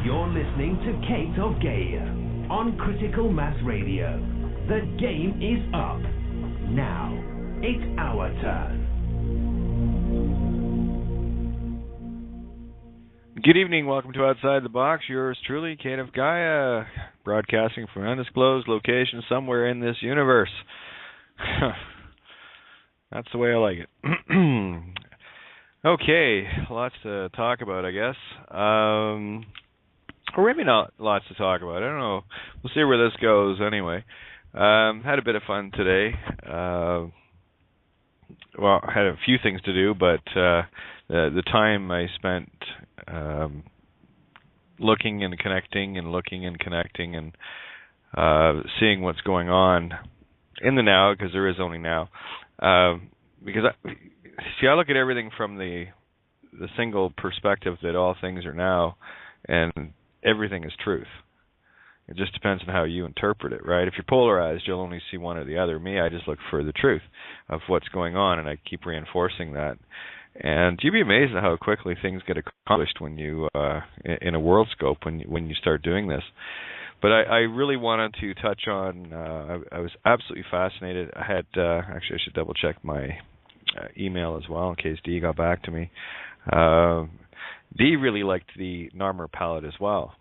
You're listening to Kate of Gaia on Critical Mass Radio. The game is up. Now, it's our turn. Good evening, welcome to Outside the Box. Yours truly, Kate of Gaia, broadcasting from an undisclosed location somewhere in this universe. That's the way I like it. Okay, lots to talk about, I guess. Or maybe not lots to talk about. I don't know. We'll see where this goes anyway. Had a bit of fun today. Well, I had a few things to do, but the time I spent looking and connecting and seeing what's going on in the now, because there is only now. Because I look at everything from the single perspective that all things are now, and everything is truth. It just depends on how you interpret it, right? If you're polarized, you'll only see one or the other. Me, I just look for the truth of what's going on, and I keep reinforcing that. And you'd be amazed at how quickly things get accomplished when you, in a world scope, when you start doing this. But I really wanted to touch on. I was absolutely fascinated. I had actually, I should double check my email as well in case Dee got back to me. Dee really liked the Narmer palette as well,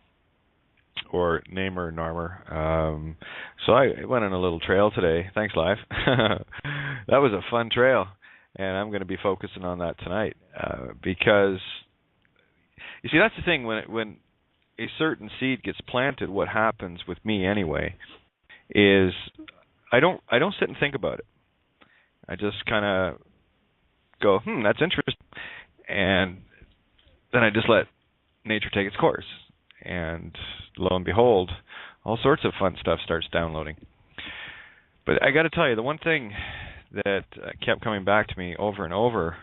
or Narmer. So I went on a little trail today. Thanks, Live. That was a fun trail, and I'm going to be focusing on that tonight because you see, that's the thing. When a certain seed gets planted, what happens with me anyway is I don't sit and think about it. I just kind of go, that's interesting, and then I just let nature take its course, and lo and behold, all sorts of fun stuff starts downloading. But I got to tell you, the one thing that kept coming back to me over and over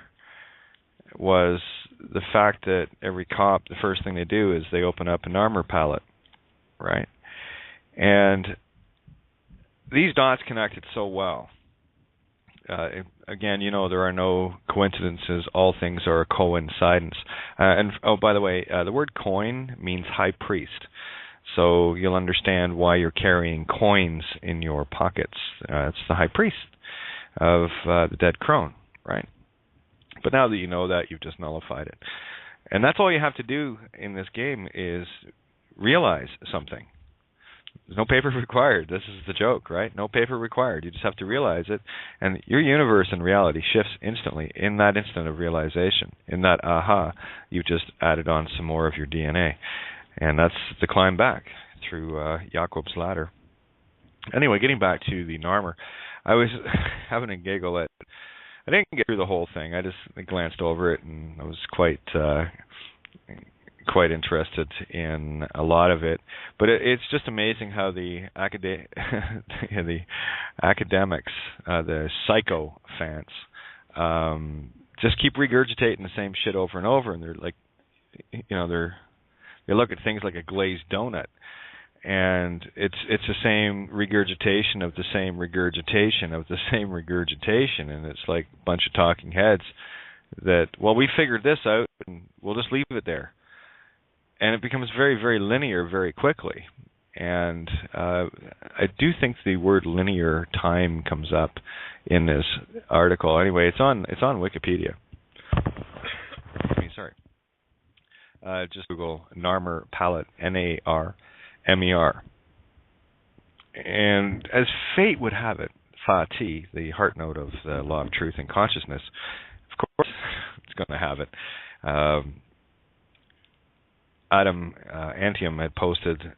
was the fact that every cop, the first thing they do is they open up a Narmer palette, right? And these dots connected so well. Again, there are no coincidences. All things are a coincidence. And by the way, the word coin means high priest. So you'll understand why you're carrying coins in your pockets. It's the high priest of the dead crone, right? But now that you know that, you've just nullified it. And that's all you have to do in this game is realize something. There's no paper required. This is the joke, right? No paper required. You just have to realize it. And your universe and reality shifts instantly in that instant of realization. In that aha, you've just added on some more of your DNA. And that's the climb back through Jacob's ladder. Anyway, getting back to the Narmer, I was having a giggle at... I didn't get through the whole thing. I just glanced over it, and I was quite interested in a lot of it. But it's just amazing how the academics, the psycho fans, just keep regurgitating the same shit over and over, and they're like, they look at things like a glazed donut. And it's the same regurgitation of the same regurgitation of the same regurgitation, and it's like a bunch of talking heads that, well, we figured this out, and we'll just leave it there. And it becomes very, very linear very quickly. And I do think the word linear time comes up in this article. Anyway, it's on Wikipedia. Just Google Narmer palette, Narmer. And as fate would have it, Fa-T, the heart note of the law of truth and consciousness, of course it's going to have it. Adam Antium had posted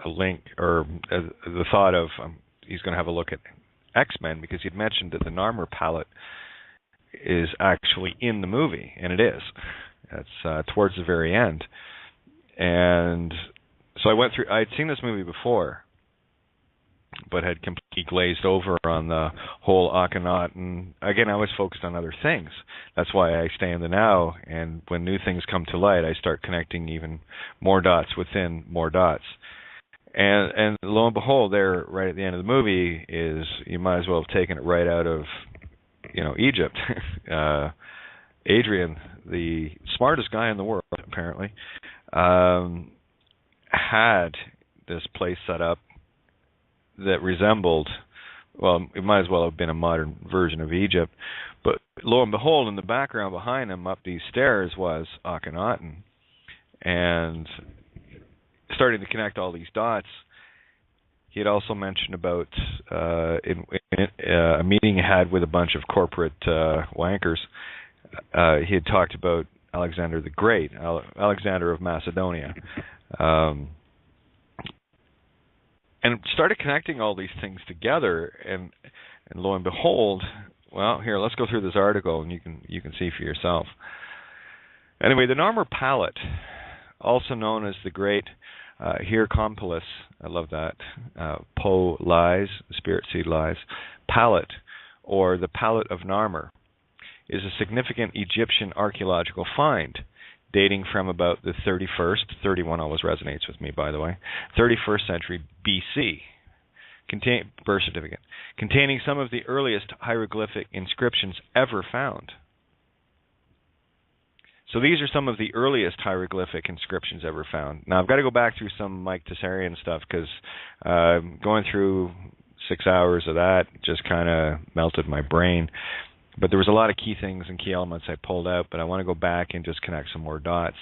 a link, or the thought of he's going to have a look at X-Men, because he'd mentioned that the Narmer palette is actually in the movie, and it is. It's towards the very end. And so I went through. I'd seen this movie before, but had completely glazed over on the whole Akhenaten. Again, I was focused on other things. That's why I stay in the now, and when new things come to light, I start connecting even more dots within more dots. And lo and behold, there, right at the end of the movie, is you might as well have taken it right out of, Egypt. Adrian, the smartest guy in the world, apparently, had this place set up that resembled, well, it might as well have been a modern version of Egypt. But lo and behold, in the background behind him up these stairs was Akhenaten. And starting to connect all these dots, he had also mentioned about in a meeting he had with a bunch of corporate wankers. He had talked about Alexander the Great, Alexander of Macedonia. And started connecting all these things together, and lo and behold, well, here, let's go through this article, and you can see for yourself. Anyway, the Narmer palette, also known as the Great Hierocompylus, I love that, Po lies, spirit seed lies, palette, or the palette of Narmer, is a significant Egyptian archaeological find dating from about the 31 always resonates with me, by the way, 31st century BC, birth certificate, containing some of the earliest hieroglyphic inscriptions ever found. So these are some of the earliest hieroglyphic inscriptions ever found. Now, I've got to go back through some Mike Tessarian stuff, because going through 6 hours of that just kind of melted my brain. But there was a lot of key things and key elements I pulled out, but I want to go back and just connect some more dots.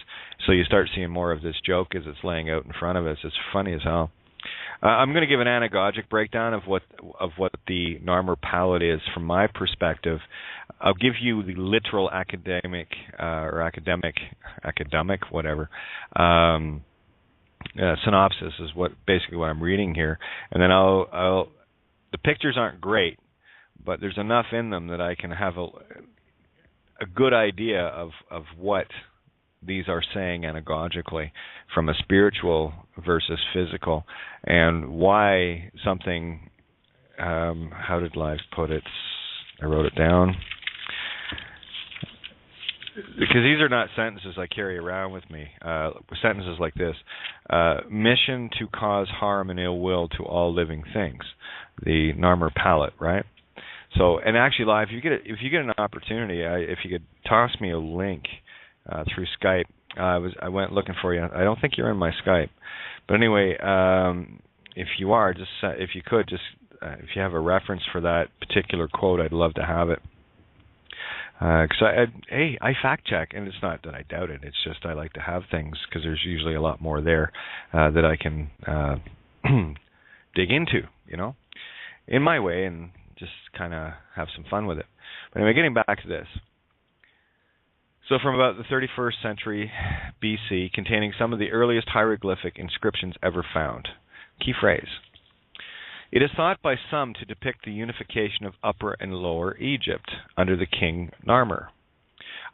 So you start seeing more of this joke as it's laying out in front of us. It's funny as hell. I'm going to give an anagogic breakdown of what the Narmer palette is from my perspective. I'll give you the literal academic whatever synopsis is basically what I'm reading here, and then the pictures aren't great, but there's enough in them that I can have a good idea of what these are saying anagogically from a spiritual versus physical, and why something, how did Live put it? I wrote it down. Because these are not sentences I carry around with me. Sentences like this. Mission to cause harm and ill will to all living things. The Narmer palette, right? So, and actually, Live, if you get an opportunity, if you could toss me a link through Skype. I went looking for you. I don't think you're in my Skype, but anyway, if you are, just if you could, just if you have a reference for that particular quote, I'd love to have it. Because I fact check, and it's not that I doubt it. It's just I like to have things because there's usually a lot more there that I can dig into, in my way, and just kind of have some fun with it. But anyway, getting back to this. So from about the 31st century BC, containing some of the earliest hieroglyphic inscriptions ever found. Key phrase. It is thought by some to depict the unification of Upper and Lower Egypt under the king Narmer.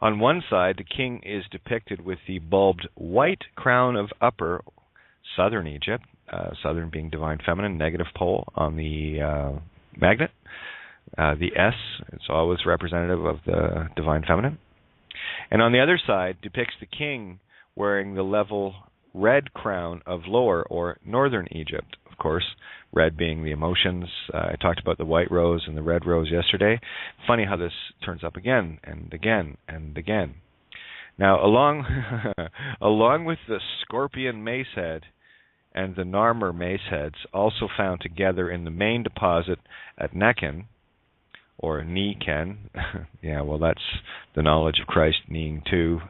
On one side, the king is depicted with the bulbed white crown of Upper, Southern Egypt, Southern being divine feminine, negative pole on the magnet. The S, it's always representative of the divine feminine. And on the other side depicts the king wearing the level red crown of Lower or Northern Egypt. Of course, red being the emotions. I talked about the white rose and the red rose yesterday. Funny how this turns up again and again and again. Now, along with the scorpion mace head and the Narmer mace heads, also found together in the main deposit at Nechen, or Niken. Yeah, well, that's the knowledge of Christ, Ning too,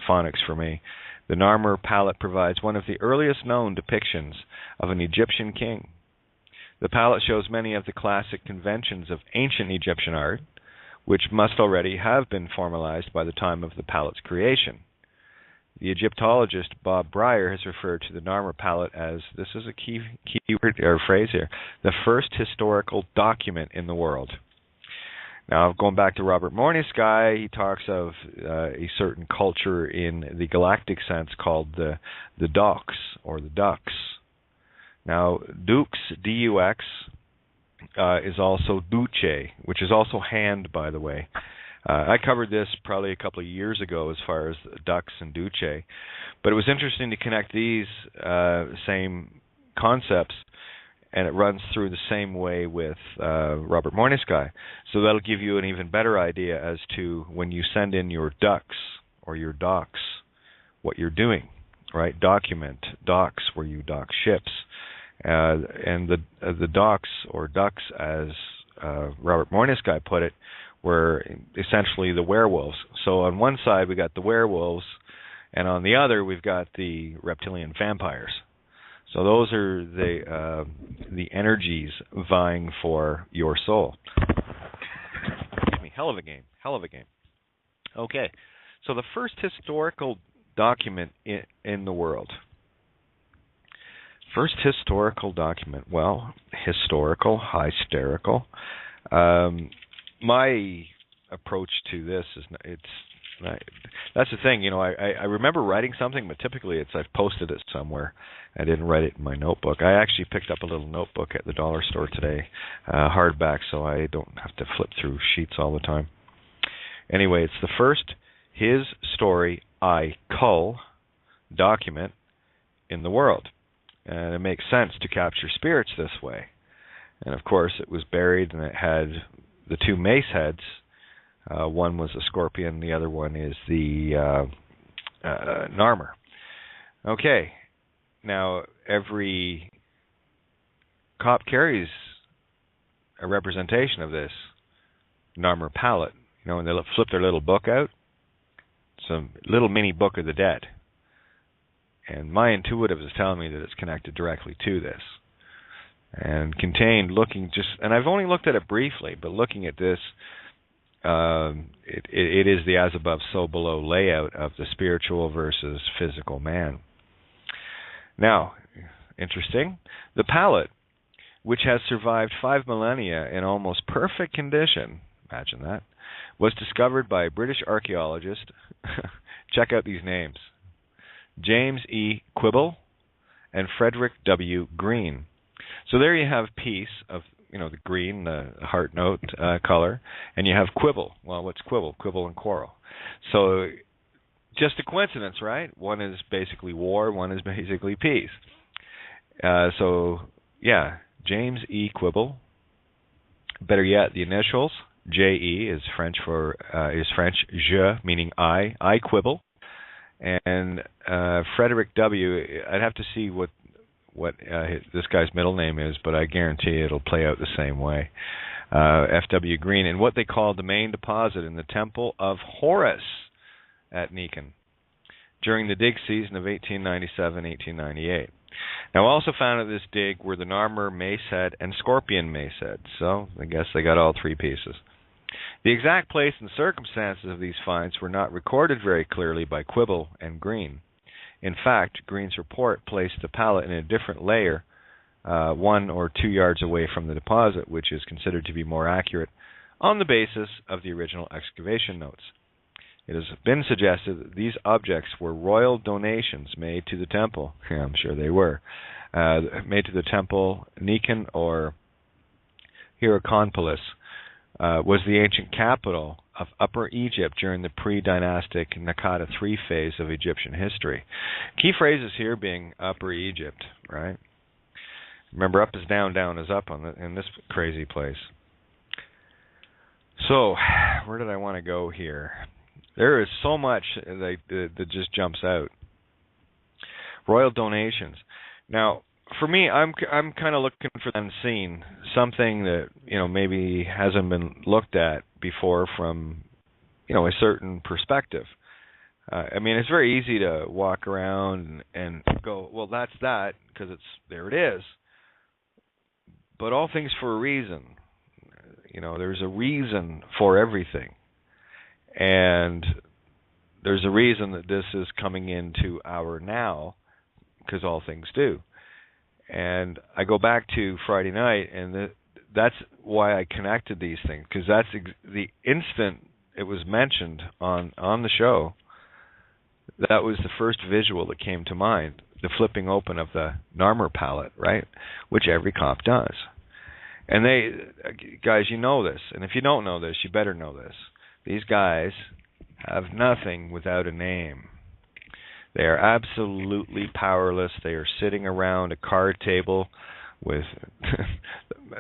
phonics for me. The Narmer palette provides one of the earliest known depictions of an Egyptian king. The palette shows many of the classic conventions of ancient Egyptian art, which must already have been formalized by the time of the palette's creation. The Egyptologist Bob Breyer has referred to the Narmer palette as, this is a key word or phrase here, the first historical document in the world. Now, going back to Robert Morningsky, he talks of a certain culture in the galactic sense called the Dux, or the Ducks. Now, Dux, D-U-X, is also Duce, which is also hand, by the way. I covered this probably a couple of years ago as far as Dux and Duce, but it was interesting to connect these same concepts, and it runs through the same way with Robert Morningsky. So that'll give you an even better idea as to when you send in your ducks or your docs, what you're doing, right? Docks where you dock ships. And the docks, or ducks, as Robert Moynihan put it, were essentially the werewolves. So on one side we got the werewolves, and on the other we've got the reptilian vampires. So those are the energies vying for your soul. Excuse me, hell of a game. Okay, so the first historical document in the world. First historical document. Well, historical, hysterical. My approach to this is that's the thing. I remember writing something, but typically I've posted it somewhere. I didn't write it in my notebook. I actually picked up a little notebook at the dollar store today, hardback, so I don't have to flip through sheets all the time. Anyway, it's the first His Story I Cull document in the world. And it makes sense to capture spirits this way. And of course, it was buried, and it had the two mace heads. One was a scorpion, the other one is the Narmer. Okay, now every cop carries a representation of this Narmer palette. When they flip their little book out, it's a little mini book of the dead. And my intuitive is telling me that it's connected directly to this. And contained, and I've only looked at it briefly, but looking at this, it is the as above, so below layout of the spiritual versus physical man. Now, interesting, the palette, which has survived 5 millennia in almost perfect condition, imagine that, was discovered by a British archaeologist. Check out these names. James E. Quibble and Frederick W. Green. So there you have peace of, the green, the heart note color, and you have quibble. Well, what's quibble? Quibble and quarrel. So just a coincidence, right? One is basically war, one is basically peace. James E. Quibble. Better yet, the initials J.E. is French je, meaning I quibble. And Frederick W., I'd have to see what this guy's middle name is, but I guarantee it'll play out the same way. F.W. Green, and what they called the main deposit in the Temple of Horus at Nikon during the dig season of 1897-1898. Now, also found at this dig were the Narmer mace head and scorpion mace head, so I guess they got all three pieces. The exact place and circumstances of these finds were not recorded very clearly by Quibble and Green. In fact, Green's report placed the palette in a different layer, 1 or 2 yards away from the deposit, which is considered to be more accurate on the basis of the original excavation notes. It has been suggested that these objects were royal donations made to the temple. Yeah, I'm sure they were. Made to the temple. Nikon, or Hierakonpolis, was the ancient capital of Upper Egypt during the pre-dynastic Naqada III phase of Egyptian history. Key phrases here being Upper Egypt, right? Remember, up is down, down is up in this crazy place. So, where did I want to go here? There is so much that just jumps out. Royal donations. Now, for me, I'm kind of looking for the unseen, something that maybe hasn't been looked at before from a certain perspective. It's very easy to walk around and go, well, that's that, because there it is. But all things for a reason. There's a reason for everything. And there's a reason that this is coming into our now, because all things do. And I go back to Friday night, and that's why I connected these things, because that's the instant it was mentioned on the show. That was the first visual that came to mind, the flipping open of the Narmer palette, right, which every cop does. And guys, you know this, and if you don't know this, you better know this. These guys have nothing without a name. They are absolutely powerless. They are sitting around a card table with,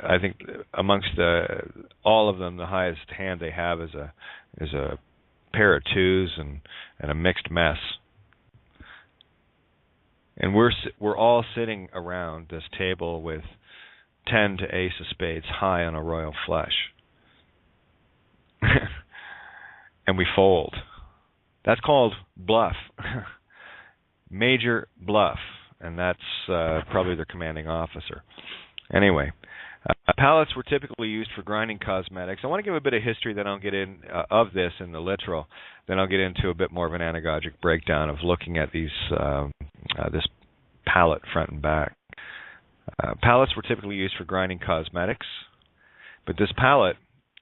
I think, amongst all of them, the highest hand they have is a pair of twos and a mixed mess. And we're all sitting around this table with 10 to ace of spades high on a royal flush. And we fold. That's called bluff. Major bluff. And that's probably their commanding officer. Anyway, pallets were typically used for grinding cosmetics. I want to give a bit of history, then I'll get in of this in the literal. Then I'll get into a bit more of an anagogic breakdown of looking at these this pallet front and back. Pallets were typically used for grinding cosmetics, but this pallet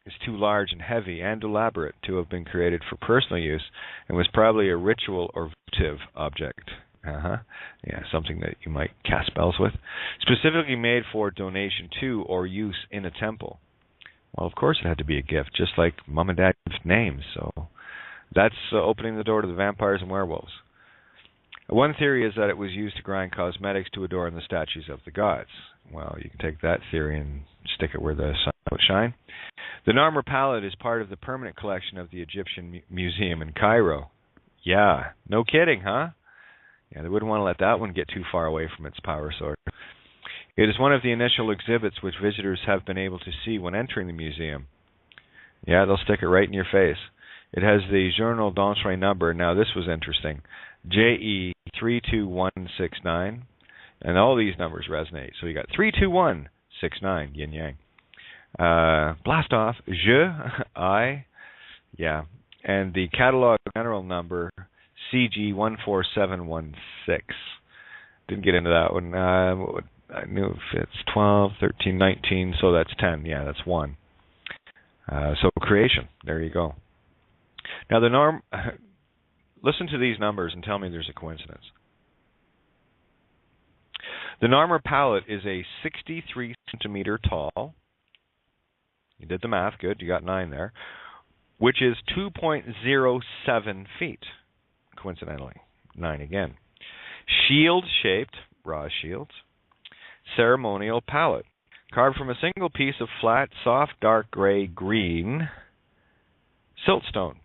is too large and heavy and elaborate to have been created for personal use and was probably a ritual or votive object. Yeah, something that you might cast spells with. Specifically made for donation to or use in a temple. Well, of course it had to be a gift, just like Mom and Dad's names. So that's opening the door to the vampires and werewolves. One theory is that it was used to grind cosmetics to adorn the statues of the gods. Well, you can take that theory and stick it where the sun would shine. The Narmer palette is part of the permanent collection of the Egyptian Museum in Cairo. Yeah, no kidding, huh? Yeah, they wouldn't want to let that one get too far away from its power source. It is one of the initial exhibits which visitors have been able to see when entering the museum. Yeah, they'll stick it right in your face. It has the Journal d'Entrée number. Now, this was interesting. JE32169. And all these numbers resonate. So you got 32169, yin yang. Blast off. I. Yeah. And the catalog general number CG14716. Didn't get into that one. I knew if it's 12, 13, 19, so that's 10. Yeah, that's 1. So creation. There you go. Now the norm. Listen to these numbers and tell me there's a coincidence. The Narmer palette is a 63 centimeter tall. You did the math, good. You got 9 there. Which is 2.07 feet. Coincidentally, 9 again. Shield-shaped, raw shields, ceremonial palette, carved from a single piece of flat, soft, dark gray, green siltstone.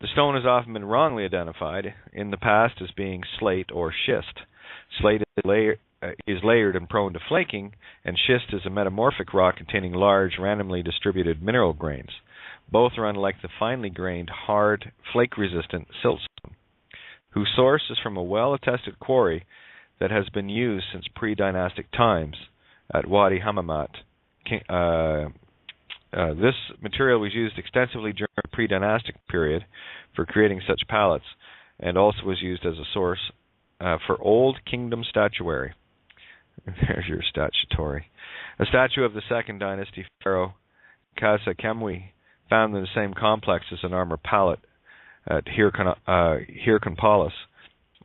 The stone has often been wrongly identified in the past as being slate or schist. Slate is layered and prone to flaking, and schist is a metamorphic rock containing large, randomly distributed mineral grains. Both are unlike the finely grained, hard, flake-resistant siltstone, whose source is from a well-attested quarry that has been used since pre-dynastic times at Wadi Hammamat. This material was used extensively during the pre-dynastic period for creating such palettes, and also was used as a source for Old Kingdom statuary. There's your statutory. A statue of the Second Dynasty pharaoh Khasa Khemui, found in the same complex as an armor palette at Hirconpolis,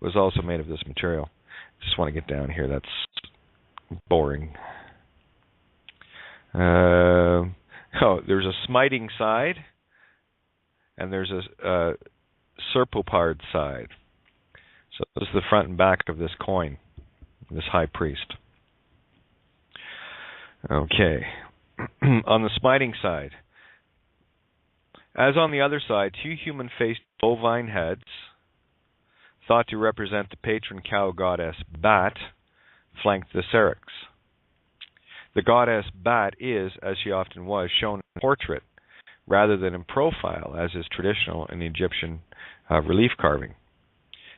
was also made of this material. Just want to get down here. That's boring. There's a smiting side, and there's a serpopard side. So this is the front and back of this coin, this high priest. Okay. On the smiting side, as on the other side, 2 human-faced bovine heads, thought to represent the patron cow goddess Bat, flanked the Syrinx. The goddess Bat is, as she often was, shown in portrait rather than in profile, as is traditional in Egyptian relief carving.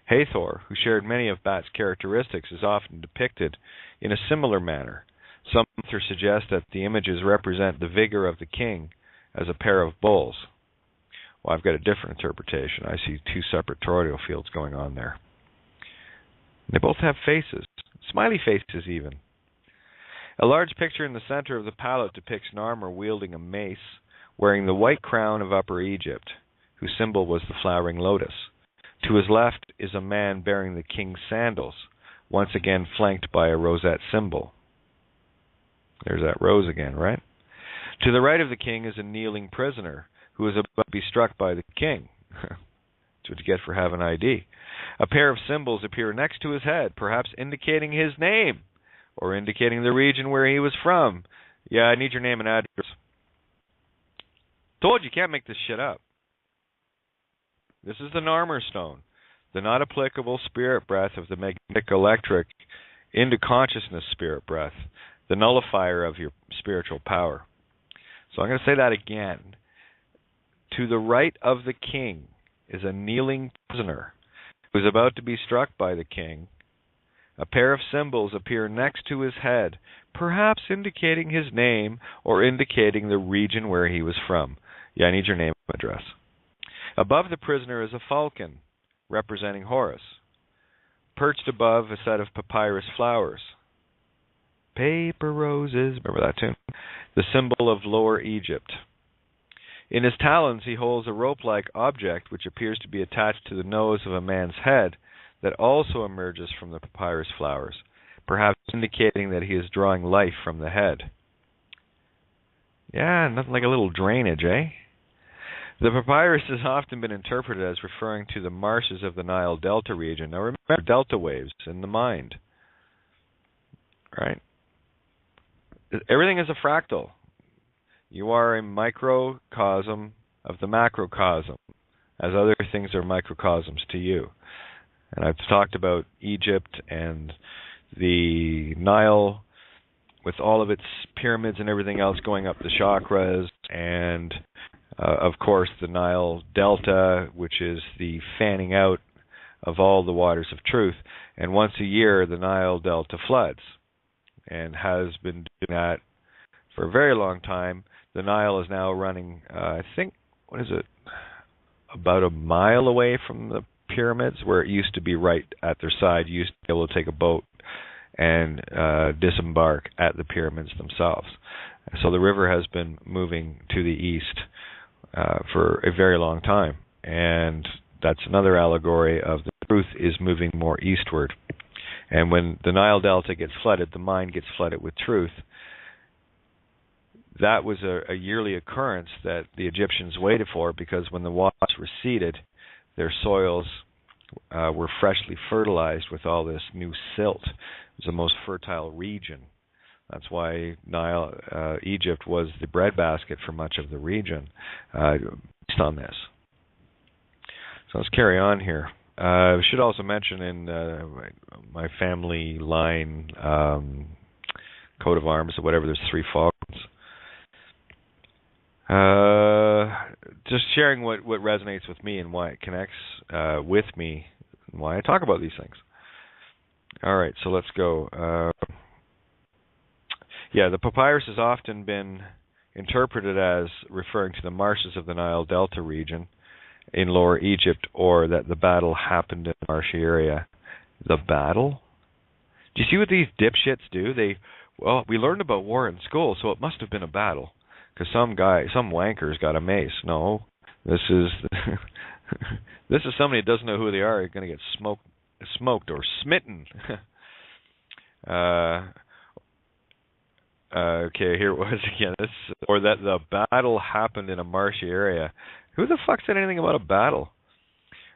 Hathor, who shared many of Bat's characteristics, is often depicted in a similar manner. Some authors suggest that the images represent the vigor of the king as a pair of bulls. Well, I've got a different interpretation. I see 2 separate toroidal fields going on there. They both have faces, smiley faces even. A large picture in the center of the palette depicts Narmer wielding a mace, wearing the white crown of Upper Egypt, whose symbol was the flowering lotus. To his left is a man bearing the king's sandals, once again flanked by a rosette symbol. There's that rose again, right? To the right of the king is a kneeling prisoner, who is about to be struck by the king. That's what you get for having ID. A pair of symbols appear next to his head, perhaps indicating his name, or indicating the region where he was from. Yeah, I need your name and address. Told you can't make this shit up. This is the Narmer stone. the not applicable spirit breath of the magnetic electric into consciousness spirit breath, the nullifier of your spiritual power. So I'm going to say that again. To the right of the king is a kneeling prisoner who is about to be struck by the king. A pair of symbols appear next to his head, perhaps indicating his name or indicating the region where he was from. Yeah, I need your name and address. Above the prisoner is a falcon, representing Horus. Perched above a set of papyrus flowers. Paper roses, remember that tune? The symbol of Lower Egypt. In his talons he holds a rope-like object which appears to be attached to the nose of a man's head that also emerges from the papyrus flowers, perhaps indicating that he is drawing life from the head. Yeah, nothing like a little drainage, eh? The papyrus has often been interpreted as referring to the marshes of the Nile Delta region. Now remember, delta waves in the mind. Right? Everything is a fractal. You are a microcosm of the macrocosm, as other things are microcosms to you. And I've talked about Egypt and the Nile with all of its pyramids and everything else going up the chakras, and of course the Nile Delta, which is the fanning out of all the waters of truth. And once a year the Nile Delta floods, and has been doing that for a very long time. The Nile is now running, I think, about a mile away from the pyramids, where it used to be right at their side. You used to be able to take a boat and disembark at the pyramids themselves. So the river has been moving to the east for a very long time, and that's another allegory of the truth is moving more eastward. And when the Nile Delta gets flooded, the mind gets flooded with truth. That was a yearly occurrence that the Egyptians waited for, because when the waters receded, their soils were freshly fertilized with all this new silt. It was the most fertile region. That's why Egypt was the breadbasket for much of the region, based on this. So let's carry on here. I should also mention in my family line coat of arms or whatever, there's 3 falcons. Just sharing what resonates with me and why it connects with me and why I talk about these things. All right, so let's go. The papyrus has often been interpreted as referring to the marshes of the Nile Delta region in Lower Egypt, or that the battle happened in the marshy area. The battle? Do you see what these dipshits do? We learned about war in school, so it must have been a battle. Because some wanker's got a mace. No, this is somebody that doesn't know who they are. Going to get smoked or smitten. Okay, here it was again. Or that the battle happened in a marshy area. Who the fuck said anything about a battle?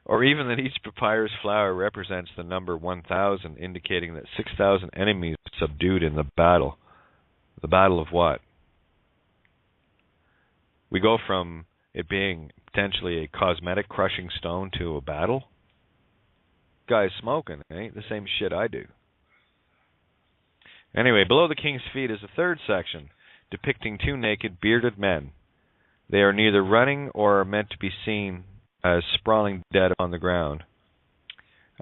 Or even that each papyrus flower represents the number 1,000, indicating that 6,000 enemies were subdued in the battle. The battle of what? We go from it being potentially a cosmetic crushing stone to a battle. Guy's smoking, ain't the same shit I do. Anyway, below the king's feet is a third section, depicting 2 naked, bearded men. They are neither running or are meant to be seen as sprawling dead on the ground.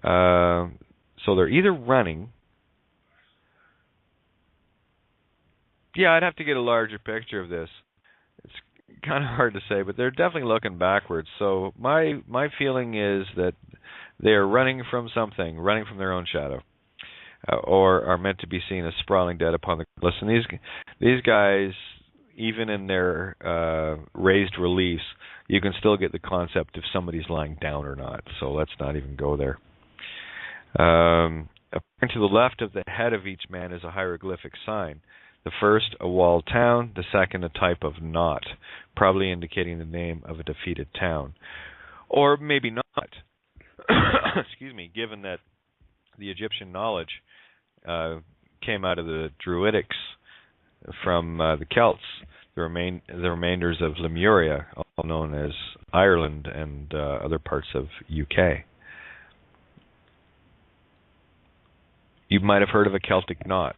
So they're either running. Yeah, I'd have to get a larger picture of this. It's kind of hard to say, but they're definitely looking backwards. So my feeling is that they are running from something, running from their own shadow, or are meant to be seen as sprawling dead upon the ground. Listen, these guys, even in their raised reliefs, you can still get the concept if somebody's lying down or not. So let's not even go there. To the left of the head of each man is a hieroglyphic sign. The first, a walled town. The second, a type of knot, probably indicating the name of a defeated town. Or maybe not. Excuse me, given that the Egyptian knowledge came out of the Druidics from the Celts, the remainders of Lemuria, also known as Ireland and other parts of UK. You might have heard of a Celtic knot.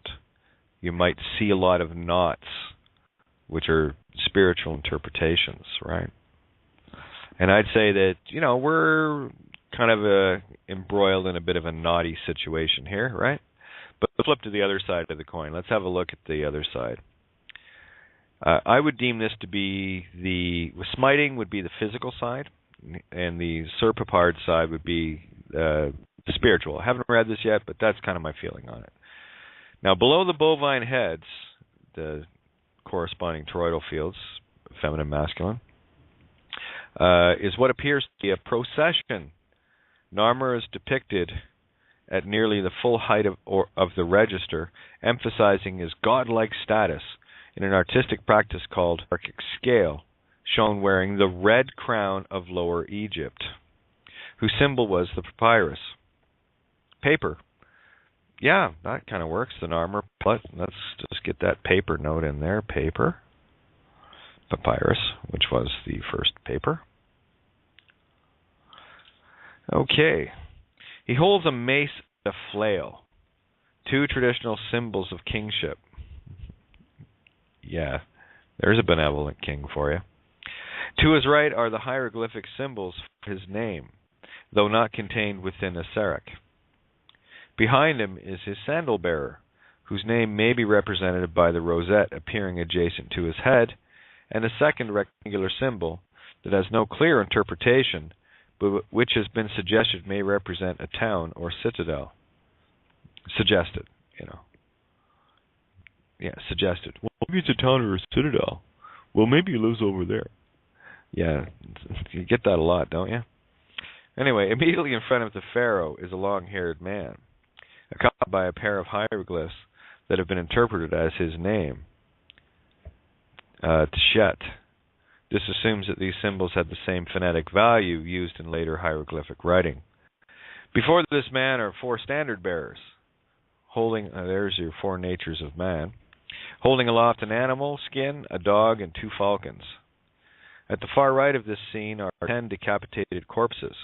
You might see a lot of knots, which are spiritual interpretations, right? And I'd say that, we're kind of embroiled in a bit of a knotty situation here, right? But flip to the other side of the coin. Let's have a look at the other side. I would deem this to be smiting would be the physical side, and the serpapard side would be the spiritual. I haven't read this yet, but that's kind of my feeling on it. Now, below the bovine heads, the corresponding toroidal fields, feminine, masculine, is what appears to be a procession. Narmer is depicted at nearly the full height of the register, emphasizing his godlike status in an artistic practice called archic scale, shown wearing the red crown of Lower Egypt, whose symbol was the papyrus. Paper. Yeah, that kind of works, the Narmer. Let's just get that paper note in there. Paper. Papyrus, which was the first paper. Okay. He holds a mace and a flail, two traditional symbols of kingship. Yeah, there's a benevolent king for you. To his right are the hieroglyphic symbols for his name, though not contained within a serach. Behind him is his sandal bearer, whose name may be represented by the rosette appearing adjacent to his head, and a second rectangular symbol that has no clear interpretation, but which has been suggested may represent a town or citadel. Suggested, Yeah, suggested. Well, maybe it's a town or a citadel. Well, maybe he lives over there. Yeah, you get that a lot, don't you? Anyway, immediately in front of the pharaoh is a long-haired man, accompanied by a pair of hieroglyphs that have been interpreted as his name, Tshet. This assumes that these symbols had the same phonetic value used in later hieroglyphic writing. Before this man are four standard bearers, holding, there's your four natures of man, holding aloft an animal skin, a dog, and two falcons. At the far right of this scene are 10 decapitated corpses.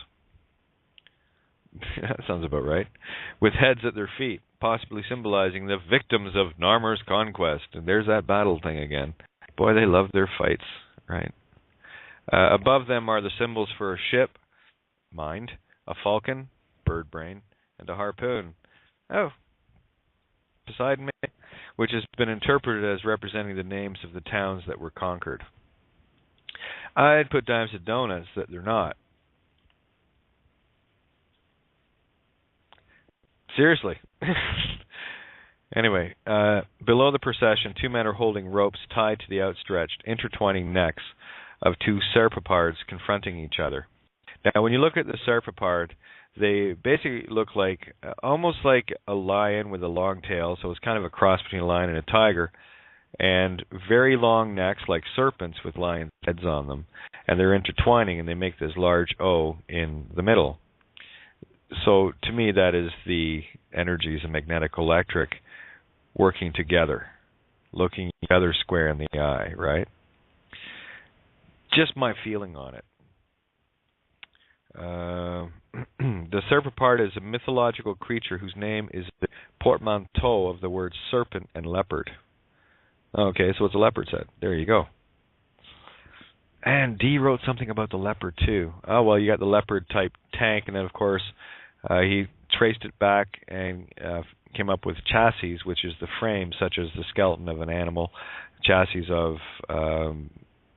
That sounds about right. With heads at their feet, possibly symbolizing the victims of Narmer's conquest. And there's that battle thing again. Boy, they love their fights, right? Above them are the symbols for a ship, mind, a falcon, bird brain, and a harpoon. Oh, Poseidon, which has been interpreted as representing the names of the towns that were conquered. I'd put dimes and donuts that they're not. Seriously. Anyway, below the procession, two men are holding ropes tied to the outstretched, intertwining necks of two serpapards confronting each other. Now, when you look at the serpapard, they basically look like almost like a lion with a long tail, so it's kind of a cross between a lion and a tiger, and very long necks like serpents with lion heads on them, and they're intertwining, and they make this large O in the middle. So to me, that is the energies of magnetic electric working together, looking each other square in the eye, right? Just my feeling on it. The serpapard is a mythological creature whose name is the portmanteau of the words serpent and leopard. Okay, so it's a leopard's head. There you go. And D wrote something about the leopard too. Oh, well, you got the leopard type tank, and then of course he traced it back and came up with chassis, which is the frame, such as the skeleton of an animal, chassis of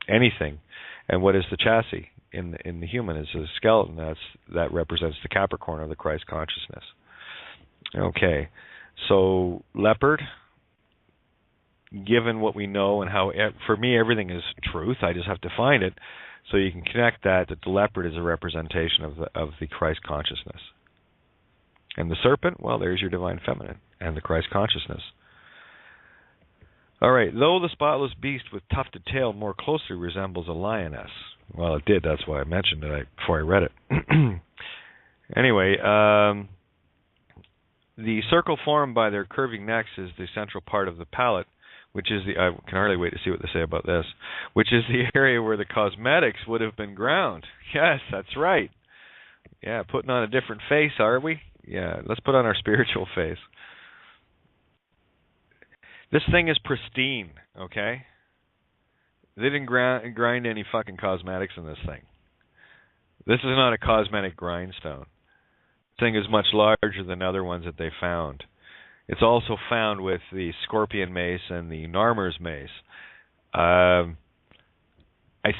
anything. And what is the chassis in the human? Is a skeleton. That represents the Capricorn of the Christ consciousness. Okay, so leopard. Given what we know and how, for me, everything is truth. I just have to find it, so you can connect that the leopard is a representation of the Christ consciousness. And the serpent, well, there's your divine feminine and the Christ consciousness. All right, though the spotless beast with tufted tail more closely resembles a lioness. Well, it did. That's why I mentioned it before I read it. Anyway, the circle formed by their curving necks is the central part of the palate, which is I can hardly wait to see what they say about this, which is the area where the cosmetics would have been ground. Yes, that's right. Yeah, putting on a different face, are we? Yeah, let's put on our spiritual face. This thing is pristine, okay? They didn't grind any fucking cosmetics in this thing. This is not a cosmetic grindstone. This thing is much larger than other ones that they found. It's also found with the Scorpion Mace and the Narmer's Mace. I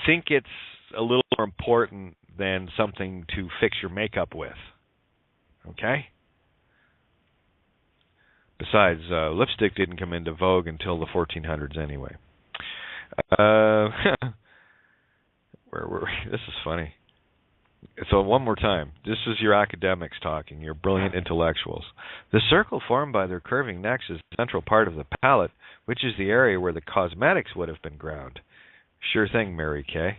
think it's a little more important than something to fix your makeup with. Okay? Besides, lipstick didn't come into vogue until the 1400s anyway. Where were we? This is funny. So one more time. This is your academics talking, your brilliant intellectuals. The circle formed by their curving necks is the central part of the palate, which is the area where the cosmetics would have been ground. Sure thing, Mary Kay.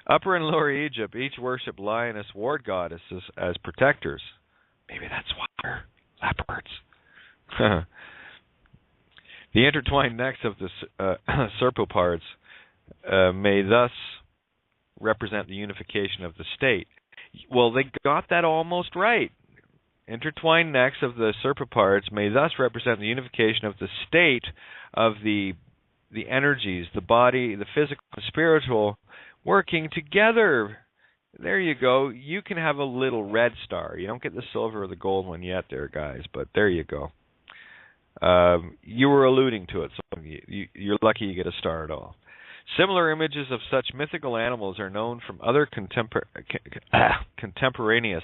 Upper and Lower Egypt each worshipped lioness ward goddesses as protectors. Maybe that's why they're leopards. The intertwined necks of the serpopards may thus represent the unification of the state. Well, they got that almost right. Intertwined necks of the serpopards may thus represent the unification of the state of the energies, the body, the physical and spiritual, working together. There you go. You can have a little red star. You don't get the silver or the gold one yet there, guys, but there you go. You were alluding to it, so you're lucky you get a star at all. Similar images of such mythical animals are known from other contemporaneous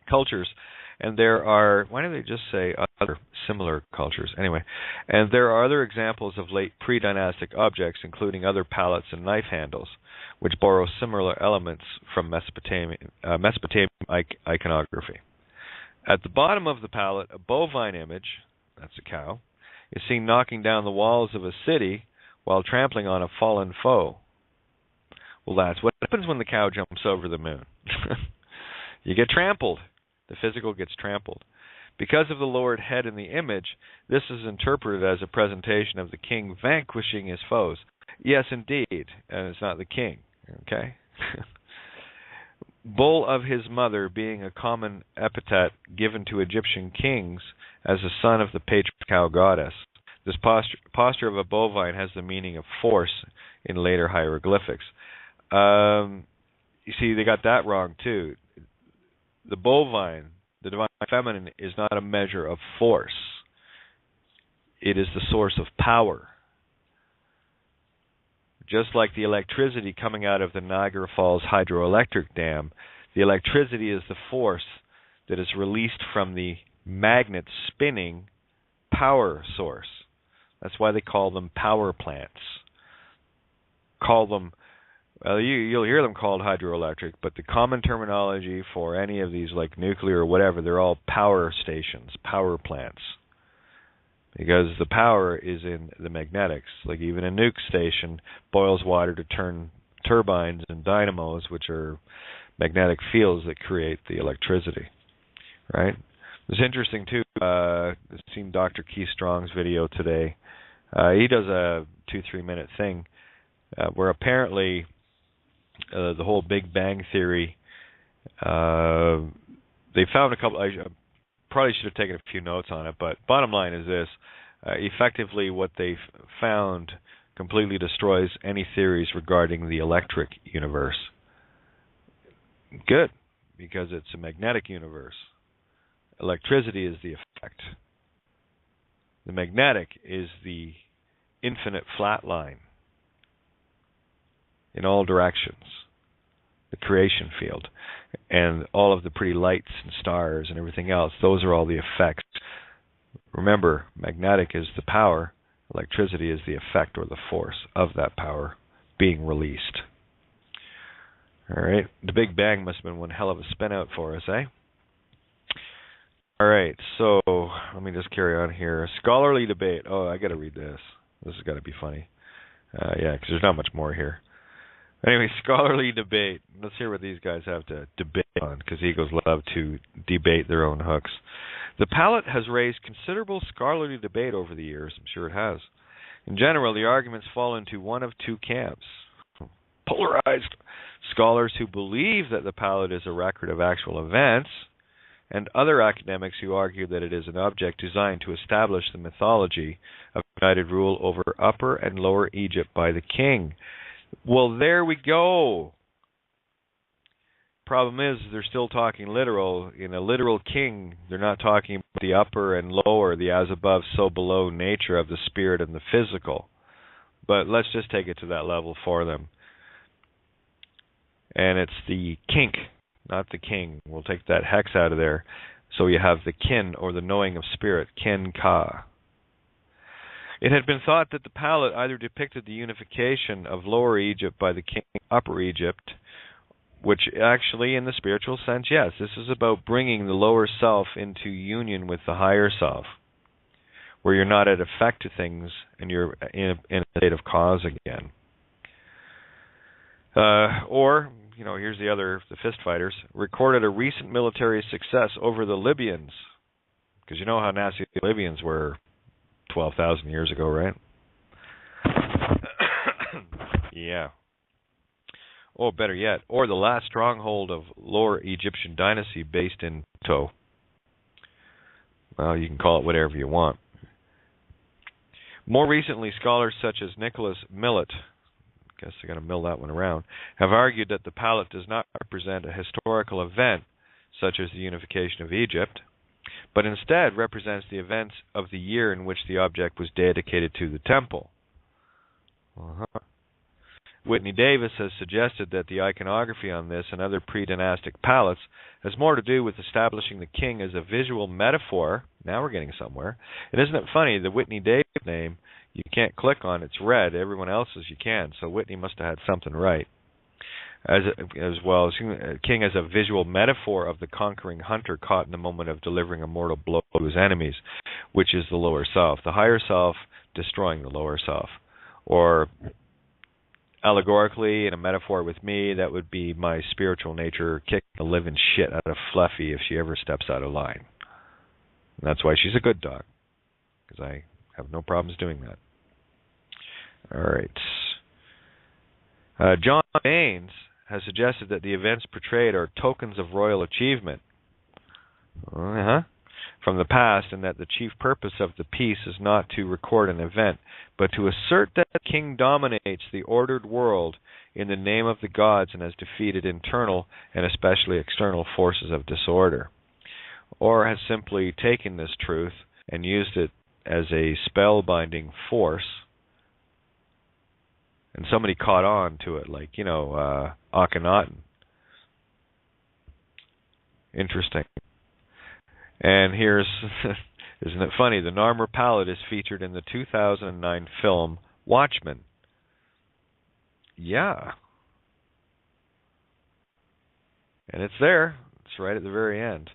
cultures, and there are, why do they just say other similar cultures? Anyway, and there are other examples of late pre-dynastic objects, including other palettes and knife handles, which borrow similar elements from Mesopotamian iconography. At the bottom of the palette, a bovine image, that's a cow, is seen knocking down the walls of a city while trampling on a fallen foe. Well, that's what happens when the cow jumps over the moon. You get trampled. The physical gets trampled. Because of the lowered head in the image, this is interpreted as a presentation of the king vanquishing his foes. Yes, indeed, and it's not the king, okay? Bull of his mother being a common epithet given to Egyptian kings as a son of the patriarchal goddess. This posture of a bovine has the meaning of force in later hieroglyphics. You see, they got that wrong too. The bovine, the divine feminine, is not a measure of force. It is the source of power. Just like the electricity coming out of the Niagara Falls hydroelectric dam, the electricity is the force that is released from the magnet spinning power source. That's why they call them power plants. Call them, well, you'll hear them called hydroelectric, but the common terminology for any of these, like nuclear or whatever, they're all power stations, power plants. Because the power is in the magnetics. Like even a nuke station boils water to turn turbines and dynamos, which are magnetic fields that create the electricity. Right? It's interesting too. I've seen Dr. Keith Strong's video today. He does a 2-3 minute thing where apparently the whole Big Bang theory. They found a couple. I probably should have taken a few notes on it, but bottom line is this: effectively, what they found completely destroys any theories regarding the electric universe. Good, because it's a magnetic universe. Electricity is the effect. The magnetic is the infinite flat line in all directions, the creation field, and all of the pretty lights and stars and everything else. Those are all the effects. Remember, magnetic is the power, electricity is the effect or the force of that power being released. All right, the Big Bang must have been one hell of a spin out for us, eh? All right, so let me just carry on here. Scholarly debate. Oh, I got to read this. This has got to be funny. Yeah, because there's not much more here. Anyway, scholarly debate. Let's hear what these guys have to debate on, because egos love to debate their own hooks. The palette has raised considerable scholarly debate over the years. I'm sure it has. In general, the arguments fall into one of two camps. Polarized scholars who believe that the palette is a record of actual events, and other academics who argue that it is an object designed to establish the mythology of united rule over Upper and Lower Egypt by the king. Well, there we go. Problem is, they're still talking literal. In a literal king, they're not talking about the upper and lower, the as above, so below nature of the spirit and the physical. But let's just take it to that level for them. And it's the kink, not the king. We'll take that hex out of there. So you have the kin, or the knowing of spirit, kin ka. It had been thought that the palette either depicted the unification of Lower Egypt by the king of Upper Egypt, which actually, in the spiritual sense, yes, this is about bringing the lower self into union with the higher self, where you're not at effect to things and you're in a state of cause again. Or, here's the fist fighters, recorded a recent military success over the Libyans, because you know how nasty the Libyans were 12,000 years ago, right? Yeah. Or better yet, or the last stronghold of Lower Egyptian dynasty based in To. Well, you can call it whatever you want. More recently, scholars such as Nicholas Millet, I guess I got to mill that one around, have argued that the palette does not represent a historical event such as the unification of Egypt, but instead represents the events of the year in which the object was dedicated to the temple. Whitney Davis has suggested that the iconography on this and other pre-dynastic palettes has more to do with establishing the king as a visual metaphor. Now we're getting somewhere. And isn't it funny, the Whitney Davis name, you can't click on, it's red. Everyone else's you can. So Whitney must have had something right. As well as king as a visual metaphor of the conquering hunter caught in the moment of delivering a mortal blow to his enemies, which is the lower self. The higher self destroying the lower self. Or allegorically, in a metaphor with me, that would be my spiritual nature kicking the living shit out of Fluffy if she ever steps out of line. And that's why she's a good dog, because I have no problems doing that. All right. John Baines has suggested that the events portrayed are tokens of royal achievement from the past, and that the chief purpose of the piece is not to record an event, but to assert that the king dominates the ordered world in the name of the gods and has defeated internal and especially external forces of disorder, or has simply taken this truth and used it as a spellbinding force, and somebody caught on to it, like, Akhenaten. Interesting. And here's, isn't it funny, the Narmer palette is featured in the 2009 film Watchmen. Yeah. And it's there. It's right at the very end.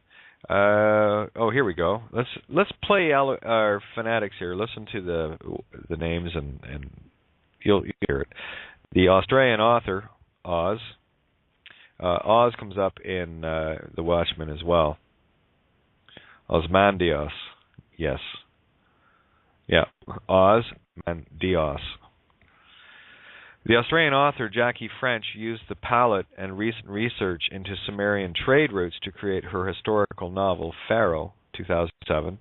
Here we go. Let's play our fanatics here. Listen to the names and you'll hear it. The Australian author, Oz. Oz comes up in The Watchmen as well. Osmandios. Yes. Yeah. Osmandios. The Australian author Jackie French used the palette and recent research into Sumerian trade routes to create her historical novel, Pharaoh, 2007.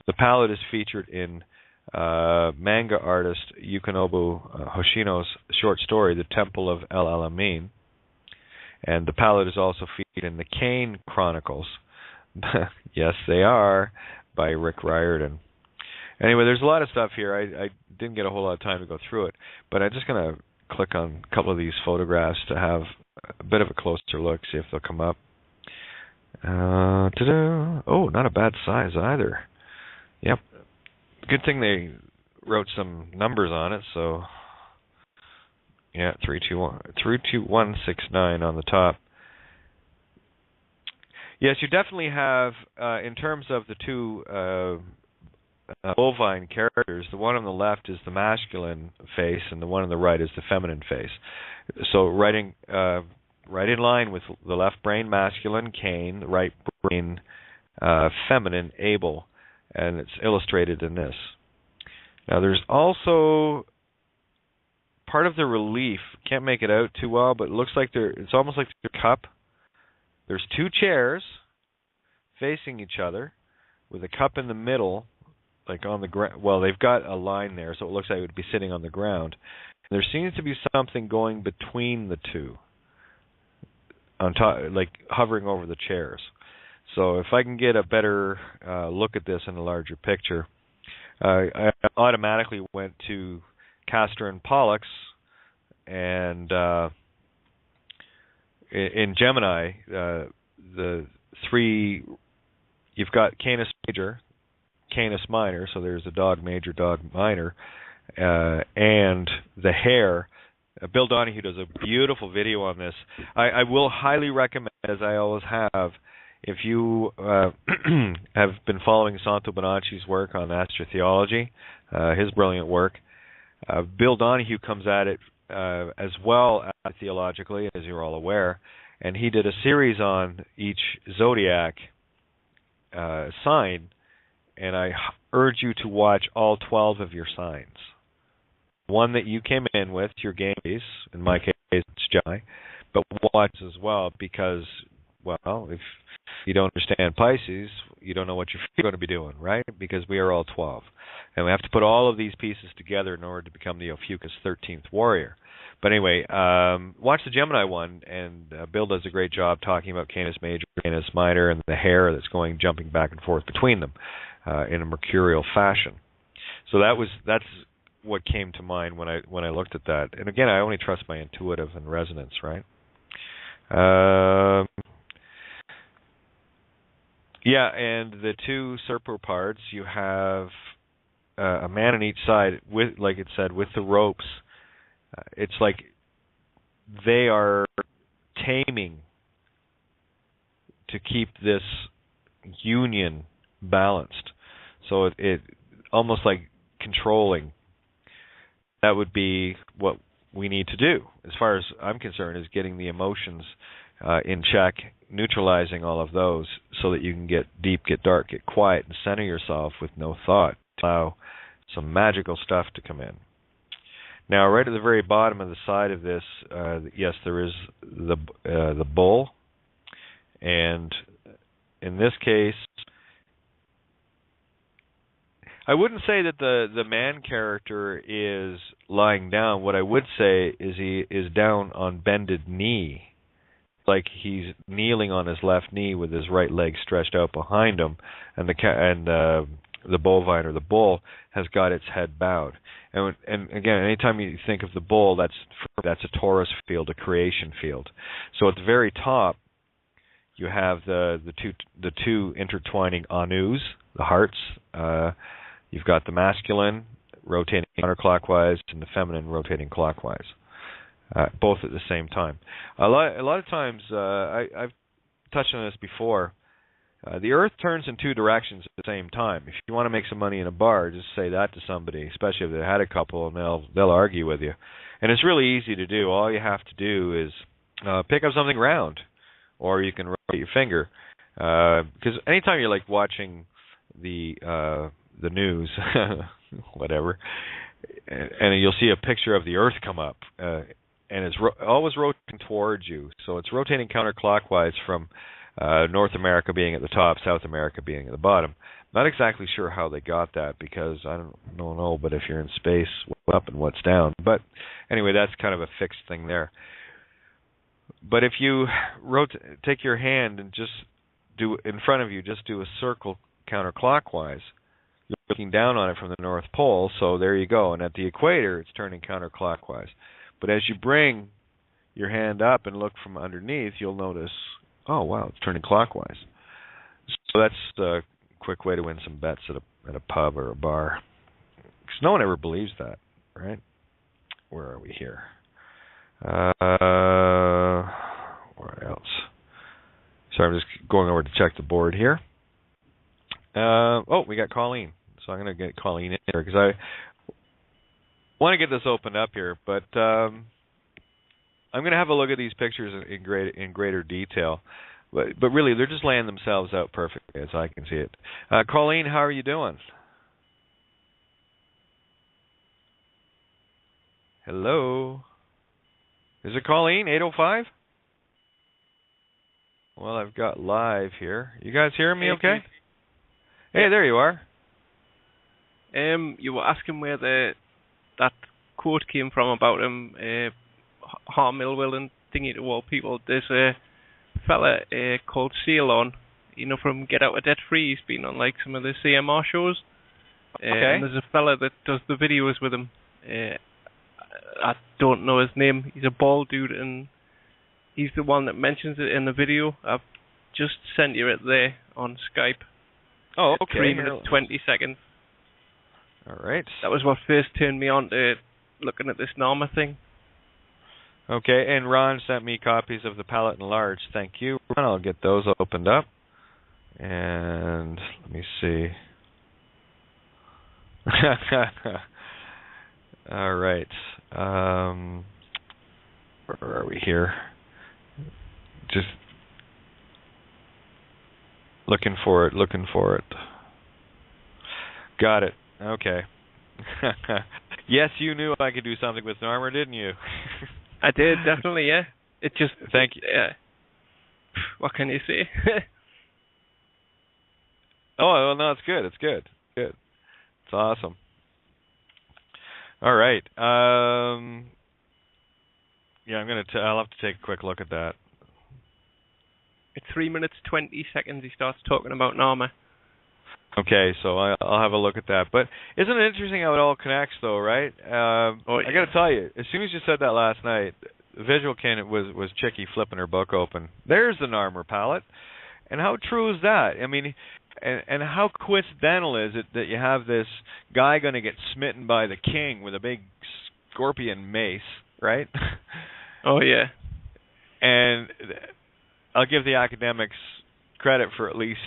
The palette is featured in manga artist Yukinobu Hoshino's short story, The Temple of El Alamein. And the palette is also featured in the Kane Chronicles. Yes, they are, by Rick Riordan. Anyway, there's a lot of stuff here. I didn't get a whole lot of time to go through it, but I'm just going to click on a couple of these photographs to have a bit of a closer look, see if they'll come up. Oh, not a bad size either. Yep. Good thing they wrote some numbers on it, so yeah, 32169 on the top. Yes, you definitely have, in terms of the two bovine characters, the one on the left is the masculine face, and the one on the right is the feminine face. So right in line with the left brain masculine, Cain, the right brain feminine, Abel, and it's illustrated in this. Now there's also part of the relief, can't make it out too well, but it looks like it's almost like a cup. There's two chairs facing each other with a cup in the middle, like on the ground. Well, they've got a line there, so it looks like it would be sitting on the ground. There seems to be something going between the two, on top, like hovering over the chairs. So if I can get a better look at this in a larger picture, I automatically went to Castor and Pollux, and in Gemini, the three, you've got Canis Major, Canis Minor, so there's the dog major, dog minor, and the hare. Bill Donahue does a beautiful video on this. I will highly recommend, as I always have, if you have been following Santo Bonacci's work on astrotheology, his brilliant work, Bill Donahue comes at it as well theologically, as you're all aware, and he did a series on each zodiac sign, and I urge you to watch all 12 of your signs. One that you came in with, your gaze, in my case it's Gemini, but watch as well, because, well, if you don't understand Pisces, you don't know what you're going to be doing, right? Because we are all 12. And we have to put all of these pieces together in order to become the Ophiuchus 13th warrior. But anyway, watch the Gemini one, and Bill does a great job talking about Canis Major, Canis Minor, and the hare that's jumping back and forth between them in a mercurial fashion. So that's what came to mind when I looked at that. And again, I only trust my intuitive and resonance, right? Yeah, and the two serpopards, you have a man on each side with, like it said, with the ropes. It's like they are taming to keep this union balanced. So it almost like controlling. That would be what we need to do, as far as I'm concerned, is getting the emotions in check, neutralizing all of those so that you can get deep, get dark, get quiet, and center yourself with no thought. Allow some magical stuff to come in. Now, right at the very bottom of the side of this, yes, there is the bull, and in this case, I wouldn't say that the man character is lying down. What I would say is he is down on bended knee, like he's kneeling on his left knee with his right leg stretched out behind him, and the bovine or the bull has got its head bowed. And again, anytime you think of the bull, that's a Taurus field, a creation field. So at the very top, you have the two intertwining Anus, the hearts. You've got the masculine rotating counterclockwise and the feminine rotating clockwise, both at the same time. A lot of times, I've touched on this before, the Earth turns in two directions at the same time. If you want to make some money in a bar, just say that to somebody, especially if they had a couple, and they'll argue with you. And it's really easy to do. All you have to do is pick up something round, or you can rotate your finger. Because anytime you're like watching the news, whatever, and you'll see a picture of the Earth come up, and it's always rotating towards you. So it's rotating counterclockwise from North America being at the top, South America being at the bottom. Not exactly sure how they got that, because I don't know, but if you're in space, what's up and what's down. But anyway, that's kind of a fixed thing there. But if you take your hand and just do in front of you, just do a circle counterclockwise, you're looking down on it from the North Pole, so there you go. And at the equator, it's turning counterclockwise. But as you bring your hand up and look from underneath, you'll notice, oh, wow, it's turning clockwise. So that's a quick way to win some bets at a pub or a bar. Because no one ever believes that, right? Where are we here? Where else? So I'm just going over to check the board here. We got Colleen. So I'm going to get Colleen in here because I want to get this opened up here. But I'm going to have a look at these pictures in greater detail. But really, they're just laying themselves out perfectly as I can see it. Colleen, how are you doing? Hello? Is it Colleen, 805? Well, I've got live here. You guys hearing me okay? Hey, there you are. You were asking where that quote came from about him harm Millwall and thingy to all people. There's a fella called Ceylon, from Get Out of Debt Free. He's been on like some of the CMR shows. Okay. And there's a fella that does the videos with him. I don't know his name. He's a bald dude, and he's the one that mentions it in the video. I've just sent you it there on Skype. Oh, okay. 3 minutes, 20 seconds. All right. That was what first turned me on to looking at this Narmer thing. Okay, and Ron sent me copies of the palette enlarged. Thank you, Ron. I'll get those opened up. And let me see. All right. Where are we here? Just looking for it. Got it. Okay. Yes, you knew I could do something with Narmer, didn't you? I did, definitely, yeah. It just... Thank you. What can you say? Oh, well, no, it's good. Good. It's awesome. All right. Yeah, I'll have to take a quick look at that. At 3 minutes, 20 seconds, he starts talking about Narmer. Okay, so I'll have a look at that. But isn't it interesting how it all connects, though, right? I got to tell you, as soon as you said that last night, the visual can was Chicky flipping her book open. There's the Narmer palette. And how true is that? I mean, and how coincidental is it that you have this guy going to get smitten by the king with a big scorpion mace, right? Oh, yeah. And I'll give the academics credit for at least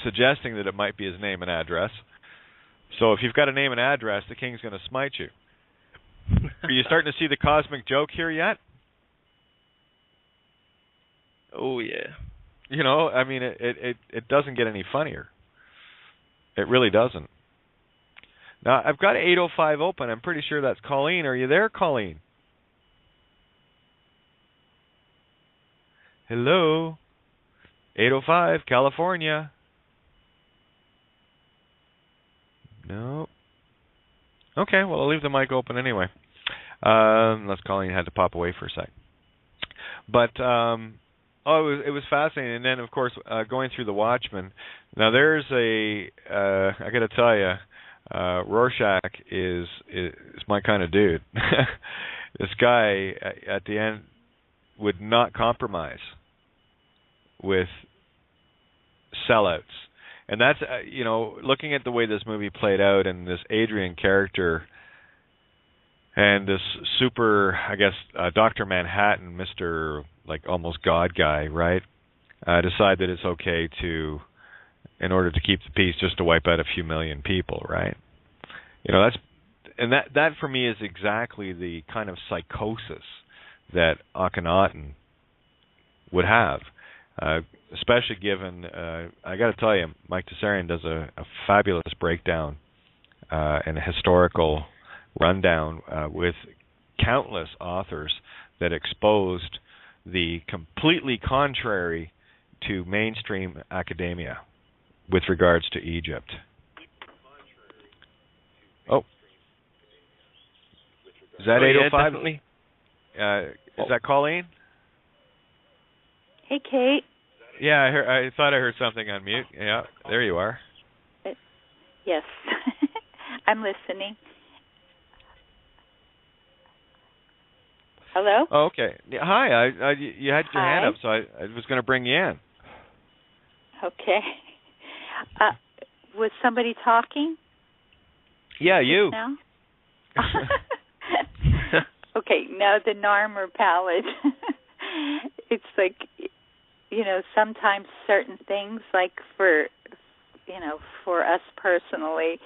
suggesting that it might be his name and address. So if you've got a name and address, the king's going to smite you. Are you starting to see the cosmic joke here yet? Oh, yeah. I mean, it doesn't get any funnier. It really doesn't. Now, I've got 805 open. I'm pretty sure that's Colleen. Are you there, Colleen? Hello? 805, California. No. Okay, well, I'll leave the mic open anyway. Unless Colleen had to pop away for a sec. But, it was fascinating. And then, of course, going through the Watchmen. Now, there's I got to tell you, Rorschach is my kind of dude. This guy, at the end, would not compromise with sellouts. And that's, looking at the way this movie played out and this Adrian character and this super, I guess, Dr. Manhattan, Mr. like almost God guy, right? Decide that it's okay to, in order to keep the peace, just to wipe out a few million people, right? That for me is exactly the kind of psychosis that Akhenaten would have. Especially given, I got to tell you, Mike Tessarian does a fabulous breakdown and a historical rundown with countless authors that exposed the completely contrary to mainstream academia with regards to Egypt. Oh. Is that 805? Yeah, is that Colleen? Hey, Kate. Yeah, I thought I heard something on mute. Yeah, there you are. Yes, I'm listening. Hello? Oh, okay. Yeah, hi. You had your hand up, so I was going to bring you in. Okay. Was somebody talking? Yeah, you. Now? Okay, now the Narmer palette. It's like, sometimes certain things, like for us personally,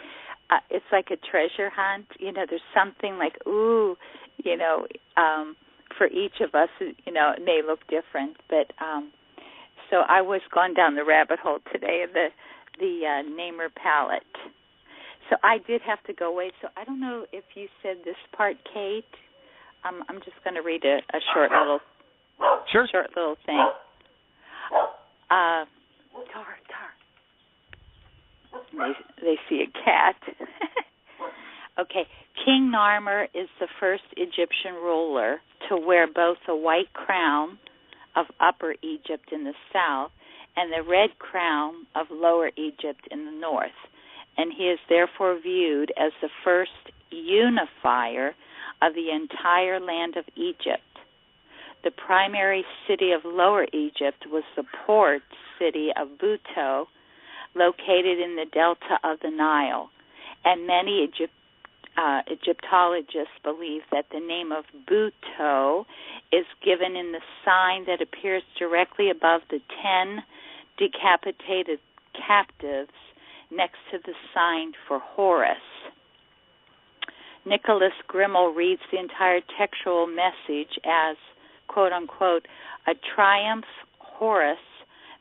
it's like a treasure hunt. There's something like, ooh, for each of us, it may look different. But so I was gone down the rabbit hole today of the Narmer palette. So I did have to go away. So I don't know if you said this part, Kate. I'm just going to read a short little thing. They see a cat. Okay, King Narmer is the first Egyptian ruler to wear both a white crown of Upper Egypt in the south and the red crown of Lower Egypt in the north, and he is therefore viewed as the first unifier of the entire land of Egypt. The primary city of Lower Egypt was the port city of Buto, located in the delta of the Nile, and many Egyptologists believe that the name of Buto is given in the sign that appears directly above the 10 decapitated captives next to the sign for Horus. Nicholas Grimmel reads the entire textual message as, quote-unquote, a triumph Horus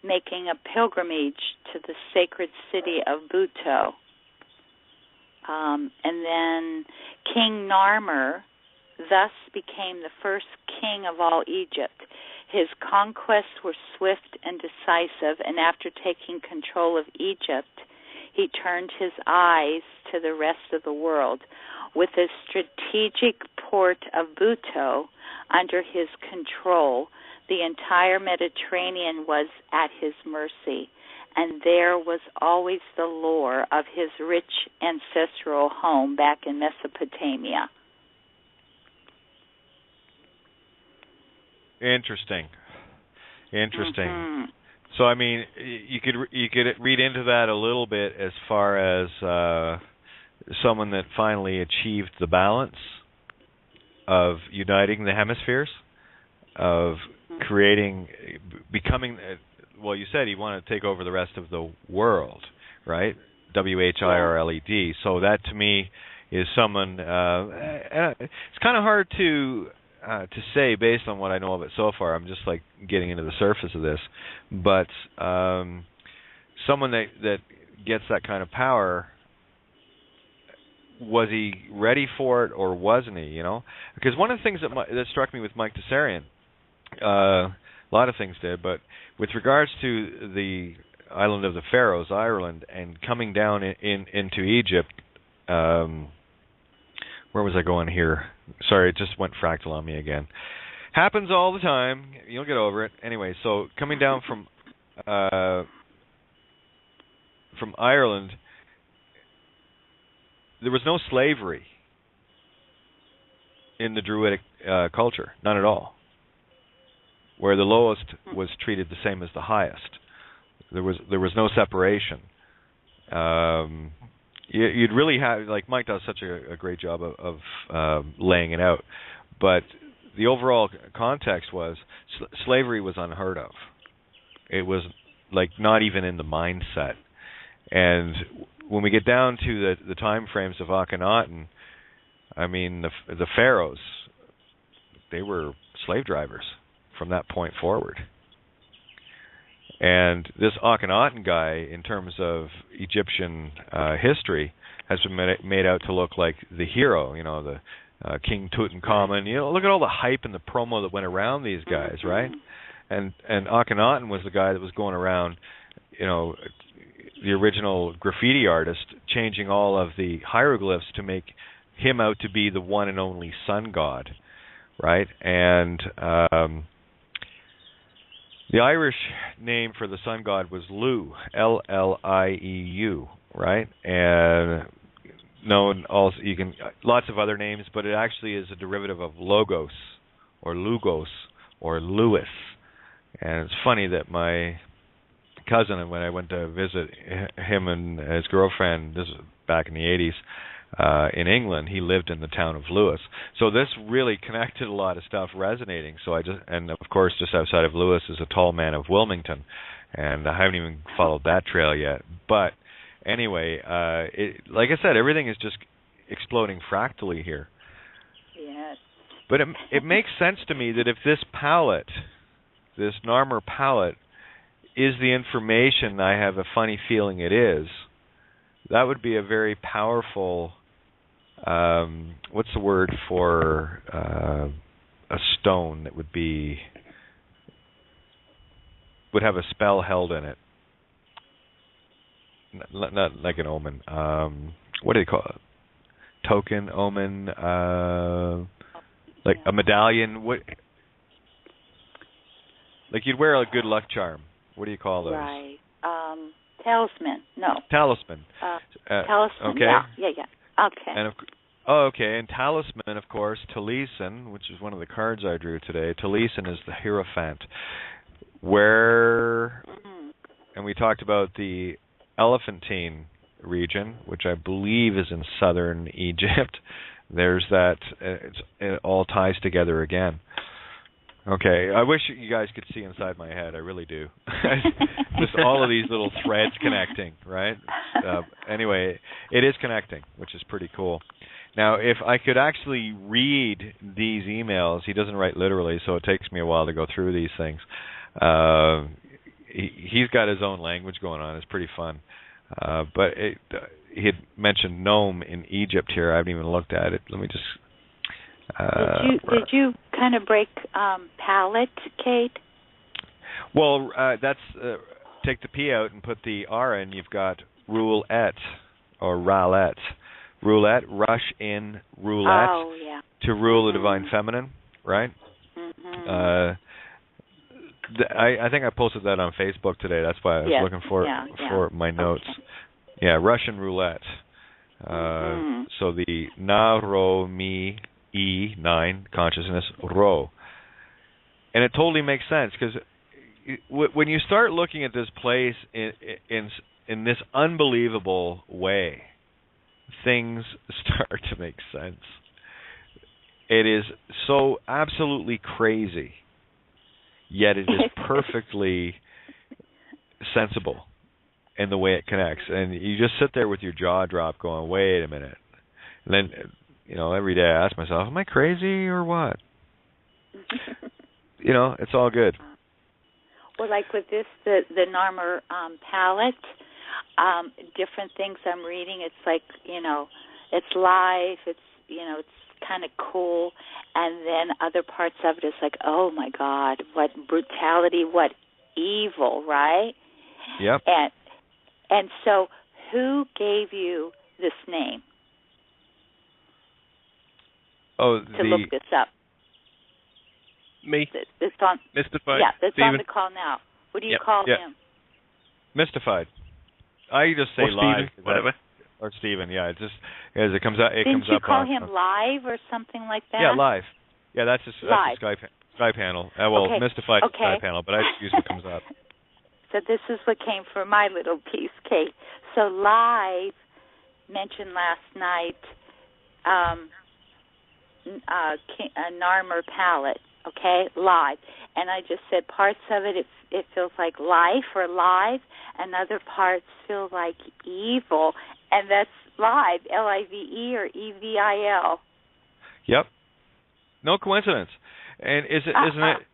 making a pilgrimage to the sacred city of Buto. And then King Narmer thus became the first king of all Egypt. His conquests were swift and decisive, and after taking control of Egypt, he turned his eyes to the rest of the world. With the strategic port of Buto under his control, the entire Mediterranean was at his mercy, and there was always the lore of his rich ancestral home back in Mesopotamia. Interesting. Mm-hmm. So, I mean, you could read into that a little bit as far as someone that finally achieved the balance of uniting the hemispheres, of becoming, well, you said he wanted to take over the rest of the world, right? WHIRLED. So that to me is someone, it's kind of hard to say based on what I know of it so far. I'm just like getting into the surface of this. But someone that gets that kind of power, was he ready for it or wasn't he, you know? Because one of the things that struck me with Mike Tessarian, a lot of things did, but with regards to the island of the Pharaohs, Ireland, and coming down into Egypt, where was I going here? Sorry, it just went fractal on me again. Happens all the time. You'll get over it. Anyway, so coming down from Ireland, there was no slavery in the Druidic culture, none at all. Where the lowest was treated the same as the highest. There was no separation. You'd really have, like Mike does such a great job of laying it out, but the overall context was slavery was unheard of. It was like not even in the mindset. And when we get down to the time frames of Akhenaten, I mean the pharaohs, they were slave drivers from that point forward. And this Akhenaten guy, in terms of Egyptian history, has been made out to look like the hero, you know, the King Tutankhamun. You know, look at all the hype and the promo that went around these guys, right? And Akhenaten was the guy that was going around, you know, the original graffiti artist, changing all of the hieroglyphs to make him out to be the one and only sun god, right? And the Irish name for the sun god was Lu, L-L-I-E-U, right? And known also, lots of other names, but it actually is a derivative of Logos, or Lugos, or Lewis. And it's funny that my cousin, when I went to visit him and his girlfriend, this was back in the 80s, in England, he lived in the town of Lewis. So this really connected a lot of stuff resonating. So and of course, just outside of Lewis is a tall man of Wilmington, and I haven't even followed that trail yet. But anyway, like I said, everything is just exploding fractally here. Yes. But it makes sense to me that if this palette, this Narmer palette, is the information I have a funny feeling it is, that would be a very powerful, what's the word for a stone that would be would have a spell held in it. Not like an omen. What do they call it? Token, omen, like a medallion. What? Like you'd wear a good luck charm. What do you call those? Right. Talisman. No. Talisman. Talisman. Okay. Yeah. Okay. And and talisman, of course, Taliesin, which is one of the cards I drew today. Taliesin is the Hierophant. And we talked about the Elephantine region, which I believe is in southern Egypt. There's that. It all ties together again. Okay, I wish you guys could see inside my head. I really do. Just all of these little threads connecting, right? Anyway, it is connecting, which is pretty cool. Now, if I could actually read these emails, he doesn't write literally, so it takes me a while to go through these things. He's got his own language going on. It's pretty fun. But he had mentioned Nome in Egypt here. I haven't even looked at it. Let me just... Did you kind of break palette, Kate? Well, that's take the P out and put the R in. You've got roulette or ralette. Roulette, rush in roulette to rule the divine feminine, right? Mm-hmm. I think I posted that on Facebook today. That's why I was looking for my notes. Okay. Yeah, Russian roulette. So the na ro mi E 9 consciousness ro, and it totally makes sense because when you start looking at this place in this unbelievable way, things start to make sense. It is so absolutely crazy, yet it is perfectly sensible in the way it connects. And you just sit there with your jaw dropped going, wait a minute. And then, every day I ask myself, am I crazy or what? It's all good. Well, like with this, the Narmer palette, different things I'm reading, it's like, it's live, it's kind of cool, and then other parts of it is like, oh my God, what brutality, what evil, right? Yep. And so who gave you this name? To look this up. Me. It's on. Mystified. Yeah, it's Steven. on the call now. What do you call him? Mystified. I just say or live. Steven, whatever. Or Steven, yeah. It just as it comes out. Didn't you call him live or something like that? Yeah, live. Yeah, that's a live. Skype panel. Well, Mystified Skype panel, but I just use what comes up. So this is what came from my little piece, Kate. So live mentioned last night. A Narmer palette, okay, live, and I just said parts of it feels like life or live, and other parts feel like evil, and that's live, Live or Evil. Yep, no coincidence, and isn't it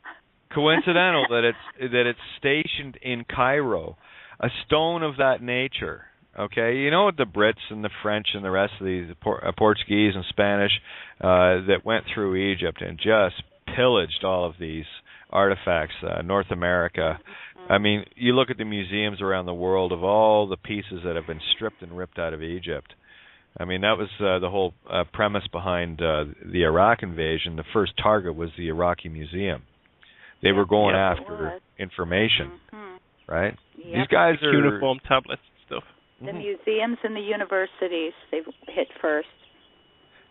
coincidental that it's stationed in Cairo, a stone of that nature? Okay, you know what the Brits and the French and the rest of these Portuguese and Spanish that went through Egypt and just pillaged all of these artifacts, North America. Mm-hmm. I mean, you look at the museums around the world of all the pieces that have been stripped and ripped out of Egypt. I mean, that was the whole premise behind the Iraq invasion. The first target was the Iraqi museum. They were going after information, right? Yep. These guys are cuneiform tablets and stuff. The museums and the universities they hit first.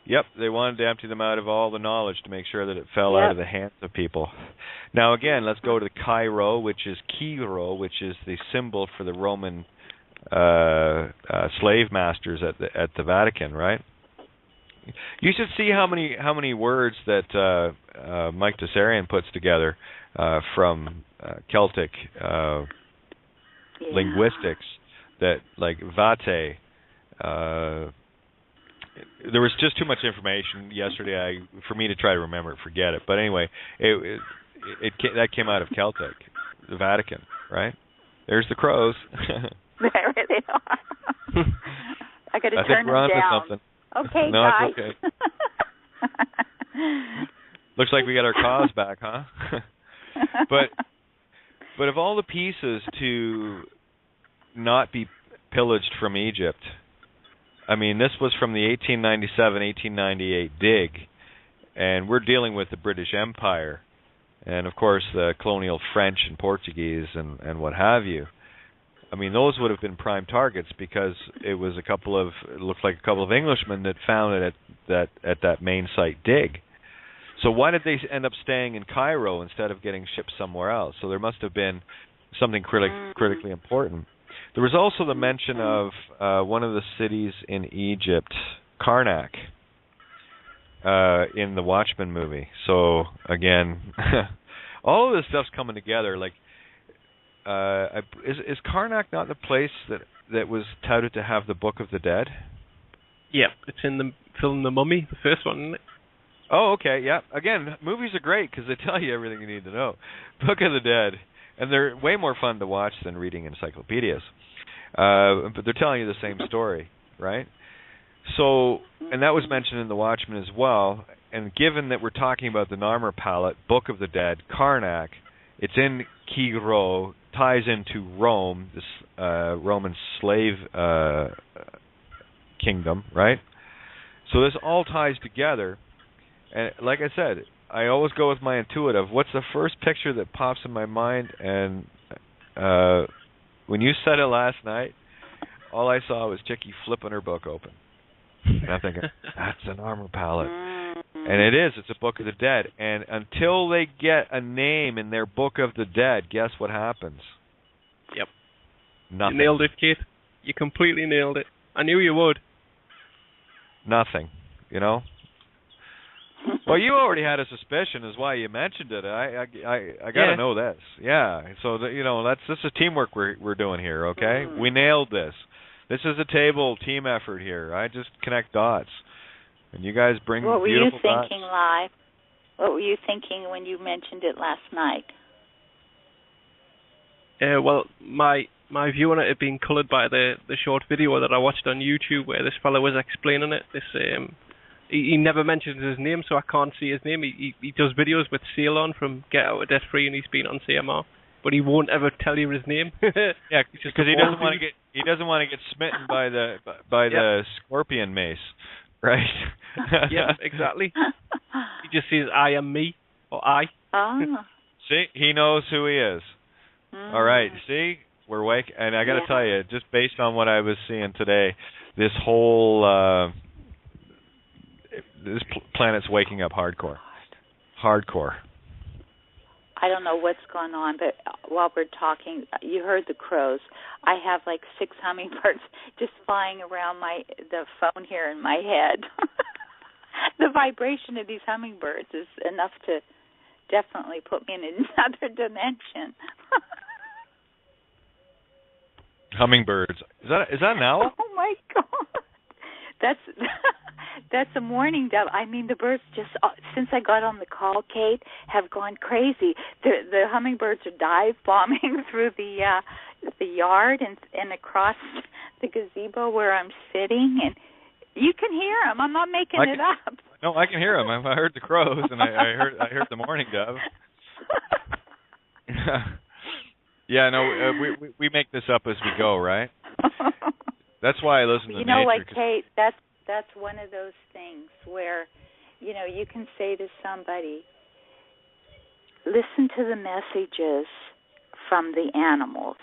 Yep, they wanted to empty them out of all the knowledge to make sure that it fell out of the hands of people. Now again, let's go to Cairo, which is the symbol for the Roman slave masters at the Vatican, right? You should see how many words that Mike Tessarian puts together from Celtic linguistics. That like vate, there was just too much information yesterday for me to try to remember it, forget it. But anyway, that came out of Celtic, the Vatican, right? There's the crows. There they are. I got to turn them we're on down. to something. Okay, no, guys. It's okay. Looks like we got our cause back, huh? But But of all the pieces to not be pillaged from Egypt, I mean, this was from the 1897-1898 dig, and we're dealing with the British Empire, and of course the colonial French and Portuguese and what have you. I mean, those would have been prime targets because it looked like a couple of Englishmen that found it at that main site dig. So why did they end up staying in Cairo instead of getting shipped somewhere else? So there must have been something critically important. There was also the mention of one of the cities in Egypt, Karnak, in the Watchmen movie. So again, all of this stuff's coming together. Like, is Karnak not the place that was touted to have the Book of the Dead? Yeah, it's in the film The Mummy, the first one, isn't it? Oh, okay, yeah. Again, movies are great because they tell you everything you need to know. Book of the Dead, and they're way more fun to watch than reading encyclopedias. But they're telling you the same story, right? So, and that was mentioned in The Watchmen as well. And given that we're talking about the Narmer palette, Book of the Dead, Karnak, it's in Cairo, ties into Rome, this Roman slave kingdom, right? So this all ties together. And like I said, I always go with my intuitive. What's the first picture that pops in my mind? And when you said it last night, all I saw was Chickie flipping her book open. And I'm thinking, that's an armor palette. And it is. It's a Book of the Dead. And until they get a name in their Book of the Dead, guess what happens? Yep. Nothing. You nailed it, Kate. You completely nailed it. I knew you would. Nothing. You know? Well, you already had a suspicion, is why you mentioned it. I got to know this. Yeah. So this is teamwork we're doing here. Okay. We nailed this. This is a team effort here. I just connect dots, and you guys bring beautiful dots. What were you thinking live? What were you thinking when you mentioned it last night? Well, my view on it had been coloured by the short video that I watched on YouTube where this fellow was explaining it. He never mentions his name, so I can't see his name. He does videos with Ceylon from Get Out of Debt Free, and he's been on CMR, but he won't ever tell you his name. Yeah, because he doesn't want to get smitten by the scorpion mace, right? Yeah, exactly. He just says I am me or I. See, he knows who he is. All right, see, we're awake, and I got to tell you, just based on what I was seeing today, this whole this planet's waking up hardcore. Hardcore. I don't know what's going on, but while we're talking, you heard the crows. I have like 6 hummingbirds just flying around the phone here in my head. The vibration of these hummingbirds is enough to definitely put me in another dimension. Hummingbirds. Is that an owl? Oh my God. That's a mourning dove. I mean, the birds just, since I got on the call, Kate, have gone crazy. The hummingbirds are dive bombing through the yard and across the gazebo where I'm sitting, and you can hear them. I'm not making it up. No, I can hear them. I heard the crows, and I heard the mourning dove. Yeah, no, we make this up as we go, right? That's why I listen to nature. You know what, Kate? That's one of those things where, you can say to somebody, listen to the messages from the animals.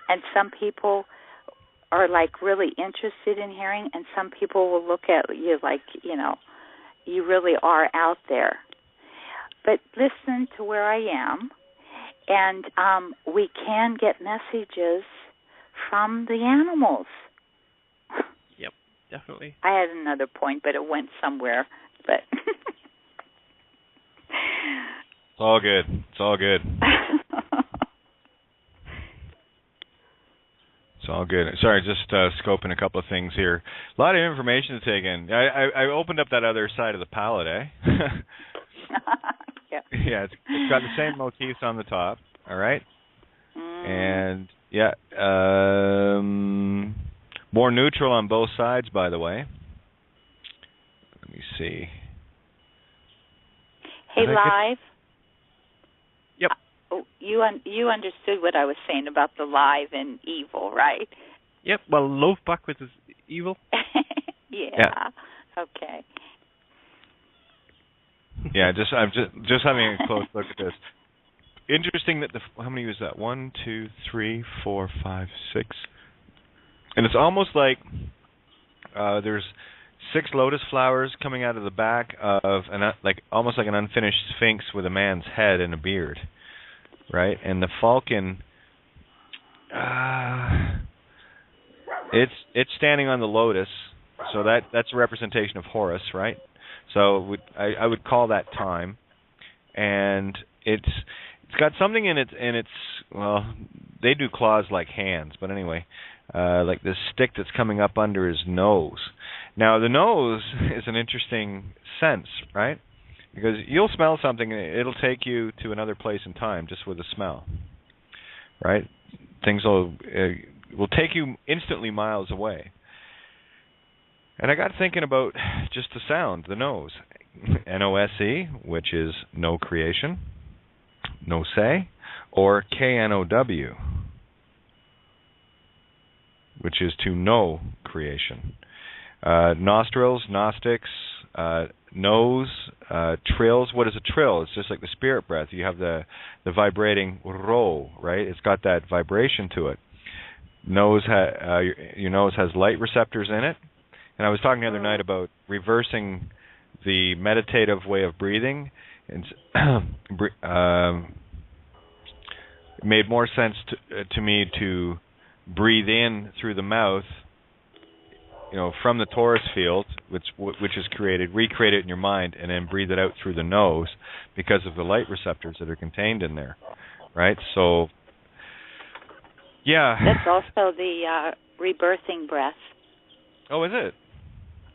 And some people are like really interested in hearing, and some people will look at you like, you really are out there. But listen to where I am, and we can get messages from the animals. Yep, definitely. I had another point, but it went somewhere. But it's all good. It's all good. It's all good. Sorry, just scoping a couple of things here. A lot of information to take in. I opened up that other side of the palette, eh? Yeah. Yeah, it's got the same motifs on the top. All right. And yeah, more neutral on both sides, by the way. Let me see. Hey, live. Yep. you understood what I was saying about the live and evil, right? Yep. Well, love backwards is evil. Yeah. Okay. Yeah, I'm just having a close look at this. Interesting that how many was that? 1, 2, 3, 4, 5, 6, and it's almost like there's 6 lotus flowers coming out of the back of almost like an unfinished sphinx with a man's head and a beard, right? And the falcon, it's standing on the lotus, so that's a representation of Horus, right? So I would call that time, and it's got something in its well, they do claws like hands, but anyway, like this stick that's coming up under his nose. Now the nose is an interesting sense, right? Because you'll smell something and it'll take you to another place in time just with a smell, right? Things will take you instantly miles away. And I got thinking about just the sound, the nose. N-O-S-E, which is no creation, no say, or K-N-O-W, which is to know creation. Nostrils, Gnostics, nose, trills. What is a trill? It's just like the spirit breath. You have the vibrating ro, right? It's got that vibration to it. Your nose has light receptors in it. And I was talking the other night about reversing the meditative way of breathing. And it made more sense to me to breathe in through the mouth, from the torus field, which is recreate it in your mind, and then breathe it out through the nose because of the light receptors that are contained in there, right? So, yeah. That's also the rebirthing breath. Oh, is it?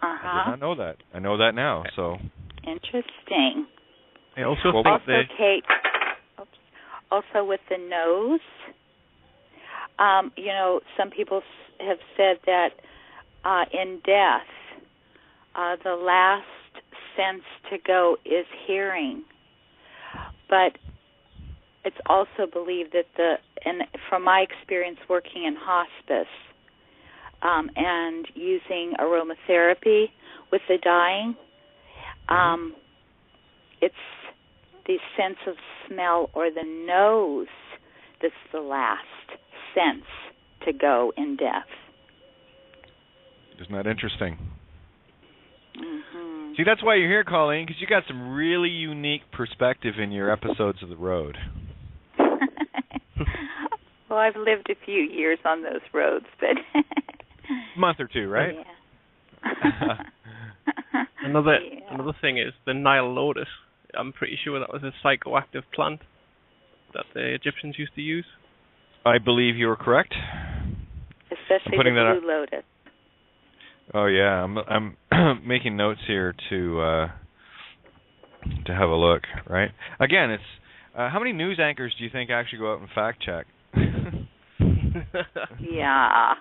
I did not know that. I know that now. So interesting. I also think Kate. Also with the nose, some people have said that in death, the last sense to go is hearing. But it's also believed that and from my experience working in hospice, and using aromatherapy with the dying, it's the sense of smell or the nose that's the last sense to go in death. Isn't that interesting? Mm-hmm. See, that's why you're here, Colleen, because you got some really unique perspective in your episodes of The Road. Well, I've lived a few years on those roads, but... month or two, right? Yeah. Another thing is the Nile lotus. I'm pretty sure that was a psychoactive plant that the Egyptians used to use. I believe you are correct. Especially the blue lotus. Oh yeah, I'm making notes here to have a look. Right. Again, it's how many news anchors do you think actually go out and fact check? Yeah.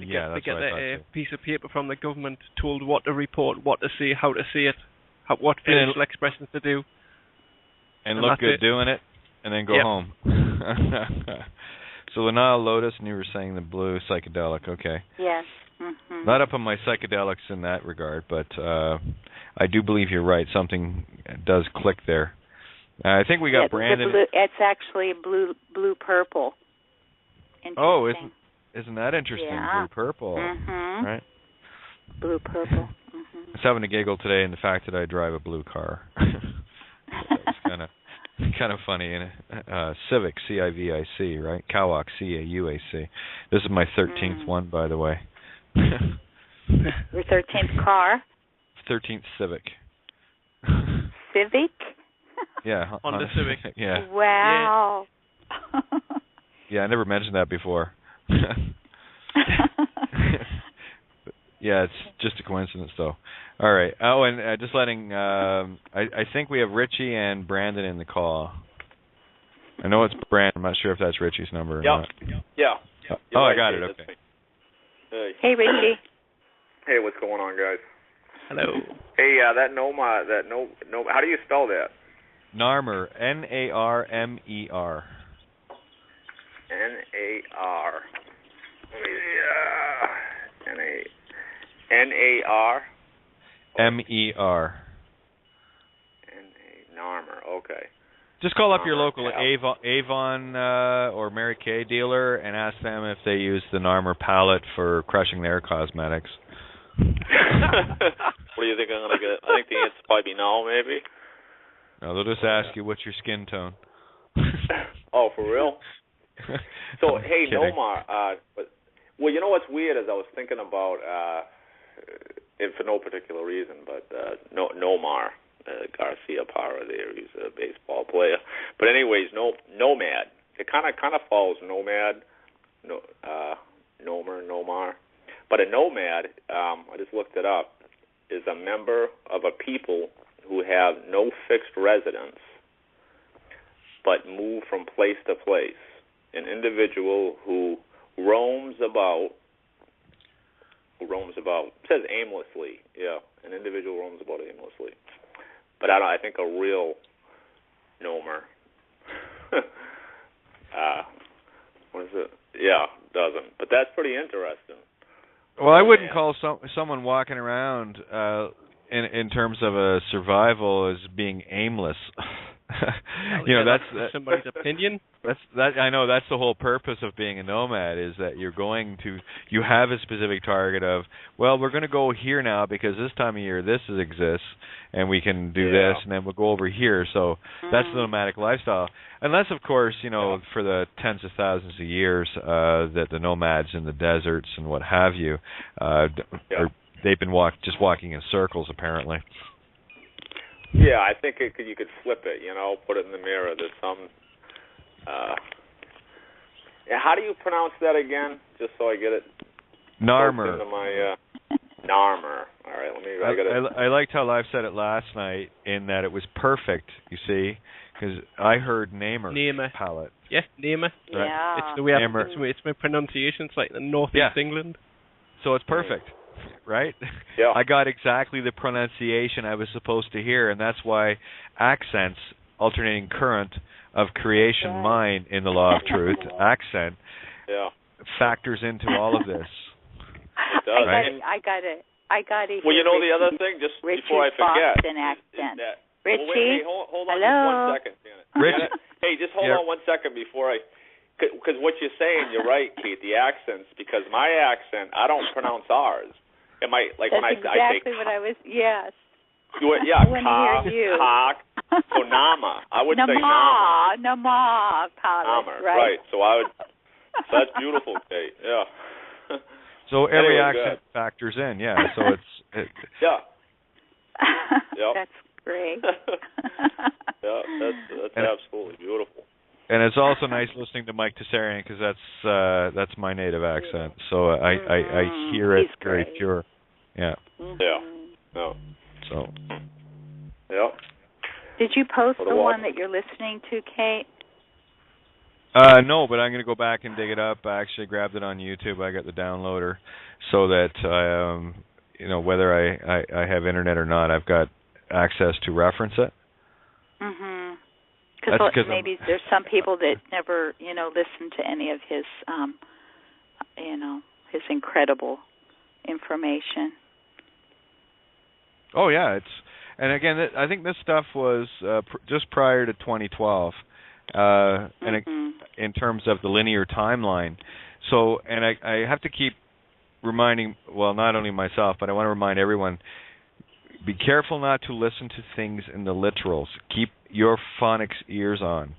Yeah, that's they get what I thought a too. piece of paper from the government told what to report, what to say, how to say it, what facial expressions to do. And look good doing it, and then go home. So the Nile lotus, and you were saying the blue psychedelic, okay. Yes. Mm-hmm. Not up on my psychedelics in that regard, but I do believe you're right. Something does click there. I think we got Brandon. It's actually blue-purple. Oh, isn't that interesting? Yeah. Blue-purple. Mm-hmm. Right? Blue-purple. Mm-hmm. I was having a giggle today in the fact that I drive a blue car. It's kind of funny. And Civic, C-I-V-I-C, right? Kawak, C-A-U-A-C. This is my 13th one, by the way. Your 13th car? 13th Civic. Civic? Yeah. Honda Civic. Yeah. Wow. Yeah, I never mentioned that before. Yeah, it's just a coincidence, though. All right. Oh, and just letting, I think we have Richie and Brandon in the call. I know it's Brandon. I'm not sure if that's Richie's number or not. Yeah. Oh, I got it. Okay. Hey, Richie. Hey, what's going on, guys? Hello. Hey, that Noma, how do you spell that? Narmer, Narmer. N-A-R. N-A-R? M-E-R. Narmer, okay. Just call up your Narmer, local Avon or Mary Kay dealer and ask them if they use the Narmer palette for crushing their cosmetics. What do you think I'm going to get? I think the answer probably be no, maybe. No, they'll just ask you, what's your skin tone? Oh, for real? So, hey, Kidding. Nomar, well, you know what's weird is I was thinking about, and for no particular reason, but Nomar Garcia Parra there, he's a baseball player. But anyways, Nomad. It kind of follows Nomad, Nomar. But a nomad, I just looked it up, is a member of a people who have no fixed residence but move from place to place. An individual who roams about, it says aimlessly, yeah. An individual roams about aimlessly. But I think a real Nomer, what is it? Yeah, doesn't. But that's pretty interesting. Well, I wouldn't call someone walking around in terms of a survival as being aimless. That's somebody's opinion. I know that's the whole purpose of being a nomad, is that you have a specific target of, well, we're going to go here now because this time of year this exists and we can do this, and then we'll go over here. So that's the nomadic lifestyle. Unless, of course, for the tens of thousands of years that the nomads in the deserts and what have you, they've been just walking in circles apparently. Yeah, I think you could flip it, put it in the mirror. There's some... how do you pronounce that again, just so I get it? Narmer. Narmer. All right, I liked how Live said it last night in that it was perfect, you see, because I heard Narmer palette. Yeah, Narmer. Right. Yeah. It's the way it's my pronunciation. It's like the Northeast England. So it's perfect. Right? Yeah. I got exactly the pronunciation I was supposed to hear, and that's why accents, alternating current of creation mind in the law of truth, accent, factors into all of this. It does. I got it. Well, the other thing, just Richie's before I forget, Boston accent. Richie, wait, hold on hello? just 1 second. Richie, hey, just hold on 1 second before because what you're saying, you're right, Keith. The accents, because my accent, I don't pronounce ours. Am I like That's when I exactly say what I was? Yes. Yeah, I want to hear you. cock. So Nama, I would say Nama. Nama, right? So I would. So that's beautiful, Kate. Yeah. So every accent factors in, So it's. Yeah. Yep. That's great. Yeah, that's absolutely beautiful. And it's also nice listening to Mike Tessarian because that's my native accent. So I hear it very pure. Yeah. Yeah. No. So. Yeah. Did you post the one that you're listening to, Kate? No, but I'm going to go back and dig it up. I actually grabbed it on YouTube. I got the downloader so that whether I have internet or not, I've got access to reference it. Mhm. Because maybe there's some people that never, listen to any of his, his incredible information. Oh yeah, and again, I think this stuff was just prior to 2012, and in terms of the linear timeline. So, and I have to keep reminding, well, not only myself, but I want to remind everyone. Be careful not to listen to things in the literals. Keep your phonics ears on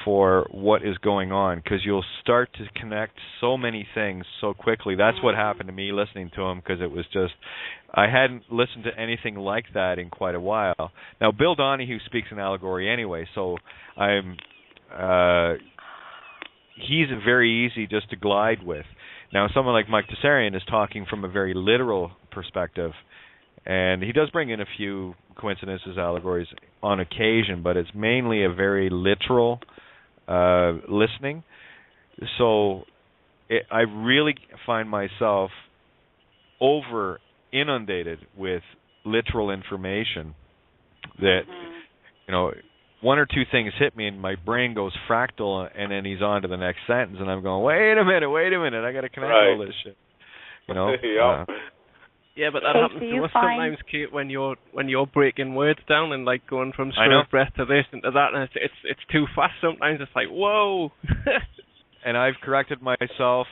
for what is going on, because you'll start to connect so many things so quickly. That's what happened to me listening to him, because it was just, I hadn't listened to anything like that in quite a while. Now, Bill Donahue speaks in allegory anyway, so he's very easy just to glide with. Now, someone like Mike Tessarian is talking from a very literal perspective. And he does bring in a few coincidences, allegories on occasion, but it's mainly a very literal listening. So I really find myself over inundated with literal information that, one or two things hit me, and my brain goes fractal, and then he's on to the next sentence, and I'm going, wait a minute, I got to connect all this shit. You know? Yeah, but that happens to us sometimes, Kate, when you're breaking words down and like going from spirit breath to this and to that, and it's too fast sometimes. It's like, whoa. And I've corrected myself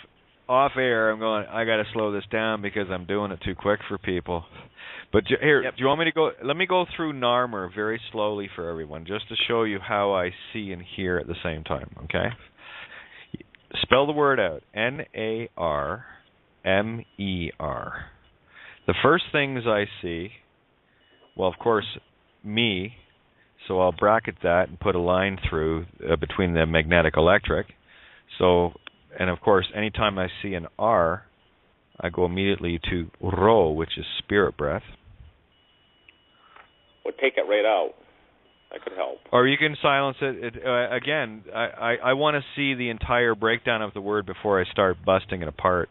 off air. I'm going, I got to slow this down because I'm doing it too quick for people. But here, do you want me to go? Let me go through Narmer very slowly for everyone, just to show you how I see and hear at the same time, okay? Spell the word out, Narmer. The first things I see, well, of course, me, so I'll bracket that and put a line through between the magnetic electric. So, and of course, anytime I see an R, I go immediately to Ro, which is spirit breath. Well, take it right out. That could help. Or you can silence it. Again, I want to see the entire breakdown of the word before I start busting it apart.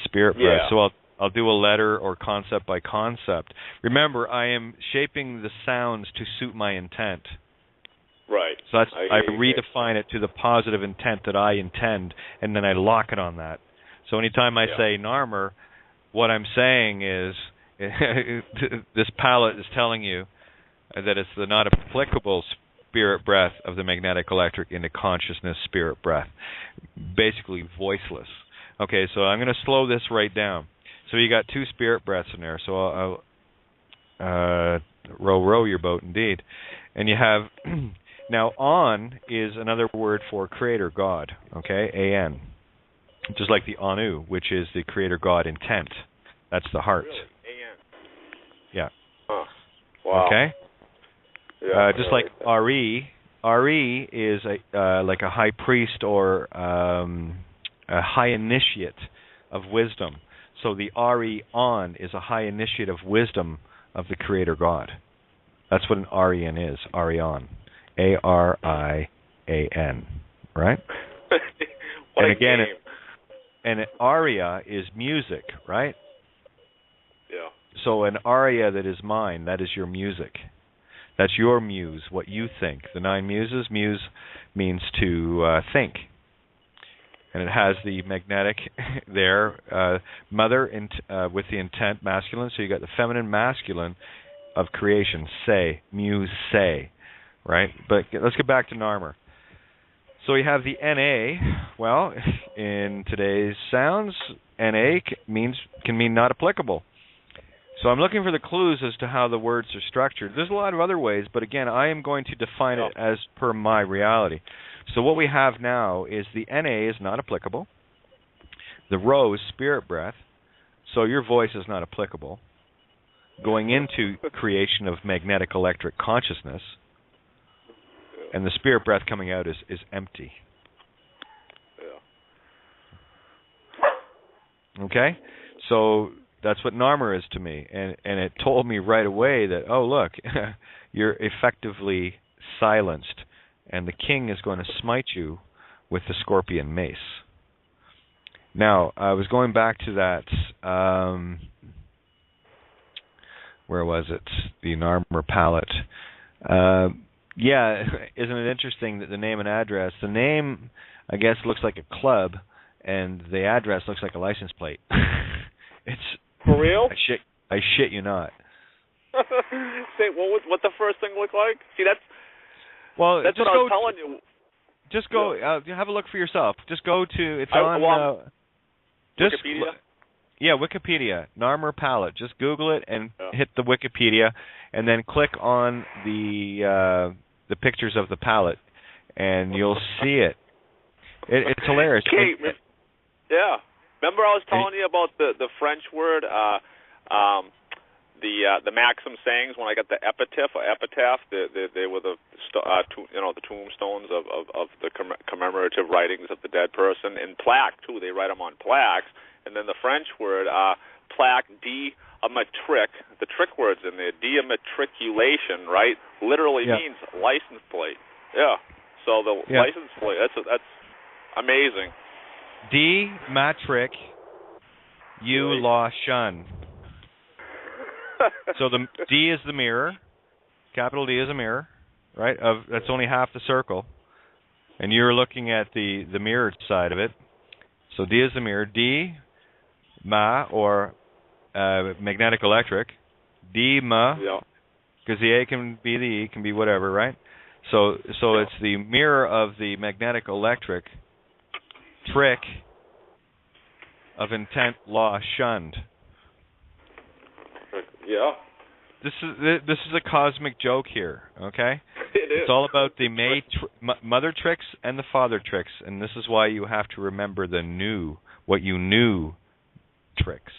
Spirit breath. So I'll do a letter or concept by concept. Remember, I am shaping the sounds to suit my intent. Right. So that's, I redefine it to the positive intent that I intend, and then I lock it on that. So anytime I say Narmer, what I'm saying is this palette is telling you that it's the not applicable spirit breath of the magnetic electric into consciousness spirit breath, basically voiceless. Okay, so I'm going to slow this right down. So you got two spirit breaths in there. So I'll row your boat, indeed. And you have now on is another word for creator God. Okay, A-N. Just like the Anu, which is the creator God intent. That's the heart. Really? A-N. Yeah. Huh. Wow. Okay. Yeah, just like Ari. Ari is like a high priest or a high initiate of wisdom. So the Ari-on is a high initiate of wisdom of the Creator God. That's what an Aryan is, Ari-on. A-R-I-A-N, right? And again, an aria is music, right? Yeah. So an aria that is mine, that is your music. That's your muse, what you think. The 9 muses, muse means to think. And it has the magnetic there, mother with the intent, masculine. So you got the feminine, masculine of creation, say, muse, say, right? But let's get back to Narmer. So you have the NA. Well, in today's sounds, NA can mean not applicable. So I'm looking for the clues as to how the words are structured. There's a lot of other ways, but again, I am going to define it as per my reality. So what we have now is the NA is not applicable. The Rho is spirit breath, so your voice is not applicable. Going into creation of magnetic electric consciousness, and the spirit breath coming out is empty. Yeah. Okay? So that's what Narmer is to me. And it told me right away that, oh, look, you're effectively silenced, and the king is going to smite you with the scorpion mace. Now, I was going back to that, where was it? The Narmer palette. Yeah, isn't it interesting that the name and address, the name, I guess, looks like a club, and the address looks like a license plate. It's for real? I shit you not. Say, what the first thing look like? See, that's what I was telling you. Just go, have a look for yourself. Just go to, it's on... Wikipedia? Yeah, Wikipedia, Narmer palette. Just Google it and hit the Wikipedia, and then click on the pictures of the palette, and you'll see it. It's hilarious. Kate, yeah. Remember I was telling you about the French word, the maxim sayings when I got the epitaph. They were the tombstones of the commemorative writings of the dead person, and plaque too. They write them on plaques. And then the French word, plaque, diametric, the trick words in there, diametriculation, right, literally means license plate. Yeah. So the license plate, that's amazing. Dimatric, ulation. So the D is the mirror, capital D is a mirror, right? That's only half the circle, and you're looking at the mirrored side of it. So D is the mirror. D, ma, or magnetic electric. D, ma, because the A can be the E, can be whatever, right? So it's the mirror of the magnetic electric trick of intent, law, shunned. Yeah. This is a cosmic joke here, okay? It is. It's all about the mother tricks and the father tricks, and this is why you have to remember what you knew tricks.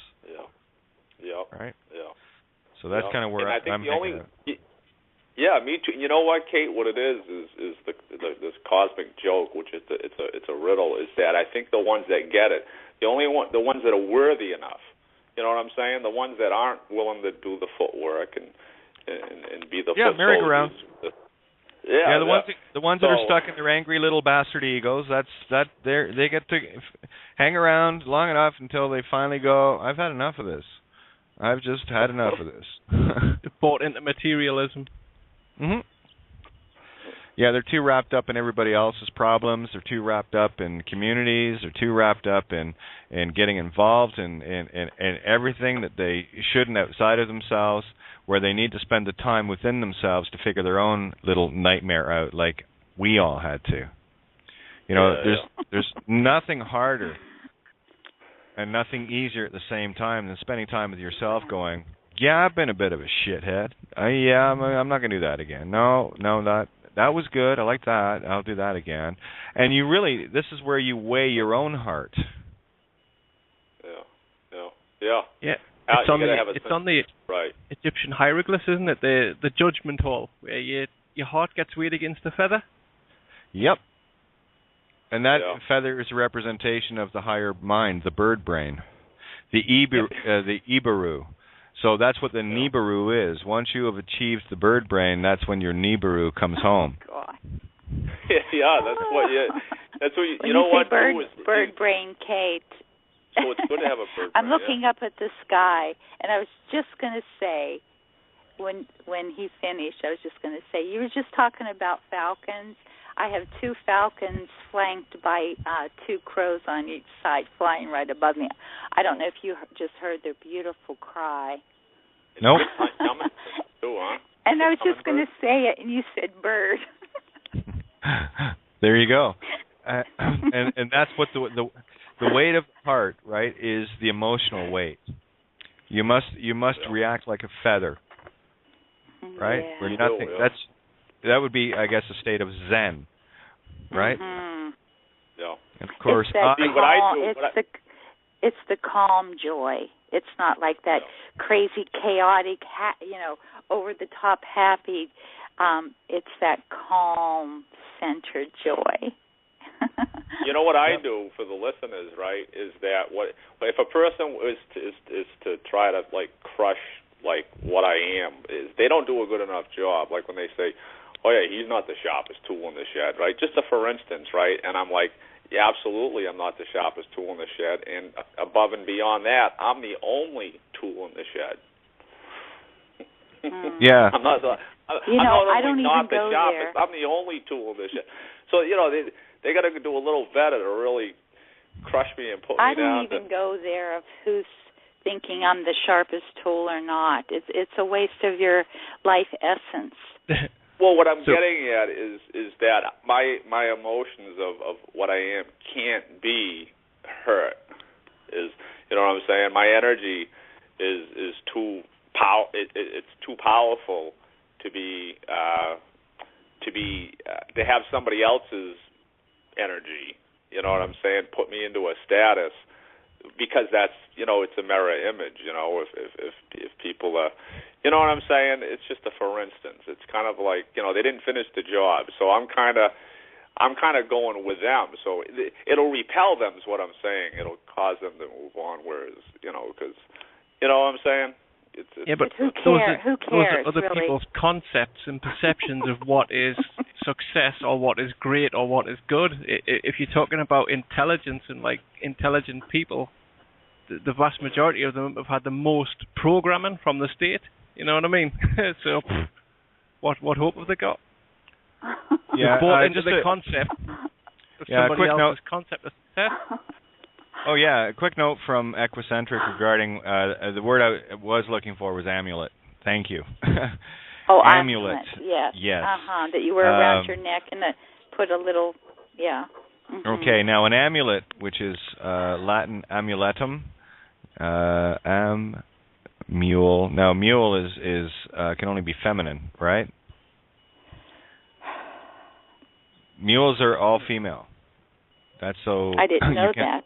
Yeah. Right? Yeah. So that's kind of where I think I'm hanging out. Yeah, me too. You know what, Kate? What it is this cosmic joke, which is it's a riddle, is that I think the ones that get it, the ones that are worthy enough. You know what I'm saying? The ones that aren't willing to do the footwork and be the foot merry-go-round. The ones that are stuck in their angry little bastard egos. They get to hang around long enough until they finally go, I've had enough of this. I've just had enough of this. Bought into materialism. Mm-hmm. Yeah, they're too wrapped up in everybody else's problems. They're too wrapped up in communities. They're too wrapped up in getting involved in everything that they shouldn't outside of themselves, where they need to spend the time within themselves to figure their own little nightmare out, like we all had to. You know, there's nothing harder and nothing easier at the same time than spending time with yourself going, yeah, I've been a bit of a shithead. I'm not going to do that again. No, that was good. I like that. I'll do that again. And this is where you weigh your own heart. Yeah. It's on the Egyptian hieroglyphs, isn't it? The judgment hall, where your heart gets weighed against the feather. Yep. And that feather is a representation of the higher mind, the bird brain, the Ibaru. So that's what the Nibiru is. Once you have achieved the bird brain, that's when your Nibiru comes home. God. That's what you know what? Bird brain, Kate. So it's good to have a bird brain. I'm looking up at the sky, and I was just going to say, when he finished, I was just going to say, you were just talking about falcons. I have 2 falcons flanked by 2 crows on each side flying right above me. I don't know if you just heard their beautiful cry. Nope. And I was just going to say it, and you said bird. There you go. And that's what the weight of the heart, right, is the emotional weight. You must react like a feather, right? Yeah. Where you're not that would be, I guess, a state of Zen, right? Mm-hmm. Yeah. And of course, it's the calm joy. It's not like that crazy, chaotic, over the top happy. It's that calm, centered joy. You know what I do for the listeners, right? Is that if a person is to try to crush what I am, is they don't do a good enough job. Like when they say, "Oh yeah, he's not the sharpest tool in the shed," right? Just for instance, right? And I'm like, yeah, absolutely, I'm not the sharpest tool in the shed, and above and beyond that, I'm the only tool in the shed. Yeah. I'm not. I don't even go there. I'm the only tool in the shed. So they got to do a little better to really crush me and put me down. I don't even go there of who's thinking I'm the sharpest tool or not. It's a waste of your life essence. Well, what I'm getting at is that my emotions of what I am can't be hurt. You know what I'm saying? My energy is too it's too powerful to have somebody else's energy. You know what I'm saying? Put me into a status, because that's it's a mirror image. If people you know what I'm saying? It's just for instance. It's kind of like they didn't finish the job, so I'm kind of going with them. So it'll repel them, is what I'm saying. It'll cause them to move on. Whereas because you know what I'm saying? But who cares? Those are other really? people's concepts and perceptions of what is success or what is great or what is good. If you're talking about intelligence and intelligent people, the vast majority of them have had the most programming from the state. You know what I mean? So, what hope have they got? Yeah, bought into the concept of somebody else's concept of success. Oh, yeah, a quick note from Equicentric regarding the word I was looking for was amulet. Thank you. Amulet. Yes. Yes. That you wear around your neck and put a little, yeah. Mm-hmm. Okay, now an amulet, which is Latin amuletum, mule. Now, mule is can only be feminine, right? Mules are all female. That's so. I didn't know that.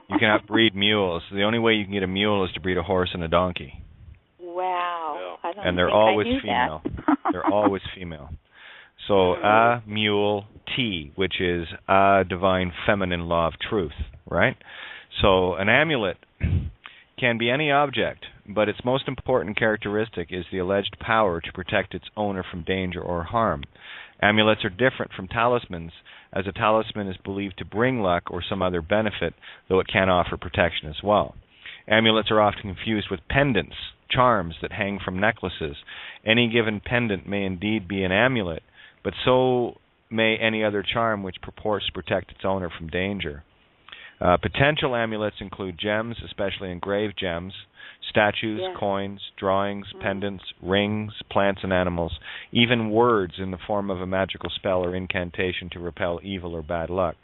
You cannot breed mules. The only way you can get a mule is to breed a horse and a donkey. Wow. And they're always female. They're always female. So a mule T, which is a divine feminine law of truth, right? So an amulet can be any object, but its most important characteristic is the alleged power to protect its owner from danger or harm. Amulets are different from talismans, as a talisman is believed to bring luck or some other benefit, though it can offer protection as well. Amulets are often confused with pendants, charms that hang from necklaces. Any given pendant may indeed be an amulet, but so may any other charm which purports to protect its owner from danger. Potential amulets include gems, especially engraved gems, statues, coins, drawings, pendants, rings, plants and animals, even words in the form of a magical spell or incantation to repel evil or bad luck.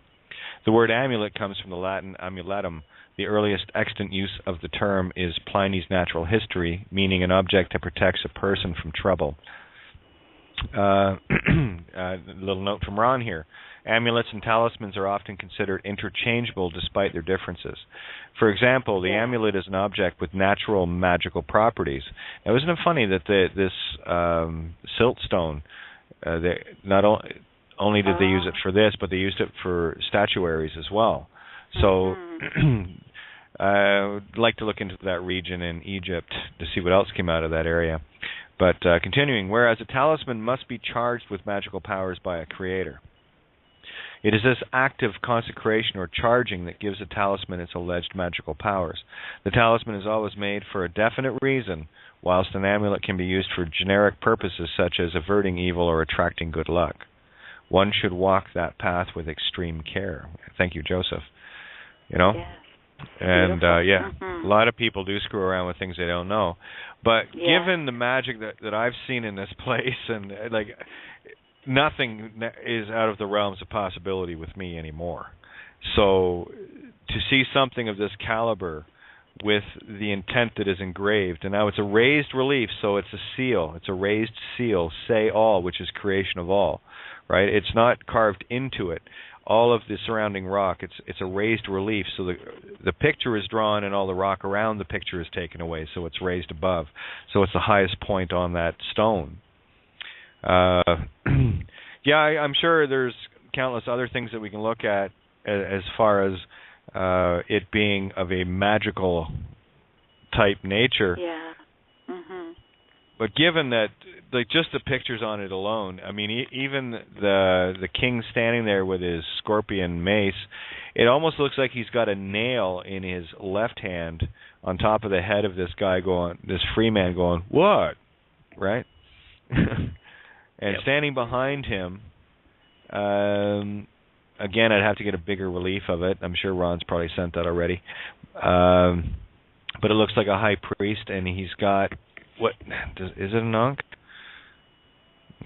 The word amulet comes from the Latin amuletum. The earliest extant use of the term is Pliny's Natural History, meaning an object that protects a person from trouble. A little note from Ron here. Amulets and talismans are often considered interchangeable despite their differences. For example, the amulet is an object with natural magical properties. Now, isn't it funny that this siltstone, not only did they use it for this, but they used it for statuaries as well. So I'd like to look into that region in Egypt to see what else came out of that area. But continuing, whereas a talisman must be charged with magical powers by a creator. It is this active consecration or charging that gives a talisman its alleged magical powers. The talisman is always made for a definite reason, whilst an amulet can be used for generic purposes such as averting evil or attracting good luck. One should walk that path with extreme care. Thank you, Joseph. You know? Yes. And, a lot of people do screw around with things they don't know. But given the magic that I've seen in this place, and, like, nothing is out of the realms of possibility with me anymore. So to see something of this caliber with the intent that is engraved, and now it's a raised relief, so it's a seal. It's a raised seal, say all, which is creation of all, right? It's not carved into it. All of the surrounding rock, it's a raised relief, so the picture is drawn and all the rock around the picture is taken away, so it's raised above. So it's the highest point on that stone. I'm sure there's countless other things that we can look at as far as it being of a magical type nature. Yeah. Mm-hmm. But given that, like, just the pictures on it alone, I mean, even the king standing there with his scorpion mace, it almost looks like he's got a nail in his left hand on top of the head of this guy this free man going, what? Right? And standing behind him, again, I'd have to get a bigger relief of it. I'm sure Ron's probably sent that already. But it looks like a high priest, and he's got, is it an ankh?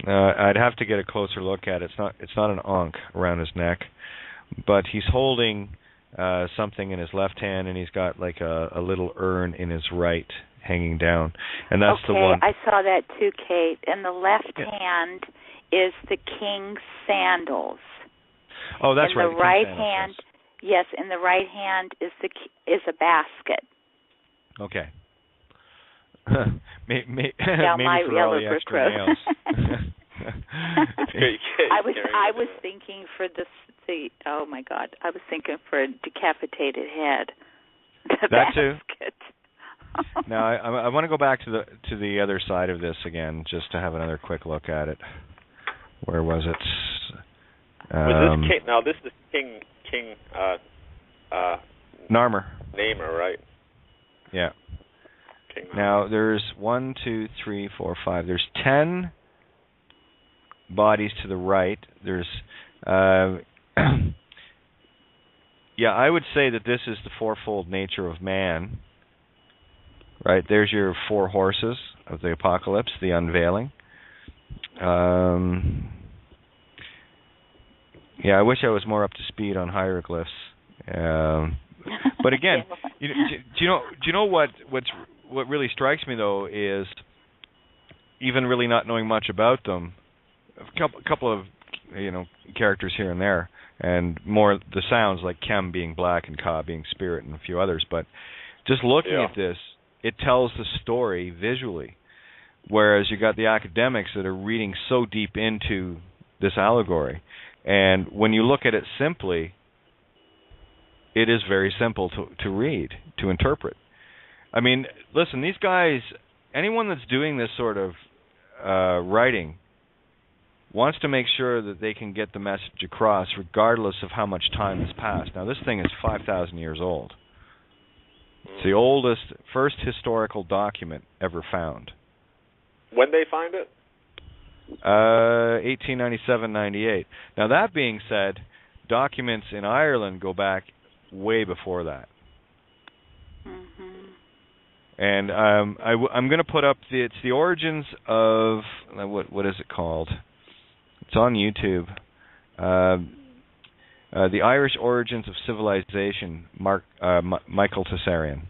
I'd have to get a closer look at it. It's not an ankh around his neck, but he's holding something in his left hand, and he's got like a little urn in his right, hanging down, and that's the one. I saw that too, Kate. And the left hand is the king's sandals. Oh, that's right. And the right hand, yes, and the right hand is a basket. Okay. maybe my for all the extra nails. I was thinking for oh my God, I was thinking for a decapitated head. That too. Now I want to go back to the other side of this again, just to have another quick look at it. Where was it? Was this King? Now this is King Narmer. Narmer, right? Yeah. King now there's 1, 2, 3, 4, 5. There's 10 bodies to the right. There's, yeah, I would say that this is the fourfold nature of man. Right, there's your 4 horses of the apocalypse, the unveiling. Yeah, I wish I was more up to speed on hieroglyphs. But again, do you know what really strikes me though is, even really not knowing much about them, a couple of characters here and there, and more the sounds like Kem being black and Ka being spirit and a few others. But just looking at this, it tells the story visually, whereas you got the academics that are reading so deep into this allegory. And when you look at it simply, it is very simple to read, to interpret. I mean, listen, these guys, anyone that's doing this sort of writing wants to make sure that they can get the message across regardless of how much time has passed. Now, this thing is 5,000 years old. It's the oldest, first historical document ever found. When they find it? 1897-98. Now, that being said, documents in Ireland go back way before that. Mm-hmm. And I'm going to put up it's the origins of what is it called? It's on YouTube. The Irish Origins of Civilization, Michael Tessarian.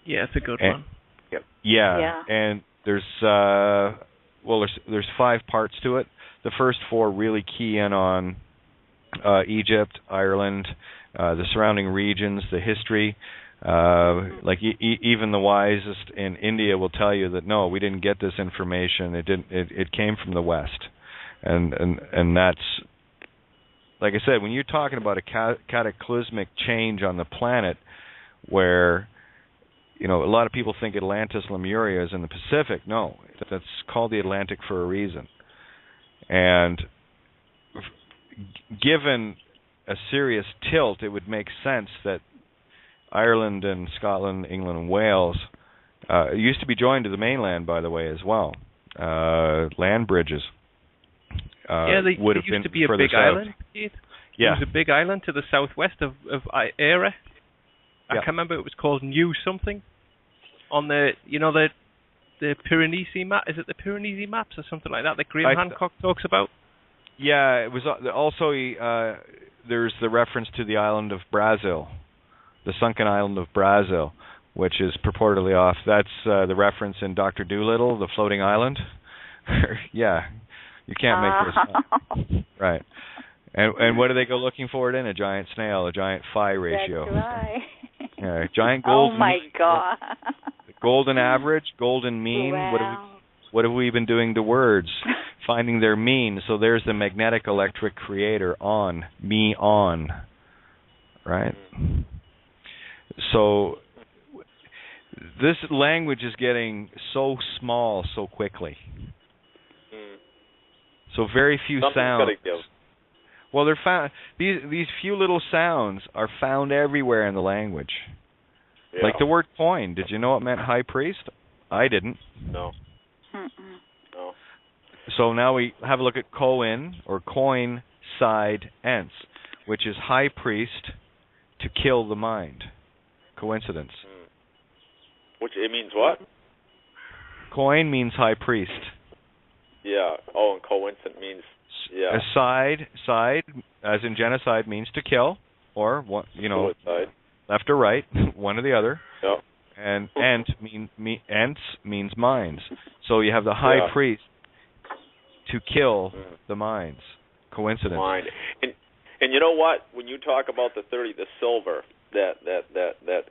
Yeah, it's a good one. Yep. Yeah, and there's 5 parts to it. The first 4 really key in on Egypt, Ireland, the surrounding regions, the history. Like even the wisest in India will tell you that no, we didn't get this information. It came from the West, and that's, like I said, when you're talking about a cataclysmic change on the planet, where a lot of people think Atlantis, Lemuria is in the Pacific. No, that's called the Atlantic for a reason. And given a serious tilt, it would make sense that Ireland and Scotland, England and Wales used to be joined to the mainland, by the way, as well. Land bridges. They would have used been to be a further big south. island. Yeah. There was a big island to the southwest of Eire. I Yeah. can't remember. It was called New something. On the the Pyrenees map. Is it the Pyrenees maps or something like that that Graham Hancock talks about? Yeah, it was also there's the reference to the island of Brazil, the sunken island of Brazil, which is purportedly off. That's the reference in Dr. Dolittle, the floating island. Yeah, you can't make this up. Right. And what do they go looking for it in? A giant snail, a giant phi ratio. That's right. Yeah, giant golden. Oh my God. Golden average, golden mean. Wow. What have we been doing to words? Finding their mean. So there's the magnetic electric creator on, me on. Right? So this language is getting so small so quickly. So very few sounds. Well, they're found. These few little sounds are found everywhere in the language. Yeah. Like the word coin. Did you know it meant high priest? I didn't. No. No. So now we have a look at coin or coin side ents, which is high priest to kill the mind. Coincidence. Which it means what? Coin means high priest. Yeah. Oh, and coincident means a side, as in genocide, means to kill, or left or right, one or the other. Yep. And ents means minds. So you have the high priest to kill the minds. Coincidence. Mind. And you know what? When you talk about the silver, that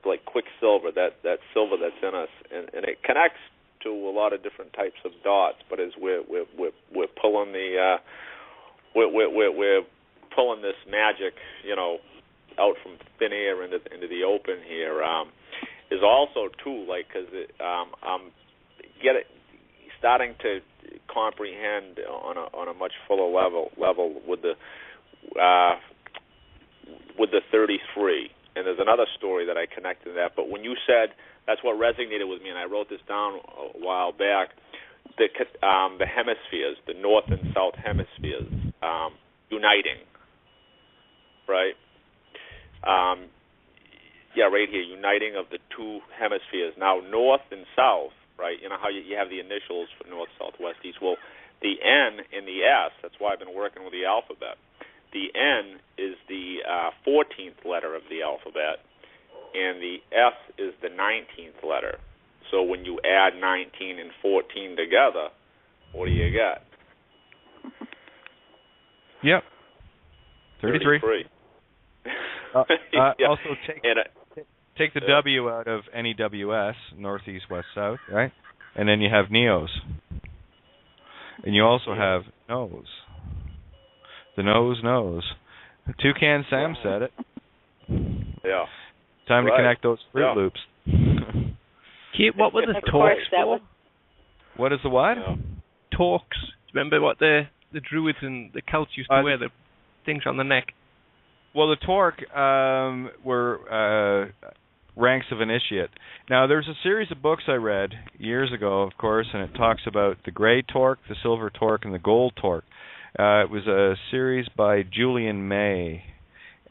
like quicksilver, that silver that's in us, and it connects to a lot of different types of dots. But as we're pulling we're pulling this magic, out from thin air into the open here, is also too like because I'm starting to comprehend on a much fuller level with the 33. And there's another story that I connected to that. But when you said, that's what resonated with me, and I wrote this down a while back, the hemispheres, the north and south hemispheres, uniting, right? Right here, uniting of the two hemispheres. Now, north and south, right? You know how you have the initials for north, south, west, east. Well, the N and the S, that's why I've been working with the alphabet. The N is the 14th letter of the alphabet, and the S is the 19th letter. So when you add 19 and 14 together, what do you get? Yep. 33. Also take the W out of NEWS, north, east, west, south, right? And then you have NEOS. And you also have nose. The nose knows. Toucan Sam said it. Yeah. Time to connect those Fruit Loops. Kate, what were the talks for? What is the what? Yeah. Talks. Remember what the Druids and the Celts used to wear, the things on the neck? Well, the Torque were ranks of initiate. Now, there's a series of books I read years ago, of course, and it talks about the gray Torque, the silver Torque, and the gold Torque. It was a series by Julian May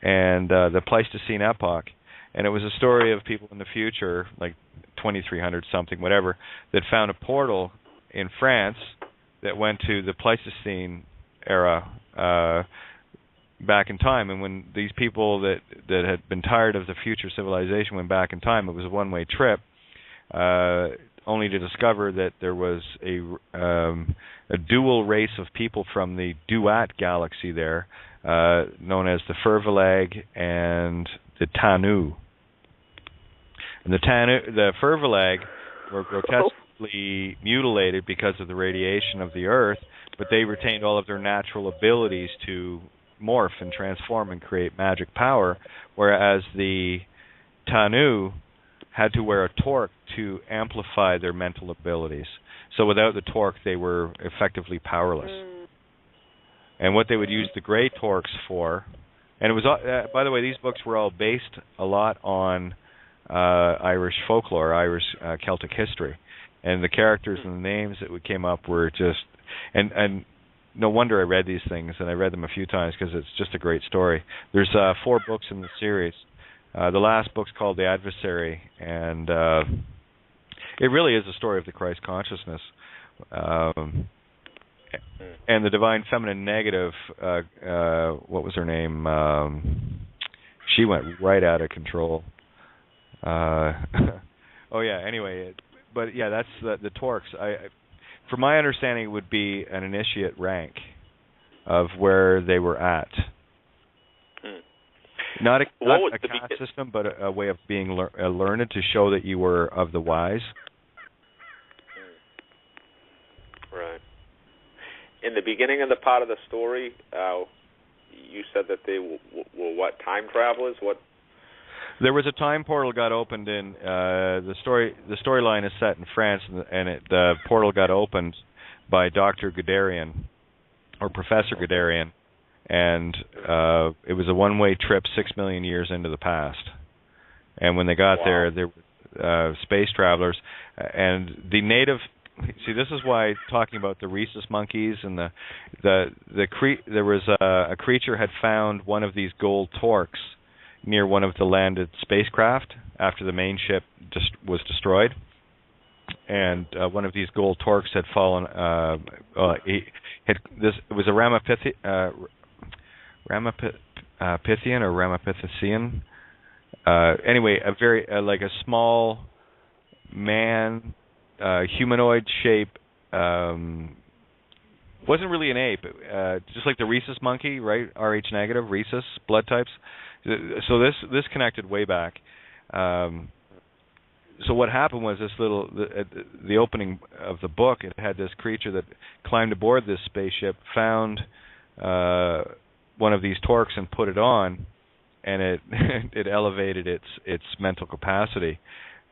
and the Pleistocene Epoch, and it was a story of people in the future, like 2300 something, whatever, that found a portal in France that went to the Pleistocene era back in time. And when these people that had been tired of the future civilization went back in time, it was a one-way trip, only to discover that there was a dual race of people from the Duat galaxy there, known as the Furvalag and the Tanu. And the Furvalag were grotesquely mutilated because of the radiation of the Earth, but they retained all of their natural abilities to morph and transform and create magic power, whereas the Tanu had to wear a torque to amplify their mental abilities. So without the torque, they were effectively powerless. And what they would use the gray torques for, and it was, by the way, these books were all based a lot on Irish folklore, Irish Celtic history, and the characters and the names that came up were just, and no wonder I read these things, and I read them a few times because it's just a great story. There's 4 books in the series. The last book's called The Adversary, and it really is a story of the Christ consciousness. And the divine feminine negative, what was her name? She went right out of control. Anyway, but yeah, that's the Torques. From my understanding, it would be an initiate rank of where they were at. Not a caste system, but a way of being learned to show that you were of the wise. Right. In the beginning of the part of the story, you said that they were what, time travelers? What? There was a time portal got opened in the story. The storyline is set in France, and the portal got opened by Dr. Guderian or Professor Guderian, and it was a one-way trip 6 million years into the past. And when they got there were space travelers, and the native. See, this is why talking about the rhesus monkeys and there was a creature had found one of these gold torques near one of the landed spacecraft after the main ship was destroyed, and one of these gold torques had fallen. It was a Ramapithian or Ramapithecian. Anyway, a very like a small man. Humanoid shape, wasn't really an ape, just like the rhesus monkey, right? Rh negative, rhesus blood types. So this connected way back. So what happened was the opening of the book, it had this creature that climbed aboard this spaceship, found one of these torques and put it on, and it elevated its mental capacity,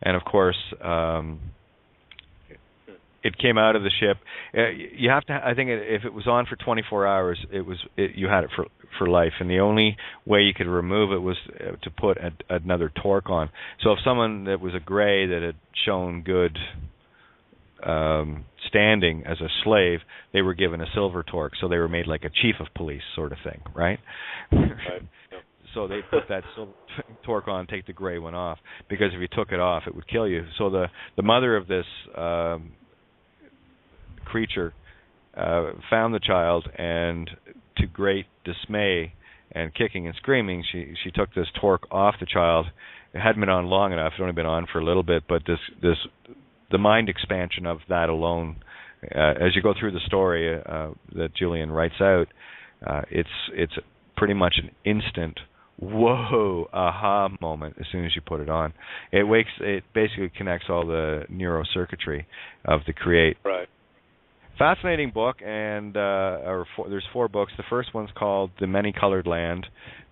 and of course. It came out of the ship. You have to. I think if it was on for 24 hours, you had it for life, and the only way you could remove it was to put another torque on. So if someone that was a gray that had shown good standing as a slave, they were given a silver torque, so they were made like a chief of police sort of thing, right? Right. Yep. So they put that silver torque on, take the gray one off, because if you took it off, it would kill you. So the mother of this creature found the child, and to great dismay and kicking and screaming, she took this torque off the child. It hadn't been on long enough; it had only been on for a little bit, but the mind expansion of that alone, as you go through the story that Julian writes out, it's pretty much an instant whoa aha moment as soon as you put it on. It basically connects all the neurocircuitry of the create. Right. Fascinating book, and there's 4 books. The first one's called The Many-Colored Land,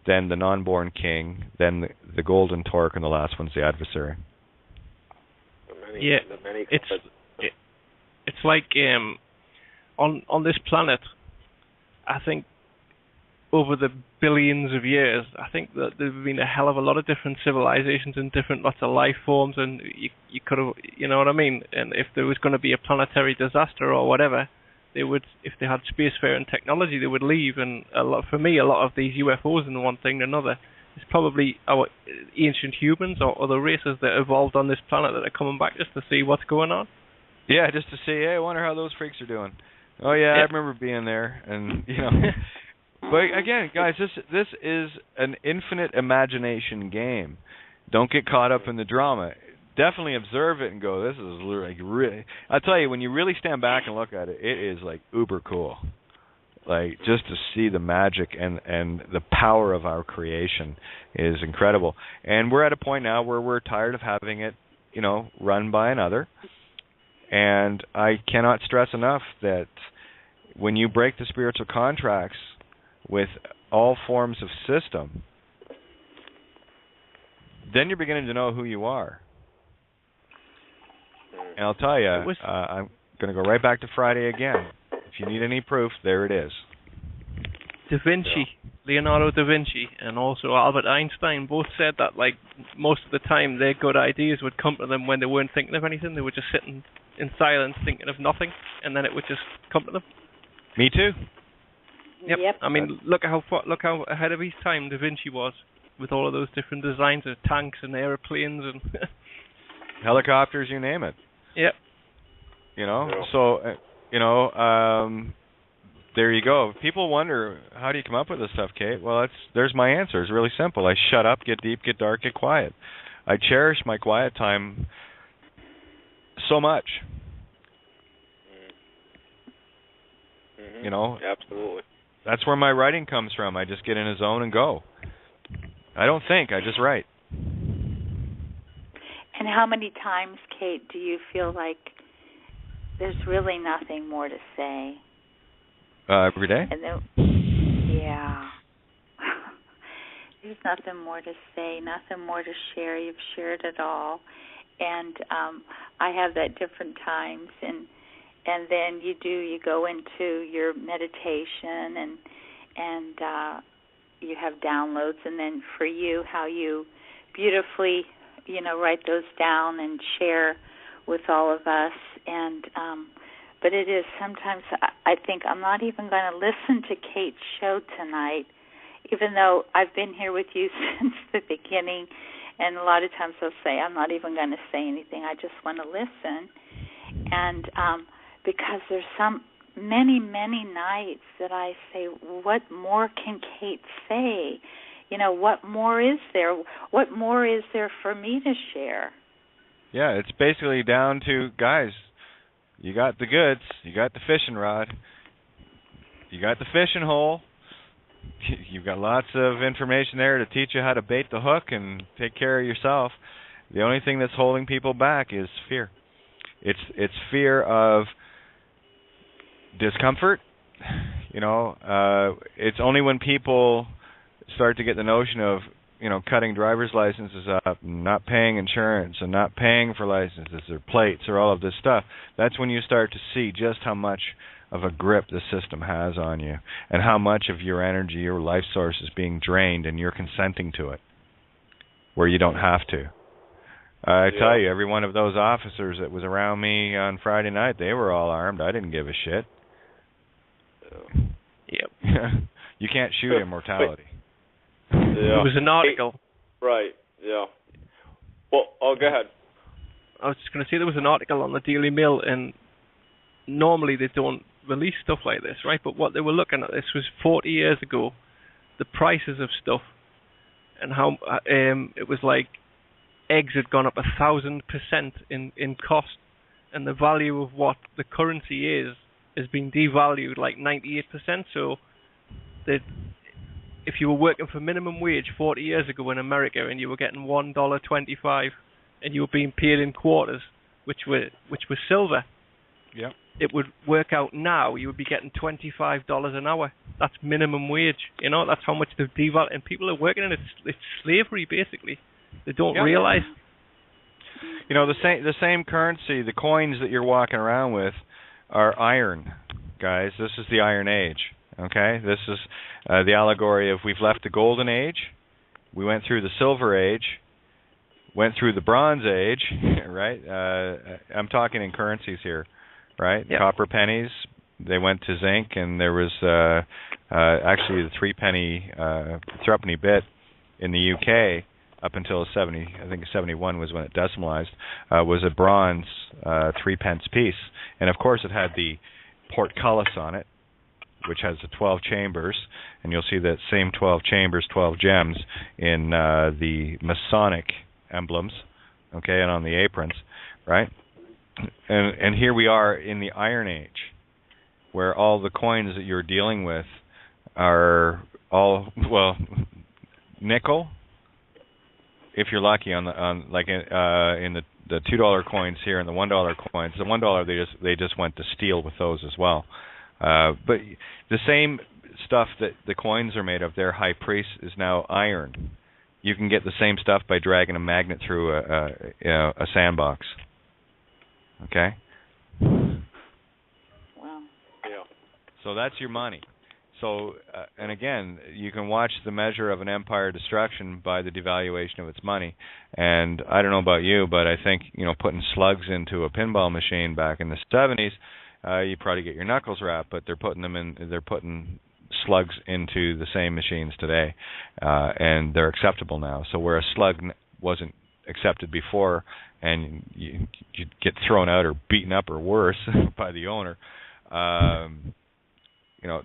then The Non-Born King, then The Golden Torque, and the last one's The Adversary. It's like on this planet, I think over the billions of years, I think that there's been a hell of a lot of different civilizations and different lots of life forms, and you could have, you know what I mean? And if there was going to be a planetary disaster or whatever, they would, if they had spacefaring technology, they would leave. And a lot of these UFOs and one thing and another, it's probably our ancient humans or other races that evolved on this planet that are coming back just to see what's going on. Yeah, just to see, hey, I wonder how those freaks are doing. Oh yeah, I remember being there, and you know. But again, guys, this is an infinite imagination game. Don't get caught up in the drama. Definitely observe it and go, this is like really. I'll tell you, when you really stand back and look at it, it is like uber cool. Like just to see the magic and the power of our creation is incredible. And we're at a point now where we're tired of having it, you know, run by another. And I cannot stress enough that when you break the spiritual contracts with all forms of system, then you're beginning to know who you are. And I'll tell you, I'm going to go right back to Friday again. If you need any proof, there it is. Da Vinci, Leonardo da Vinci, and also Albert Einstein both said that, like, most of the time their good ideas would come to them when they weren't thinking of anything. They were just sitting in silence thinking of nothing, and then it would just come to them. Me too. Yep. I mean, look how ahead of his time Da Vinci was, with all of those different designs of tanks and airplanes and helicopters, you name it. Yep. You know, so there you go. People wonder, how do you come up with this stuff, Kate? Well, there's my answer. It's really simple. I shut up, get deep, get dark, get quiet. I cherish my quiet time so much. Mm-hmm. You know, absolutely. That's where my writing comes from. I just get in a zone and go. I don't think, I just write. And how many times, Kate, do you feel like there's really nothing more to say? Every day? And then, yeah. There's nothing more to say, nothing more to share. You've shared it all. And I have that different times, and then you go into your meditation, and you have downloads, and then for you, how you beautifully, write those down and share with all of us. And but it is sometimes I think I'm not even going to listen to Kate's show tonight, even though I've been here with you since the beginning. And a lot of times I'll say, I'm not even going to say anything. I just want to listen. And because there's many nights that I say, what more can Kate say? What more is there? What more is there for me to share? Yeah, it's basically down to, guys, you got the goods, you got the fishing rod, you got the fishing hole, you've got lots of information there to teach you how to bait the hook and take care of yourself. The only thing that's holding people back is fear. It's fear of discomfort. It's only when people start to get the notion of, cutting driver's licenses up, and not paying insurance, and not paying for licenses or plates or all of this stuff, that's when you start to see just how much of a grip the system has on you, and how much of your energy, your life source is being drained, and you're consenting to it, where you don't have to. I tell you, every one of those officers that was around me on Friday night, they were all armed. I didn't give a shit. Yep. You can't shoot immortality. There was an article. Right, yeah. Well, go ahead. I was just going to say there was an article on the Daily Mail, and normally they don't release stuff like this, right? But what they were looking at, this was 40 years ago, the prices of stuff, and how it was like eggs had gone up 1,000% in cost, and the value of what the currency is being devalued like 98%. So that if you were working for minimum wage 40 years ago in America and you were getting $1.25 and you were being paid in quarters, which were silver, yep, it would work out now you would be getting $25 an hour. That's minimum wage. You know, that's how much they've devalued, and people are working in it. It's slavery basically. They don't realize. You know, the same currency, the coins that you're walking around with are iron, guys. This is the Iron Age. Okay, this is the allegory of we've left the Golden Age, we went through the Silver Age, went through the Bronze Age, right? I'm talking in currencies here, right? Yep. Copper pennies, they went to zinc, and there was actually the threepenny bit in the UK up until 71 was when it decimalized, was a bronze 3-pence piece, and of course it had the portcullis on it, which has the 12 chambers, and you'll see that same 12 chambers, 12 gems in the Masonic emblems, okay, and on the aprons, right? And here we are in the Iron Age, where all the coins that you're dealing with are all, well, nickel, if you're lucky, in the $2 coins here and the $1 coins. The $1 they just went to steel with those as well. But the same stuff that the coins are made of, their high priest, is now iron. You can get the same stuff by dragging a magnet through a sandbox. Okay? Wow. Yeah. So that's your money. So, and again, you can watch the measure of an empire destruction by the devaluation of its money. And I don't know about you, but I think, putting slugs into a pinball machine back in the 70s, you probably get your knuckles wrapped, but they're putting slugs into the same machines today, and they're acceptable now. So where a slug wasn't accepted before, and you'd get thrown out or beaten up or worse by the owner,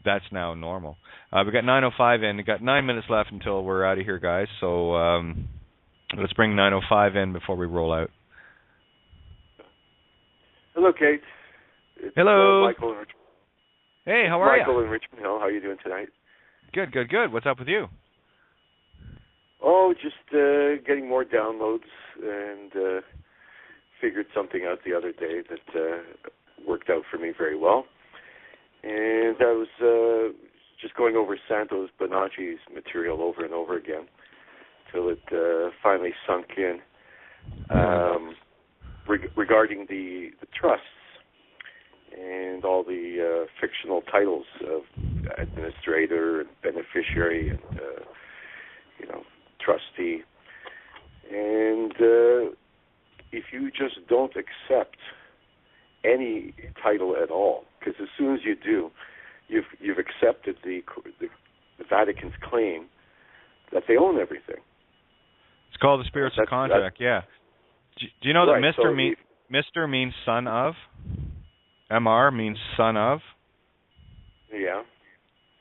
that's now normal. We got 9:05 in. We got 9 minutes left until we're out of here, guys. So let's bring 9:05 in before we roll out. Hello, Kate. It's, hello. Michael in Richmond. Hey, how are you? Michael in Richmond Hill. How are you doing tonight? Good. What's up with you? Oh, just getting more downloads, and figured something out the other day that worked out for me very well. And I was just going over Santos Bonacci's material over and over again till it finally sunk in regarding the trusts and all the fictional titles of administrator and beneficiary and trustee. And if you just don't accept any title at all, because as soon as you do, you've accepted the Vatican's claim that they own everything. It's called the spiritual contract. Yeah. Do you know that Mr. means son of? MR means son of. Yeah.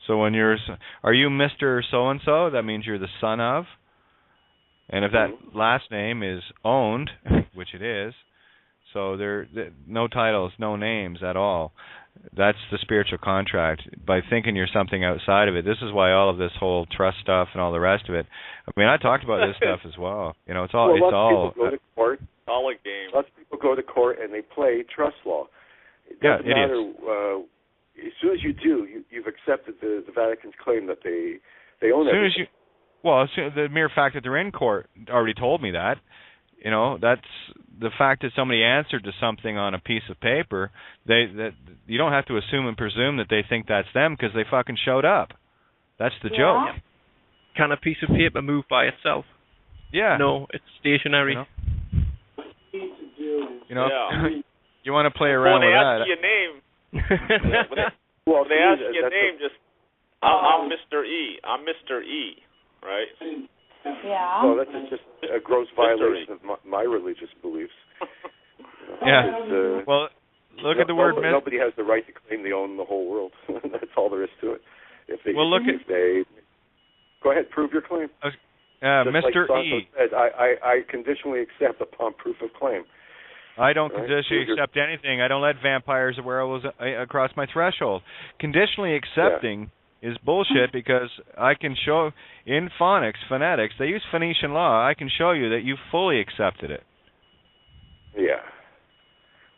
So when are you Mr. So and so? That means you're the son of. And if that last name is owned, which it is, so no titles, no names at all. That's the spiritual contract. By thinking you're something outside of it, this is why all of this whole trust stuff and all the rest of it. I mean, I talked about this stuff as well. It's all. Well, lots of people go to court. All a game. Lots of people go to court and they play trust law. It doesn't matter. As soon as you do, you've accepted the Vatican's claim that they own everything. The mere fact that they're in court already told me that. That's the fact that somebody answered to something on a piece of paper. That you don't have to assume and presume that they think that's them because they fucking showed up. That's the joke. Can a piece of paper move by itself? Yeah. No, it's stationary. You know, Yeah. you want to play around with that. When they ask your name, Well, when they ask your name, just I'm Mr. E. I'm Mr. E. Right? Yeah. Well, that's just a gross violation of my religious beliefs. Yeah. Well, look at the word. Nobody has the right to claim they own the whole world. That's all there is to it. If they, well, go ahead, prove your claim. Mr. Like E. said, I conditionally accept upon proof of claim. I don't conditionally accept anything. I don't let vampires or werewolves across my threshold. Conditionally accepting is bullshit because I can show in phonetics, they use Phoenician law. I can show you that you fully accepted it. Yeah.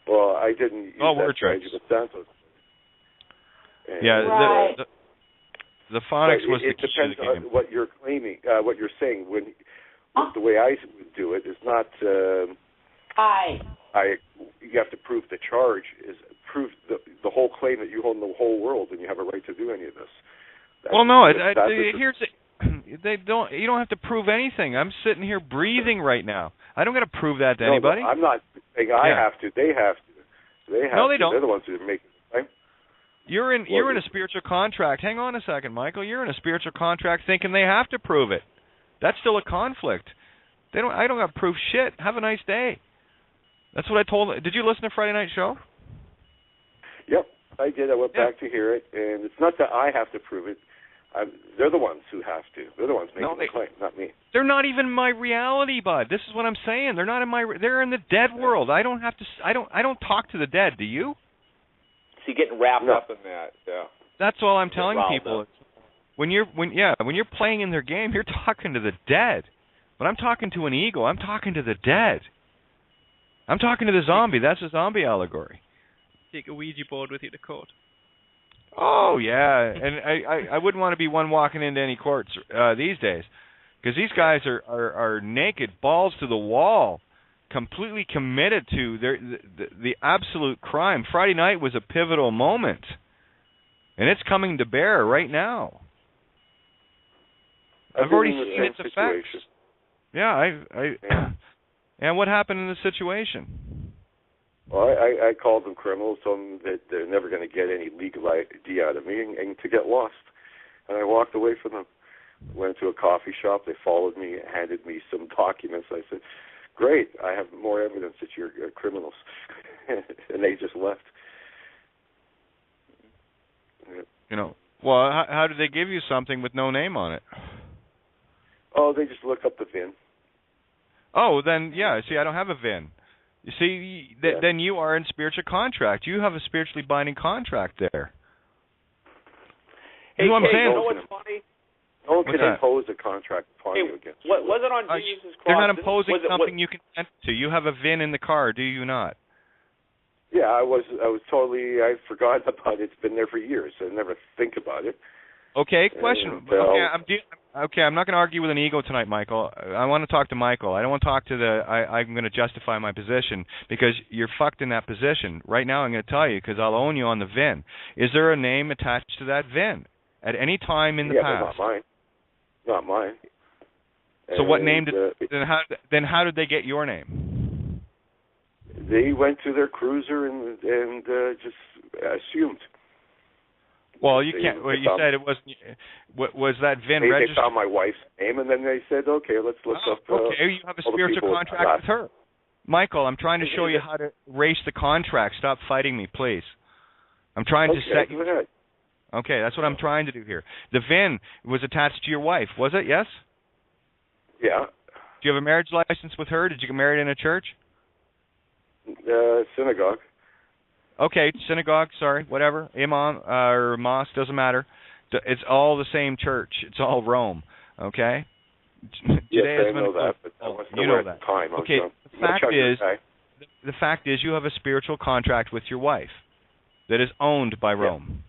Well, I didn't use that strategy, but Santos. Yeah, the phonics was the key to the game. It depends on what you're claiming, what you're saying. The way I would do it is not. You have to prove the charge is prove the whole claim that you own the whole world and you have a right to do any of this. Here's they don't. You don't have to prove anything. I'm sitting here breathing right now. I don't got to prove that to anybody. No, I'm not saying I have to. They have to. They don't. They're the ones who are making the claim. You're in a spiritual contract. Hang on a second, Michael. You're in a spiritual contract thinking they have to prove it. That's still a conflict. I don't got to prove shit. Have a nice day. That's what I told. Did you listen to Friday Night Show? Yep, I did. I went back to hear it, and it's not that I have to prove it. They're the ones who have to. They're the ones making the claim, not me. They're not even my reality, bud. This is what I'm saying. They're not in my. They're in the dead world. I don't have to. I don't talk to the dead. Do you? So you're getting wrapped up in that. Yeah. That's all I'm telling people. When you're playing in their game, you're talking to the dead. When I'm talking to an ego, I'm talking to the dead. I'm talking to the zombie. That's a zombie allegory. Take a Ouija board with you to court. Oh, yeah. And I wouldn't want to be one walking into any courts these days. Because these guys are naked, balls to the wall, completely committed to the absolute crime. Friday night was a pivotal moment. And it's coming to bear right now. I've already seen its effects. Yeah, And what happened in the situation? Well, I called them criminals, told them that they're never going to get any legal ID out of me and to get lost. And I walked away from them. Went to a coffee shop. They followed me, handed me some documents. I said, great, I have more evidence that you're criminals. And they just left. Well, how did they give you something with no name on it? Oh, they just looked up the VIN. Oh, then, see, I don't have a VIN. You see, then you are in spiritual contract. You have a spiritually binding contract there. Hey, you know what I'm saying? You know what's funny? No one can impose a contract upon you against. Was it on Jesus' cross? They're not imposing something you can consent to. You have a VIN in the car, do you not? Yeah, I was totally. I forgot about it. It's been there for years. I never think about it. Okay, question. I'm not going to argue with an ego tonight, Michael. I want to talk to Michael. I don't want to talk to I'm going to justify my position because you're fucked in that position. Right now I'm going to tell you because I'll own you on the VIN. Is there a name attached to that VIN at any time in the past? But not mine. Not mine. So what name then how did they get your name? They went to their cruiser and just assumed. Well, you can't. Well, you said it wasn't. Was that VIN registered? They found my wife's name, and then they said, "Okay, let's look up." Okay, you have a spiritual contract with her, Michael. I'm trying to show you how to erase the contract. Stop fighting me, please. I'm trying to set you. Okay, that's what I'm trying to do here. The VIN was attached to your wife, was it? Yes. Yeah. Do you have a marriage license with her? Did you get married in a church? Synagogue. Okay, synagogue, sorry, whatever, imam or mosque, doesn't matter. It's all the same church. It's all Rome, okay? Yes, I know that, but I was you know that. At the time. Okay, the fact is you have a spiritual contract with your wife that is owned by Rome,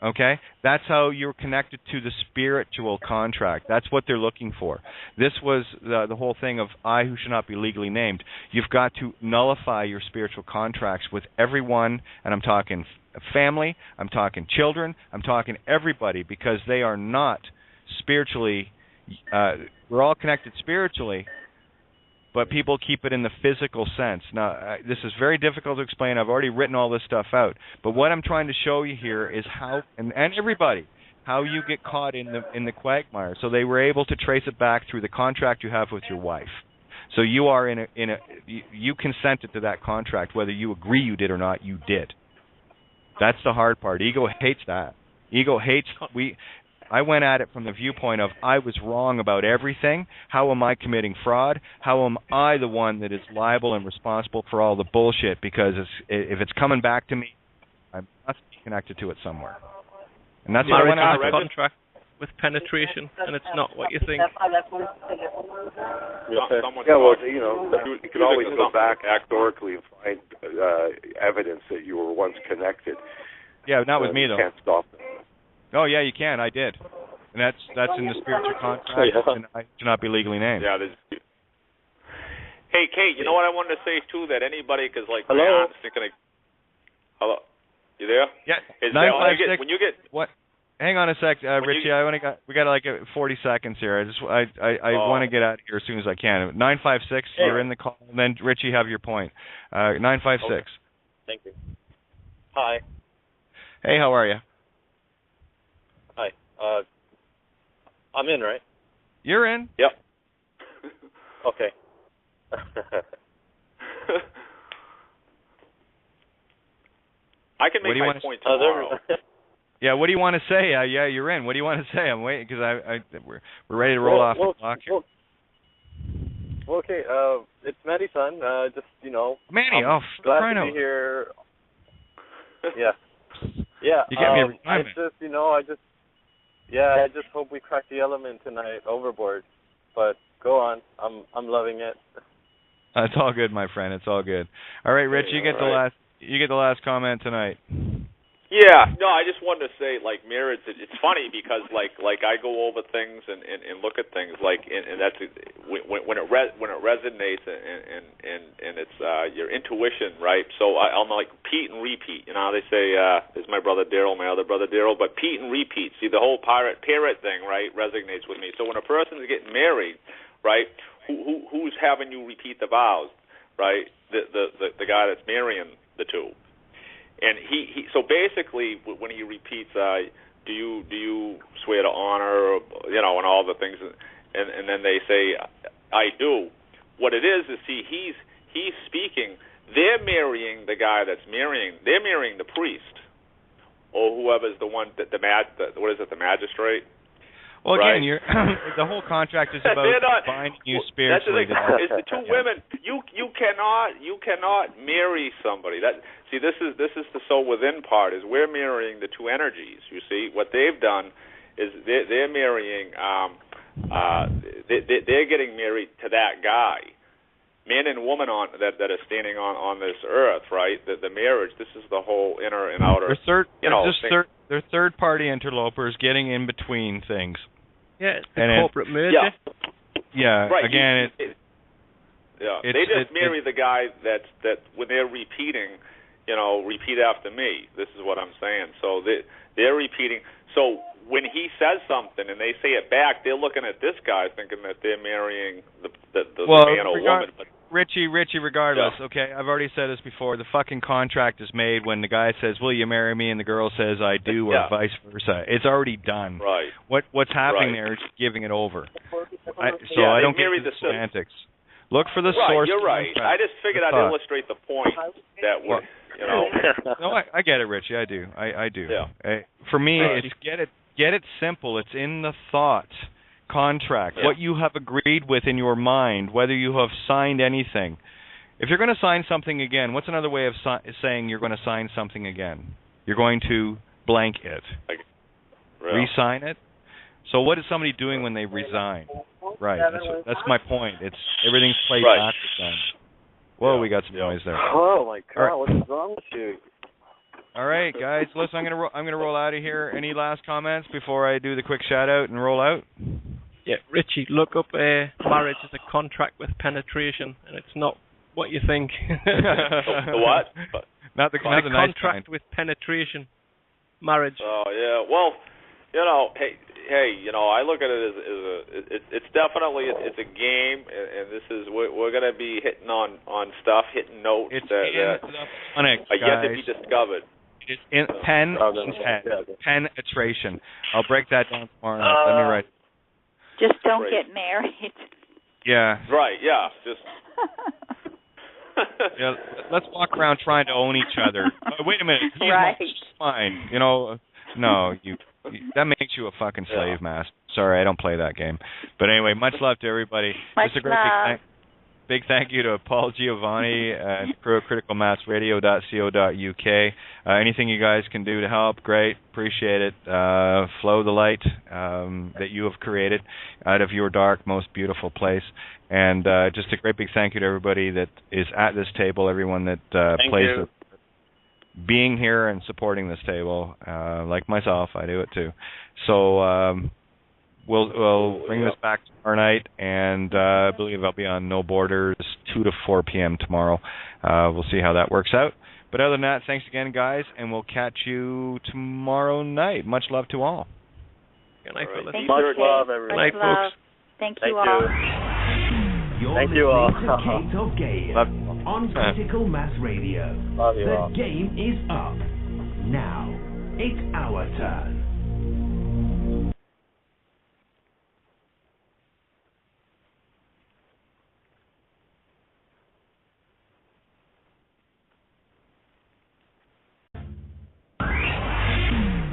okay? That's how you're connected to the spiritual contract. That's what they're looking for. This was the whole thing of I who should not be legally named. You've got to nullify your spiritual contracts with everyone, and I'm talking family, I'm talking children, I'm talking everybody, because they are not spiritually, we're all connected spiritually, but people keep it in the physical sense. Now, this is very difficult to explain. I've already written all this stuff out. But what I'm trying to show you here is how, and everybody, how you get caught in the quagmire. So they were able to trace it back through the contract you have with your wife. So you are you consented to that contract, whether you agree you did or not. You did. That's the hard part. Ego hates that. Ego hates I went at it from the viewpoint of I was wrong about everything. How am I committing fraud? How am I the one that is liable and responsible for all the bullshit? Because if it's coming back to me, I must be connected to it somewhere. And that's what I went after. Contract with penetration, and it's not what you think. You can always go back historically and find evidence that you were once connected. Yeah, not with me though. You can't stop it. Oh yeah, you can. I did, and that's in the spiritual contract, and I should not be legally named. Yeah. Hey, Kate, you know what I wanted to say too? That anybody, because like, hello, hello, you there? Yeah. 956. When you get what? Hang on a sec, Richie. We got like 40 seconds here. I want to get out of here as soon as I can. 956. Hey. You're in the call. And then Richie, have your point. 956. Okay. Thank you. Hi. Hey, how are you? Hi. I'm in, right? You're in. Yep. Okay. I can make my point tomorrow. Yeah, what do you want to say? Yeah, you're in. What do you want to say? I'm waiting because we're ready to roll off the clock here. Well, okay, it's Manny's son. Just Manny, I'm glad to be here. Yeah. Yeah. You get me every time. I just hope we crack the element tonight overboard. But go on. I'm loving it. It's all good, my friend. It's all good. All right, Rich, you get the last comment tonight. Yeah, no, I just wanted to say, like, marriage. It's funny because, like I go over things and look at things, like, and that's when it resonates and it's your intuition, right? So I'm like Pete and repeat. You know how they say, "This is my brother Daryl, my other brother Daryl," but Pete and repeat. See, the whole parrot thing, right, resonates with me. So when a person's getting married, right, who's having you repeat the vows, right? The guy that's marrying the two. And he so basically when he repeats, do you swear to honor, and all the things, and then they say, I do. What it is, see, he's speaking. They're marrying the guy that's marrying. They're marrying the priest, or whoever's the one the magistrate. Well, right? Again, the whole contract is about binding you spiritually. It's the two women. You cannot marry somebody. This is the soul within part. Is we're marrying the two energies. You see, what they've done is they're marrying. They're getting married to that guy. Man and woman that are standing on this earth, right? The marriage. This is the whole inner and outer. They're third party interlopers getting in between things. Yeah, it's the corporate merger. Yeah. Right. Again, they just marry the guy that when they're repeating, repeat after me. This is what I'm saying. So they're repeating. So when he says something and they say it back, they're looking at this guy thinking that they're marrying the man or woman. But Richie, regardless, okay, I've already said this before, the fucking contract is made when the guy says, will you marry me, and the girl says, I do, or vice versa. It's already done. Right. What's happening there is giving it over. I don't get the semantics. Look for the source. You're right. I just figured I'd illustrate the point that we're, No, I get it, Richie, I do. I do. Yeah. For me, it's get it simple. It's in the thought. Contract, what you have agreed with in your mind, whether you have signed anything. If you're going to sign something again, what's another way of saying you're going to sign something again? You're going to blank it. Re-sign it? So what is somebody doing when they resign? Right, that's my point. It's everything's played backwards then. Whoa, we got some noise there. Oh my God, what's wrong with you? All right, guys, listen, I'm gonna roll out of here. Any last comments before I do the quick shout out and roll out? Yeah, Richie, look up marriage as a contract with penetration, and it's not what you think. The what? Not the contract with penetration. Marriage. Oh yeah. Well, hey, I look at it as it's definitely it's a game, and this is we're going to be hitting on stuff, hitting notes that are yet to be discovered. It's in pen iteration. I'll break that down tomorrow night. Let me write. Just don't get married. Yeah. Right. Yeah. Just. Yeah, let's walk around trying to own each other. Wait a minute. Right. Fine. No, you. That makes you a fucking slave master. Sorry, I don't play that game. But anyway, much love to everybody. Just a great big thank you to Paul Giovanni and the crew of criticalmassradio.co.uk. Anything you guys can do to help, great. Appreciate it. Flow the light that you have created out of your dark, most beautiful place. And just a great big thank you to everybody that is at this table, everyone that plays being here and supporting this table. Like myself, I do it too. So we'll bring this back tomorrow night, and I believe I'll be on No Borders 2 to 4 p.m. tomorrow. We'll see how that works out. But other than that, thanks again, guys, and we'll catch you tomorrow night. Much love to all. Good night, fellas. Much love, everyone. Good night, folks. Thank you all. You're listening to Kate of Gaia on Critical Mass Radio. Love you the all. game is up. Now, it's our turn.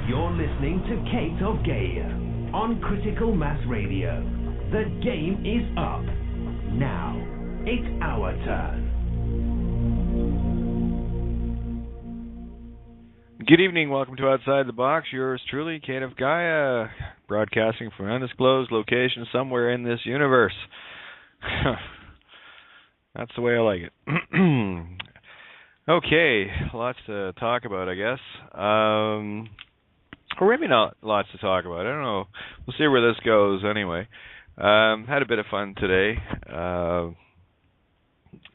You're listening to Kate of Gaia on Critical Mass Radio. The game is up. Now, it's our turn. Good evening. Welcome to Outside the Box. Yours truly, Kate of Gaia, broadcasting from an undisclosed location somewhere in this universe. That's the way I like it. Okay, lots to talk about, I guess. Or maybe not lots to talk about. I don't know. We'll see where this goes anyway. Had a bit of fun today.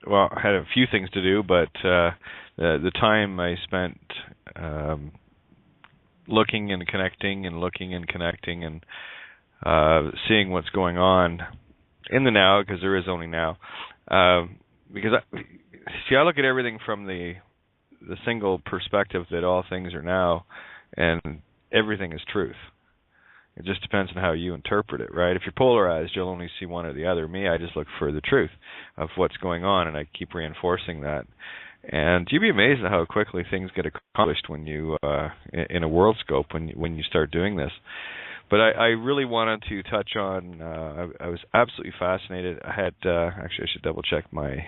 Well, I had a few things to do, but the time I spent looking and connecting and seeing what's going on in the now, because there is only now. Because I look at everything from the single perspective that all things are now, and everything is truth. It just depends on how you interpret it, right? If you're polarized, you'll only see one or the other. Me, I just look for the truth of what's going on, and I keep reinforcing that. And you'd be amazed at how quickly things get accomplished when you, in a world scope, when you start doing this. But I really wanted to touch on. I was absolutely fascinated. I had actually, I should double check my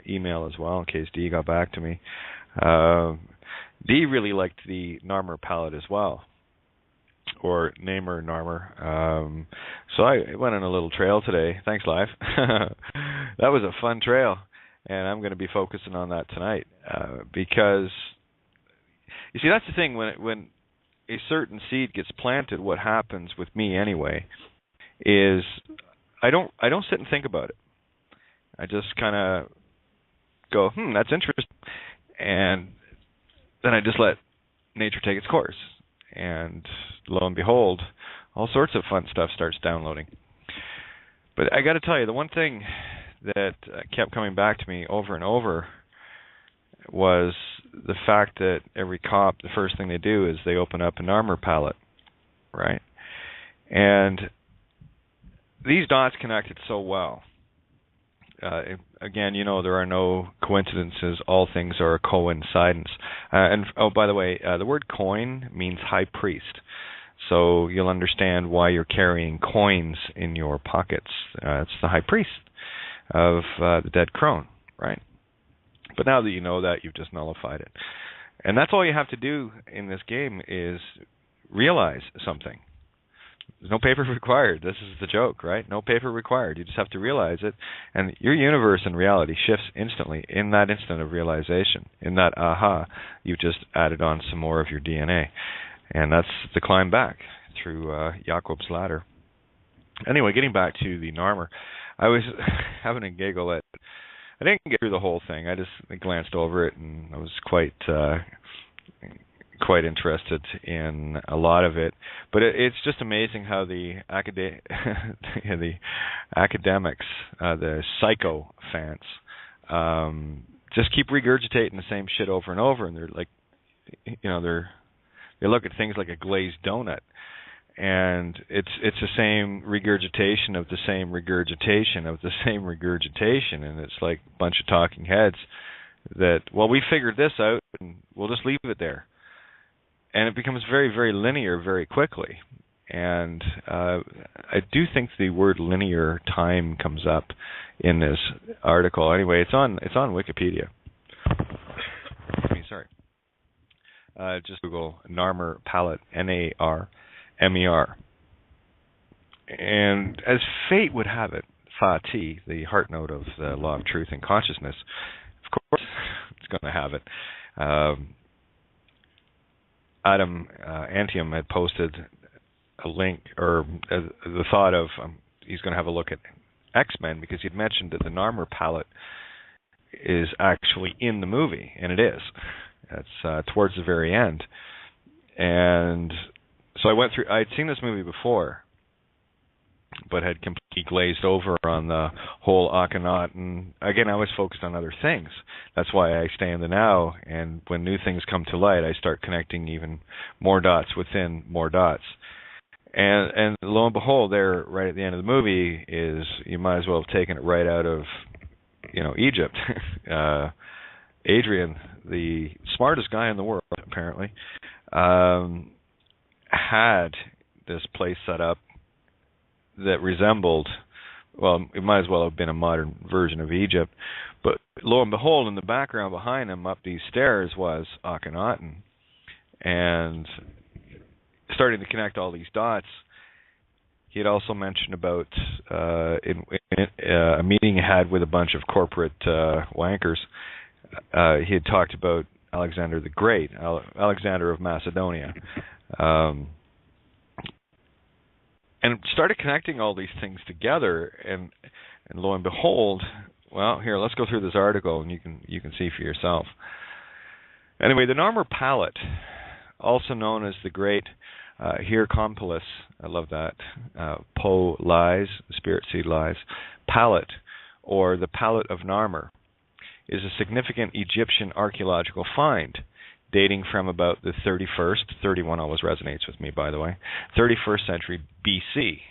email as well in case Dee got back to me. Dee really liked the Narmer palette as well, or Narmer. So I went on a little trail today. Thanks, Live. That was a fun trail, and I'm going to be focusing on that tonight because you see, that's the thing. When a certain seed gets planted, what happens with me anyway is I don't sit and think about it. I just kind of go, that's interesting, and then I just let nature take its course, and lo and behold, all sorts of fun stuff starts downloading. But I got to tell you, the one thing that kept coming back to me over and over was the fact that every cop, the first thing they do is they open up a Narmer palette, right? And these dots connected so well. Again, there are no coincidences. All things are a coincidence. And by the way, the word coin means high priest. So you'll understand why you're carrying coins in your pockets. It's the high priest of the dead crone, right? But now that you know that, you've just nullified it. And that's all you have to do in this game is realize something. There's no paper required. This is the joke, right? No paper required. You just have to realize it. And your universe and reality shifts instantly in that instant of realization. In that aha, you've just added on some more of your DNA. And that's the climb back through Jacob's ladder. Anyway, getting back to the Narmer, I was having a giggle at... I didn't get through the whole thing. I just glanced over it, and I was quite quite interested in a lot of it. But it's just amazing how the the academics, the psychophants, just keep regurgitating the same shit over and over, and they're like, they look at things like a glazed donut, and it's the same regurgitation of the same regurgitation of the same regurgitation, and it's like a bunch of talking heads that, well, we figured this out, and we'll just leave it there. And it becomes very, very linear very quickly. And I do think the word linear time comes up in this article. Anyway, it's on Wikipedia. Sorry. Just Google Narmer palette, Narmer. And as fate would have it, Fa-T, the heart note of the law of truth and consciousness, of course it's going to have it. Adam Antium had posted a link, or the thought of he's going to have a look at X-Men, because he'd mentioned that the Narmer palette is actually in the movie, and it is. It's towards the very end. And so I went through, I'd seen this movie before, but had completely glazed over on the whole Akhenaten. Again, I was focused on other things. That's why I stay in the now, and when new things come to light, I start connecting even more dots within more dots. And lo and behold, there, right at the end of the movie, is, you might as well have taken it right out of, Egypt. Adrian, the smartest guy in the world, apparently, had this place set up that resembled, well, it might as well have been a modern version of Egypt, but lo and behold, in the background behind him up these stairs was Akhenaten. And starting to connect all these dots, he had also mentioned about in a meeting he had with a bunch of corporate wankers. He had talked about Alexander the Great, Alexander of Macedonia, and started connecting all these things together. And lo and behold, well, here, let's go through this article, and you can see for yourself. Anyway, the Narmer palette, also known as the Great Hierocompylus, I love that, Po lies, spirit seed lies, palette, or the palette of Narmer, is a significant Egyptian archaeological find dating from about the 31 always resonates with me, by the way, 31st century BC,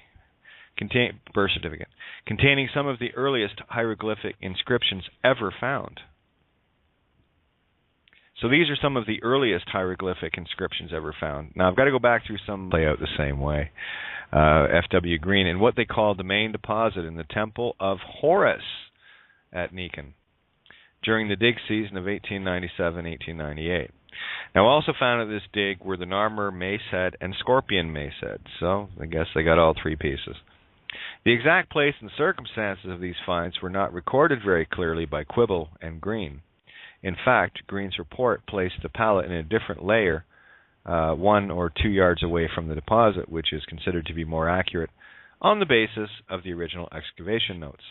birth certificate, containing some of the earliest hieroglyphic inscriptions ever found. So these are some of the earliest hieroglyphic inscriptions ever found. Now, I've got to go back through some layout the same way. F.W. Green, in what they call the main deposit in the Temple of Horus at Nikon during the dig season of 1897-1898. Now, also found at this dig were the Narmer mace head and scorpion mace head. So I guess they got all three pieces. The exact place and circumstances of these finds were not recorded very clearly by Quibble and Green. In fact, Green's report placed the palette in a different layer, 1 or 2 yards away from the deposit, which is considered to be more accurate on the basis of the original excavation notes.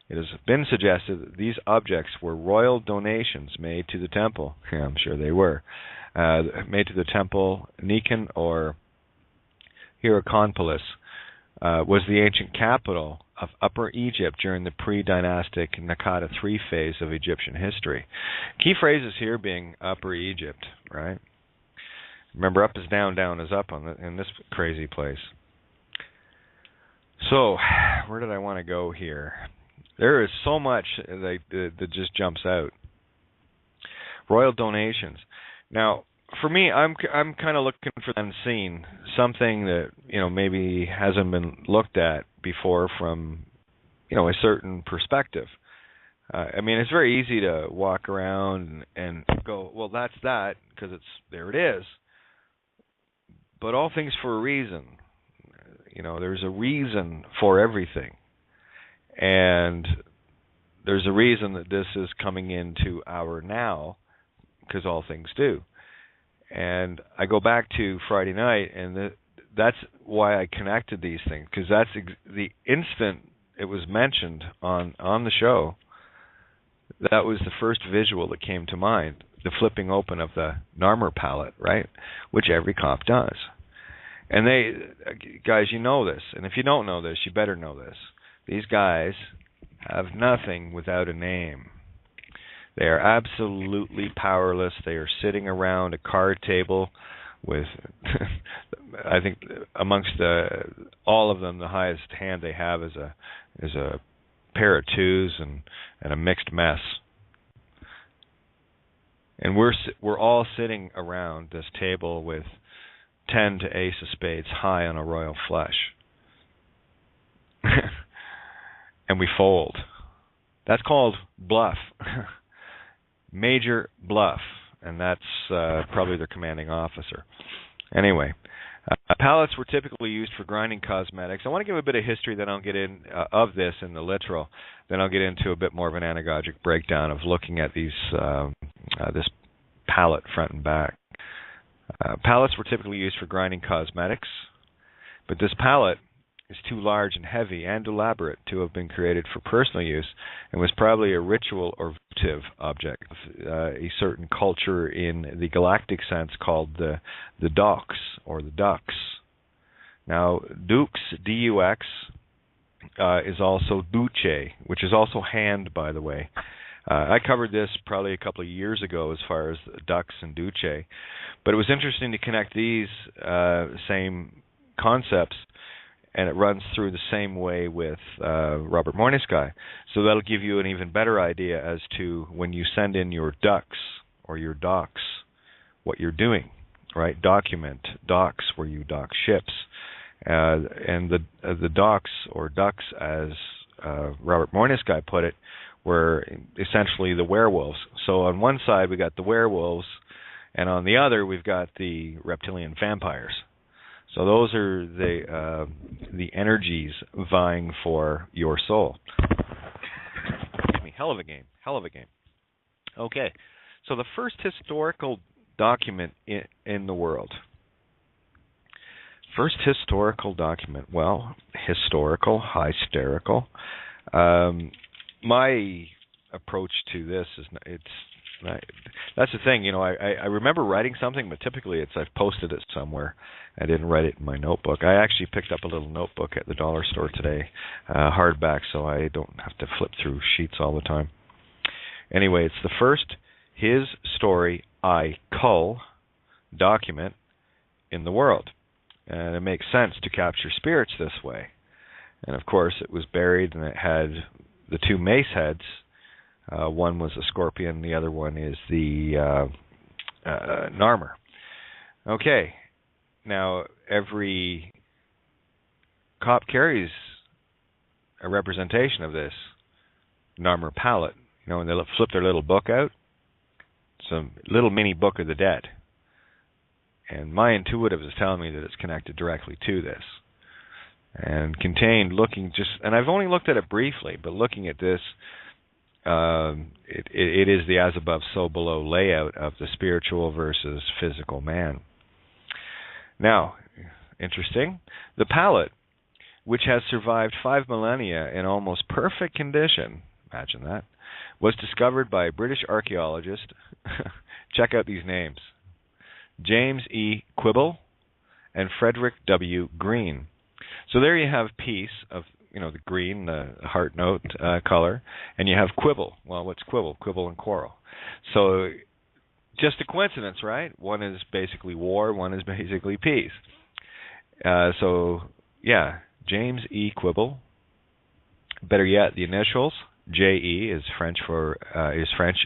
It has been suggested that these objects were royal donations made to the temple. Yeah, I'm sure they were. Made to the temple. Nikon, or Hierocompylus, was the ancient capital of Upper Egypt during the pre-dynastic Naqada III phase of Egyptian history. Key phrases here being Upper Egypt, right? Remember, up is down, down is up in this crazy place. So, where did I want to go here? There is so much that just jumps out. Royal donations. Now, for me, I'm kind of looking for the unseen, something that maybe hasn't been looked at before from a certain perspective. I mean, it's very easy to walk around and go, well, that's that, because there it is. But all things for a reason. There's a reason for everything. And there's a reason that this is coming into our now, because all things do. And I go back to Friday night, and that's why I connected these things, because that's the instant it was mentioned on the show that was the first visual that came to mind, the flipping open of the Narmer palette, right? Which every cop does. And they, guys, you know this. And if you don't know this, you better know this. These guys have nothing without a name. They are absolutely powerless. They are sitting around a card table with, I think, amongst all of them, the highest hand they have is a pair of twos and a mixed mess. And we're all sitting around this table with 10 to ace of spades high on a royal flush. And we fold. That's called bluff. Major bluff. And that's probably their commanding officer. Anyway, palettes were typically used for grinding cosmetics. I want to give a bit of history, then I'll get in of this in the literal. Then I'll get into a bit more of an anagogic breakdown of looking at these this palette front and back. Palettes were typically used for grinding cosmetics, but this palette is too large and heavy and elaborate to have been created for personal use, and was probably a ritual or votive object of a certain culture in the galactic sense called the Dux, or the Ducks. Now, Dux, D-U-X, is also Duce, which is also hand, by the way. I covered this probably a couple of years ago as far as Dux and Duce, but it was interesting to connect these same concepts, and it runs through the same way with Robert Morningsky. So that'll give you an even better idea as to when you send in your ducks or your docs, what you're doing, right? Document, docks, where you dock ships. And the docks or ducks, as Robert Morningsky put it, were essentially the werewolves. So on one side we got the werewolves, and on the other we've got the reptilian vampires. So those are the energies vying for your soul. Excuse me, hell of a game. Okay, so the first historical document in the world. First historical document. Well, historical, hysterical. My approach to this is that's the thing, I remember writing something, but typically I've posted it somewhere. I didn't write it in my notebook. I actually picked up a little notebook at the dollar store today, hardback, so I don't have to flip through sheets all the time. Anyway, it's the first his story I cull document in the world. And it makes sense to capture spirits this way. And of course, it was buried, and it had the two mace heads. One was a scorpion, the other one is the Narmer. Okay, now every cop carries a representation of this Narmer palette. When they flip their little book out, it's a little mini book of the dead. And my intuitive is telling me that it's connected directly to this. And contained, and I've only looked at it briefly, but looking at this, it is the as above, so below layout of the spiritual versus physical man. Now, interesting, the palette, which has survived 5 millennia in almost perfect condition, imagine that, was discovered by a British archaeologist. Check out these names: James E. Quibble and Frederick W. Green. So there you have peace of, the green, the heart note color, and you have quibble. Well, what's quibble? Quibble and quarrel. So just a coincidence, right? One is basically war, one is basically peace. So, yeah, James E. Quibble. Better yet, the initials, J.E. is French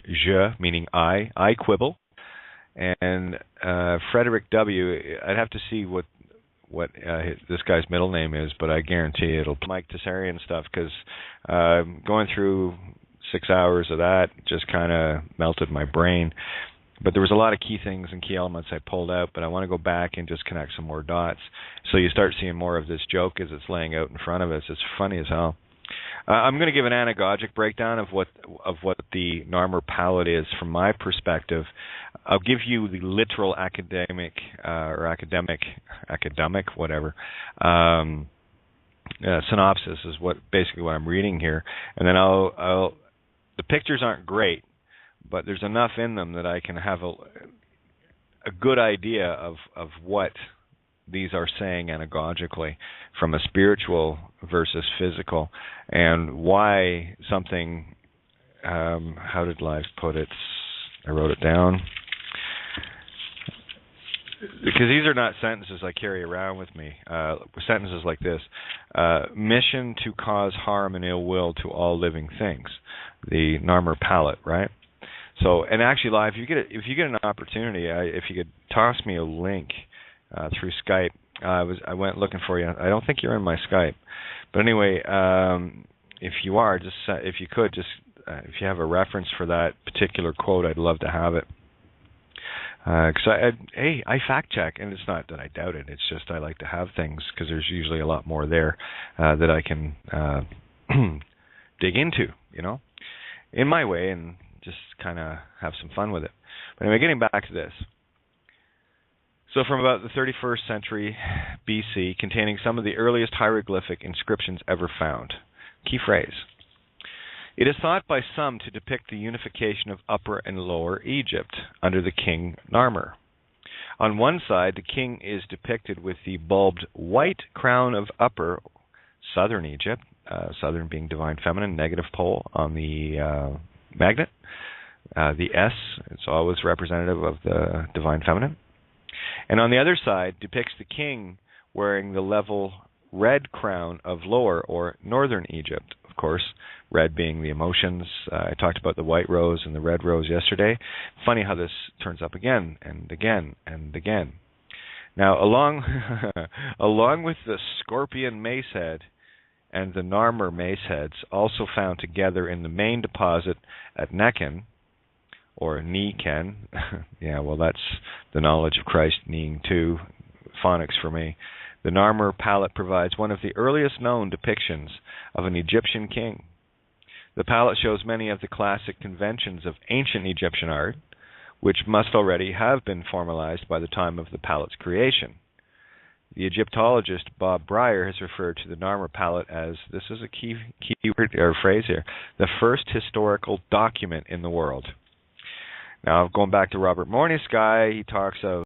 je, meaning I quibble. And Frederick W., I'd have to see what this guy's middle name is, but I guarantee it'll Mike Tessarian stuff, because going through 6 hours of that just kind of melted my brain. But there was a lot of key things and key elements I pulled out, but I want to go back and just connect some more dots. So you start seeing more of this joke as it's laying out in front of us. It's funny as hell. I'm going to give an anagogic breakdown of what the Narmer palette is from my perspective. I'll give you the literal academic whatever synopsis is basically what I'm reading here, and then I'll the The pictures aren't great, but there's enough in them that I can have a good idea of what these are saying anagogically from a spiritual versus physical, and why something, how did Live put it? I wrote it down. Because these are not sentences I carry around with me. Sentences like this: mission to cause harm and ill will to all living things. The Narmer palette, right? So, and actually, Live, if you get an opportunity, if you could toss me a link through Skype. I went looking for you. I don't think you're in my Skype, but anyway, if you are, just if you could, just if you have a reference for that particular quote, I'd love to have it. Because I fact check, and it's not that I doubt it. It's just I like to have things because there's usually a lot more there that I can dig into, in my way, and just kind of have some fun with it. But anyway, getting back to this. So from about the 31st century BC, containing some of the earliest hieroglyphic inscriptions ever found. Key phrase. It is thought by some to depict the unification of Upper and Lower Egypt under the king Narmer. On one side, the king is depicted with the bulbed white crown of Upper, Southern Egypt, Southern being divine feminine, negative pole on the magnet. The S, it's always representative of the divine feminine. And on the other side depicts the king wearing the level red crown of Lower or Northern Egypt. Of course, red being the emotions. I talked about the white rose and the red rose yesterday. Funny how this turns up again and again and again. Now, along with the scorpion mace head and the Narmer mace heads, also found together in the main deposit at Nechen, or Niken. Yeah, well, that's the knowledge of Christ, Ning too, phonics for me. The Narmer palette provides one of the earliest known depictions of an Egyptian king. The palette shows many of the classic conventions of ancient Egyptian art, which must already have been formalized by the time of the palette's creation. The Egyptologist Bob Breyer has referred to the Narmer palette as, this is a key word or phrase here, the first historical document in the world. Now, going back to Robert Morning's Sky, he talks of